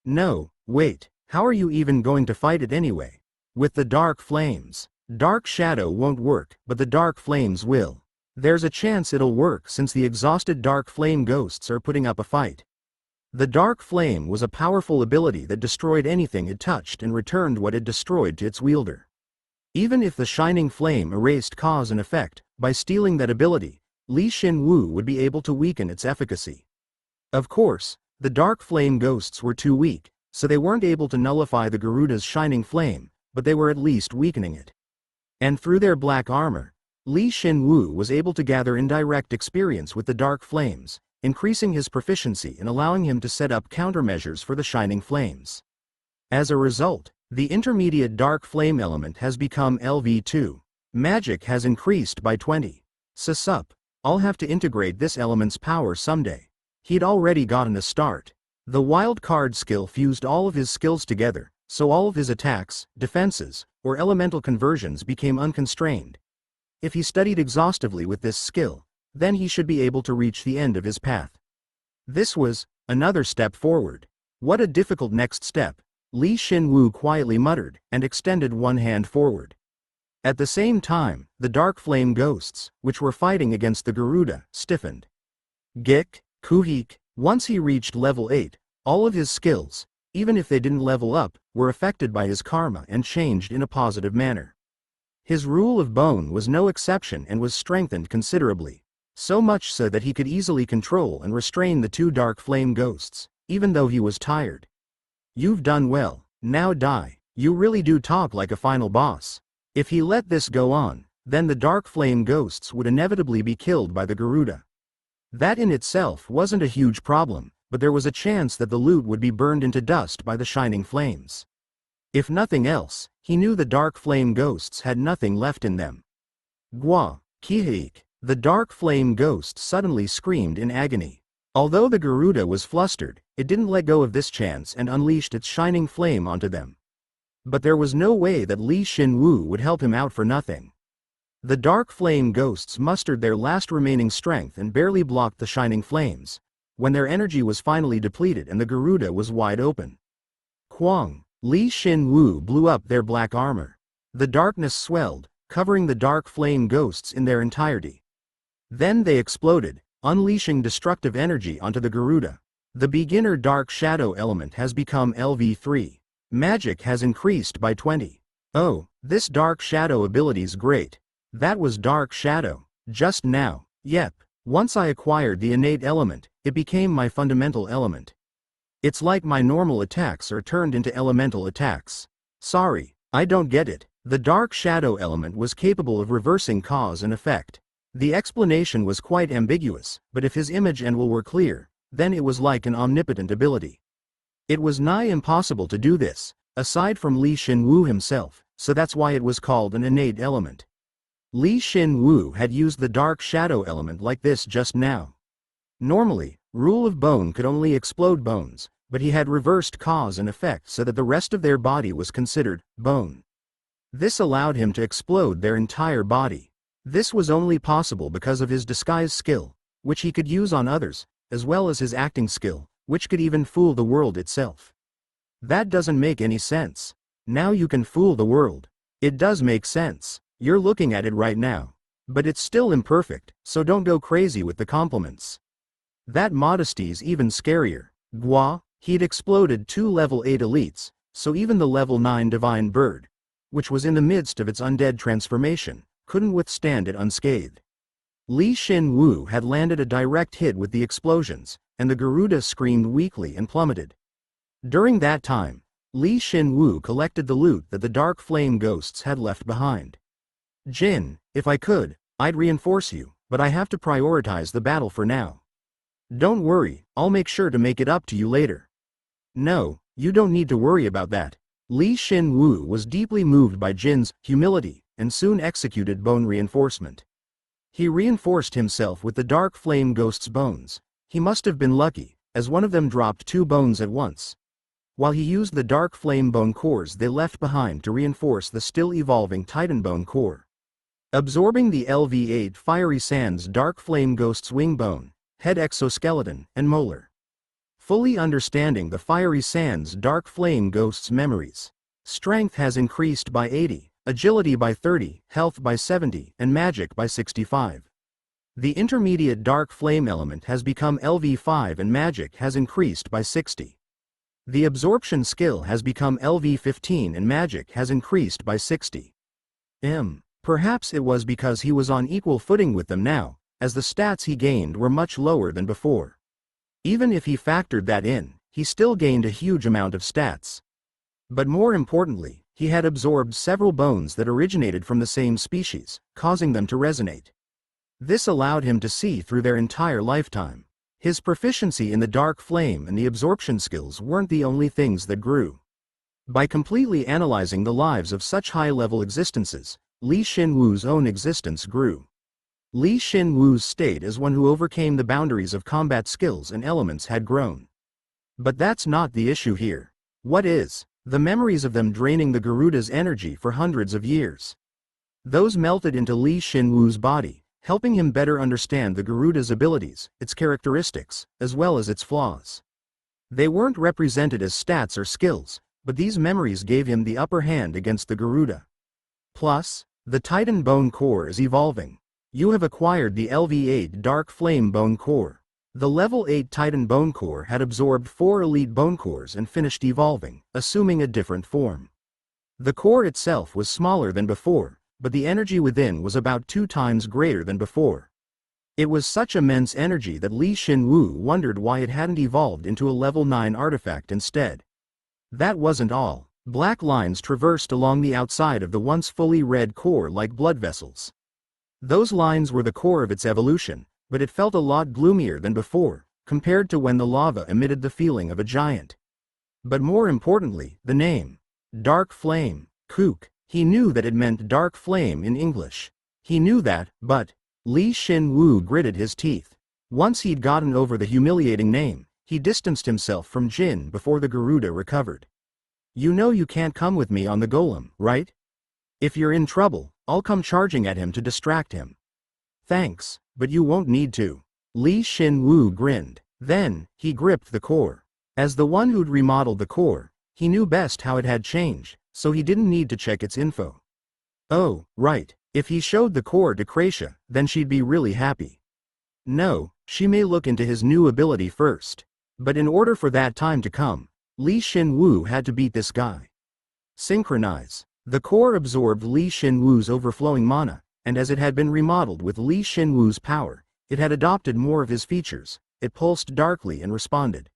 No, wait, how are you even going to fight it anyway? With the dark flames. Dark Shadow won't work, but the dark flames will. There's a chance it'll work since the exhausted dark flame ghosts are putting up a fight. The dark flame was a powerful ability that destroyed anything it touched and returned what it destroyed to its wielder. Even if the Shining Flame erased cause and effect, by stealing that ability, Li Shin Woo would be able to weaken its efficacy. Of course, the dark flame ghosts were too weak, so they weren't able to nullify the Garuda's Shining Flame, but they were at least weakening it. And through their black armor, Li Shin Woo was able to gather indirect experience with the dark flames, increasing his proficiency and allowing him to set up countermeasures for the Shining Flames. As a result, the intermediate dark flame element has become LV2. Magic has increased by 20. Sup, I'll have to integrate this element's power someday. He'd already gotten a start. The wild card skill fused all of his skills together, so all of his attacks, defenses, or elemental conversions became unconstrained. If he studied exhaustively with this skill, then he should be able to reach the end of his path. This was another step forward. What a difficult next step, Shin Woo quietly muttered, and extended one hand forward. At the same time, the dark flame ghosts, which were fighting against the Garuda, stiffened. Gik, Kuhik, once he reached level 8, all of his skills, even if they didn't level up, were affected by his karma and changed in a positive manner. His rule of bone was no exception and was strengthened considerably, so much so that he could easily control and restrain the two dark flame ghosts, even though he was tired. You've done well, now die. You really do talk like a final boss. If he let this go on, then the dark flame ghosts would inevitably be killed by the Garuda. That in itself wasn't a huge problem, but there was a chance that the loot would be burned into dust by the shining flames. If nothing else, he knew the dark flame ghosts had nothing left in them. Gwa, Kihik, the dark flame ghost suddenly screamed in agony. Although the Garuda was flustered, it didn't let go of this chance and unleashed its shining flame onto them. But there was no way that Shin Woo would help him out for nothing. The dark flame ghosts mustered their last remaining strength and barely blocked the shining flames, when their energy was finally depleted and the Garuda was wide open. Kwang, Shin Woo blew up their black armor. The darkness swelled, covering the dark flame ghosts in their entirety. Then they exploded, unleashing destructive energy onto the Garuda. The beginner dark shadow element has become LV3. Magic has increased by 20. Oh, this dark shadow ability's great. That was dark shadow, just now. Yep, once I acquired the innate element, it became my fundamental element. It's like my normal attacks are turned into elemental attacks. Sorry, I don't get it. The dark shadow element was capable of reversing cause and effect. The explanation was quite ambiguous, but if his image and will were clear, then it was like an omnipotent ability. It was nigh impossible to do this, aside from Shin Woo himself, so that's why it was called an innate element. Shin Woo had used the dark shadow element like this just now. Normally, Rule of Bone could only explode bones, but he had reversed cause and effect so that the rest of their body was considered bone. This allowed him to explode their entire body. This was only possible because of his disguise skill, which he could use on others, as well as his acting skill, which could even fool the world itself. That doesn't make any sense. Now you can fool the world. It does make sense. You're looking at it right now. But it's still imperfect, so don't go crazy with the compliments. That modesty's even scarier. Gwa, he'd exploded 2 level 8 elites, so even the level 9 divine bird, which was in the midst of its undead transformation, couldn't withstand it unscathed. Shin Woo had landed a direct hit with the explosions, and the Garuda screamed weakly and plummeted. During that time, Shin Woo collected the loot that the dark flame ghosts had left behind. Jin, if I could, I'd reinforce you, but I have to prioritize the battle for now. Don't worry, I'll make sure to make it up to you later. No, you don't need to worry about that. Shin Woo was deeply moved by Jin's humility, and soon executed bone reinforcement. He reinforced himself with the dark flame ghost's bones. He must have been lucky, as one of them dropped 2 bones at once. While he used the dark flame bone cores they left behind to reinforce the still evolving titan bone core. Absorbing the LV8 fiery sands dark flame ghost's wing bone, head exoskeleton, and molar. Fully understanding the fiery sands dark flame ghost's memories. Strength has increased by 80, agility by 30, health by 70, and magic by 65. The intermediate dark flame element has become LV5 and magic has increased by 60. The absorption skill has become LV15 and magic has increased by 60. Perhaps it was because he was on equal footing with them now, as the stats he gained were much lower than before. Even if he factored that in, he still gained a huge amount of stats. But more importantly, he had absorbed several bones that originated from the same species, causing them to resonate. This allowed him to see through their entire lifetime. His proficiency in the dark flame and the absorption skills weren't the only things that grew. By completely analyzing the lives of such high-level existences, Shin Woo's own existence grew. Li Shin Woo's state as one who overcame the boundaries of combat skills and elements had grown. But that's not the issue here. What is? The memories of them draining the Garuda's energy for hundreds of years. Those melted into Li Shin Woo's body, helping him better understand the Garuda's abilities, its characteristics, as well as its flaws. They weren't represented as stats or skills, but these memories gave him the upper hand against the Garuda. Plus, the Titan Bone Core is evolving. You have acquired the LV8 Dark Flame Bone Core. The Level 8 Titan Bone Core had absorbed 4 elite bone cores and finished evolving, assuming a different form. The core itself was smaller than before, but the energy within was about 2 times greater than before. It was such immense energy that Li Shin Woo wondered why it hadn't evolved into a Level 9 artifact instead. That wasn't all. Black lines traversed along the outside of the once fully red core like blood vessels. Those lines were the core of its evolution, but it felt a lot gloomier than before, compared to when the lava emitted the feeling of a giant. But more importantly, the name. Dark Flame, Kook. He knew that it meant dark flame in English. He knew that, but Li Shin Woo gritted his teeth. Once he'd gotten over the humiliating name, he distanced himself from Jin before the Garuda recovered. You know you can't come with me on the golem, right? If you're in trouble, I'll come charging at him to distract him. Thanks, but you won't need to. Li Shin Woo grinned. Then, he gripped the core. As the one who'd remodeled the core, he knew best how it had changed, so he didn't need to check its info. Oh, right, if he showed the core to Kratia, then she'd be really happy. No, she may look into his new ability first. But in order for that time to come, Li Shin Woo had to beat this guy. Synchronize. The core absorbed Li Shin Woo's overflowing mana, and as it had been remodeled with Li Shin Woo's power, it had adopted more of his features. It pulsed darkly and responded.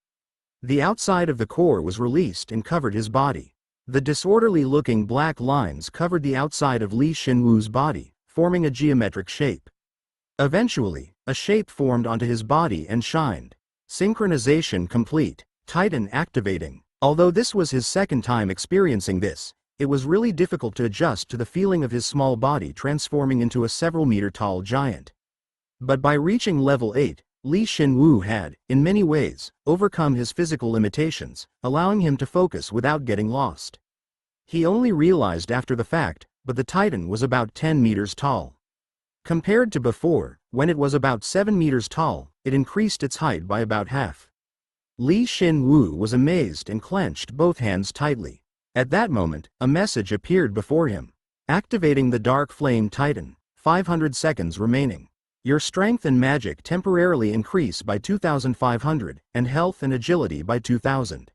The outside of the core was released and covered his body. The disorderly-looking black lines covered the outside of Li Shin Woo's body, forming a geometric shape. Eventually, a shape formed onto his body and shined. Synchronization complete. Titan activating. Although this was his second time experiencing this, it was really difficult to adjust to the feeling of his small body transforming into a several-meter-tall giant. But by reaching level 8, Li Shin Woo had, in many ways, overcome his physical limitations, allowing him to focus without getting lost. He only realized after the fact, but the Titan was about 10 meters tall. Compared to before, when it was about 7 meters tall, it increased its height by about half. Li Shin Woo was amazed and clenched both hands tightly. At that moment, a message appeared before him. Activating the Dark Flame Titan. 500 seconds remaining. Your strength and magic temporarily increase by 2,500, and health and agility by 2,000.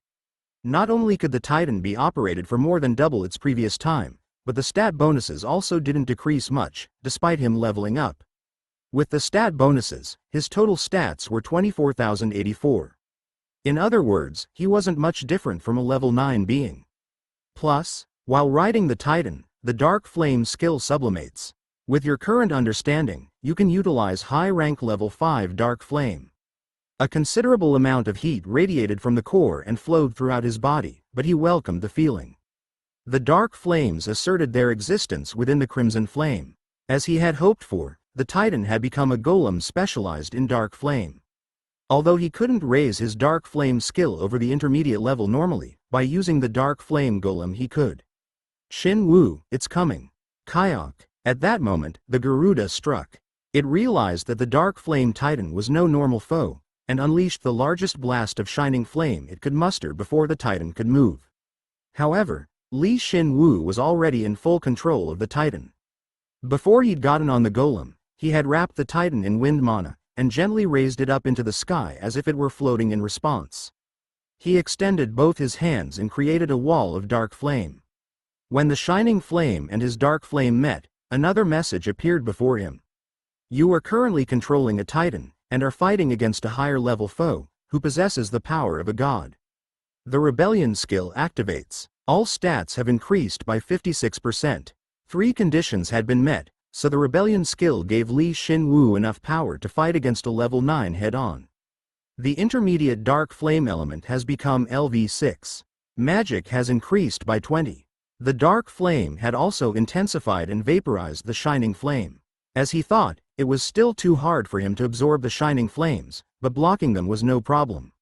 Not only could the Titan be operated for more than double its previous time, but the stat bonuses also didn't decrease much, despite him leveling up. With the stat bonuses, his total stats were 24,084. In other words, he wasn't much different from a level 9 being. Plus, while riding the Titan, the Dark Flame skill sublimates. With your current understanding, you can utilize high-rank level 5 Dark Flame. A considerable amount of heat radiated from the core and flowed throughout his body, but he welcomed the feeling. The Dark Flames asserted their existence within the Crimson Flame. As he had hoped for, the Titan had become a golem specialized in Dark Flame. Although he couldn't raise his Dark Flame skill over the intermediate level normally, by using the Dark Flame Golem he could. Shin Woo, it's coming. Kayak. At that moment, the Garuda struck. It realized that the Dark Flame Titan was no normal foe, and unleashed the largest blast of shining flame it could muster before the Titan could move. However, Li Shin Woo was already in full control of the Titan. Before he'd gotten on the golem, he had wrapped the Titan in wind mana, and gently raised it up into the sky as if it were floating in response. He extended both his hands and created a wall of dark flame. When the shining flame and his dark flame met, another message appeared before him. You are currently controlling a Titan, and are fighting against a higher-level foe, who possesses the power of a god. The Rebellion skill activates. All stats have increased by 56%. 3 conditions had been met, so the Rebellion skill gave Li Shin Woo enough power to fight against a level 9 head-on. The intermediate Dark Flame element has become LV6. Magic has increased by 20. The Dark Flame had also intensified and vaporized the Shining Flame. As he thought, it was still too hard for him to absorb the shining flames, but blocking them was no problem.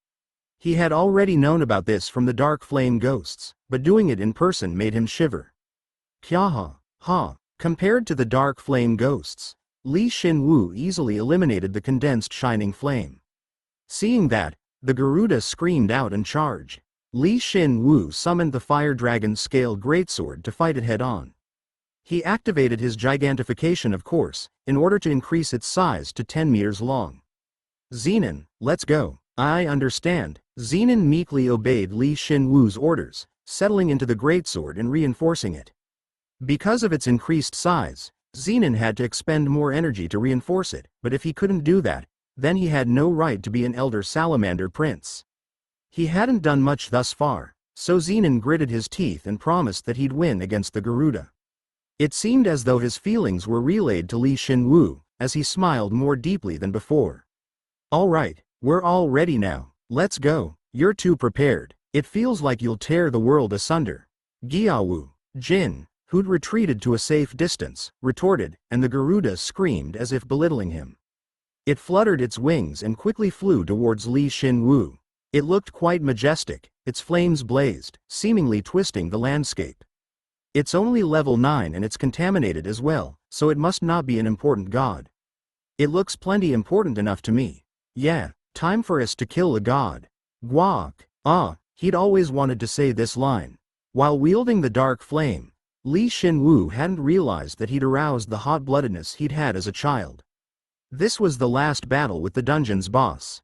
He had already known about this from the dark flame ghosts, but doing it in person made him shiver. Kya ha. Compared to the dark flame ghosts, Shin Woo easily eliminated the condensed shining flame. Seeing that, the Garuda screamed out and charged. Shin Woo summoned the Fire Dragon scaled greatsword to fight it head-on. He activated his gigantification, of course, in order to increase its size to 10 meters long. Zenin, let's go. I understand. Zenin meekly obeyed Shin Woo's orders, settling into the greatsword and reinforcing it. Because of its increased size, Zenin had to expend more energy to reinforce it, but if he couldn't do that, then he had no right to be an Elder Salamander Prince. He hadn't done much thus far, so Zenin gritted his teeth and promised that he'd win against the Garuda. It seemed as though his feelings were relayed to Shin Woo, as he smiled more deeply than before. All right, we're all ready now, let's go. You're too prepared. It feels like you'll tear the world asunder. Gyawu, Jin, who'd retreated to a safe distance, retorted, and the Garuda screamed as if belittling him. It fluttered its wings and quickly flew towards Shin Woo. It looked quite majestic, its flames blazed, seemingly twisting the landscape. It's only level 9 and it's contaminated as well, so it must not be an important god. It looks plenty important enough to me. Yeah, time for us to kill a god. Guak. He'd always wanted to say this line. While wielding the dark flame, Shin Woo hadn't realized that he'd aroused the hot-bloodedness he'd had as a child. This was the last battle with the dungeon's boss.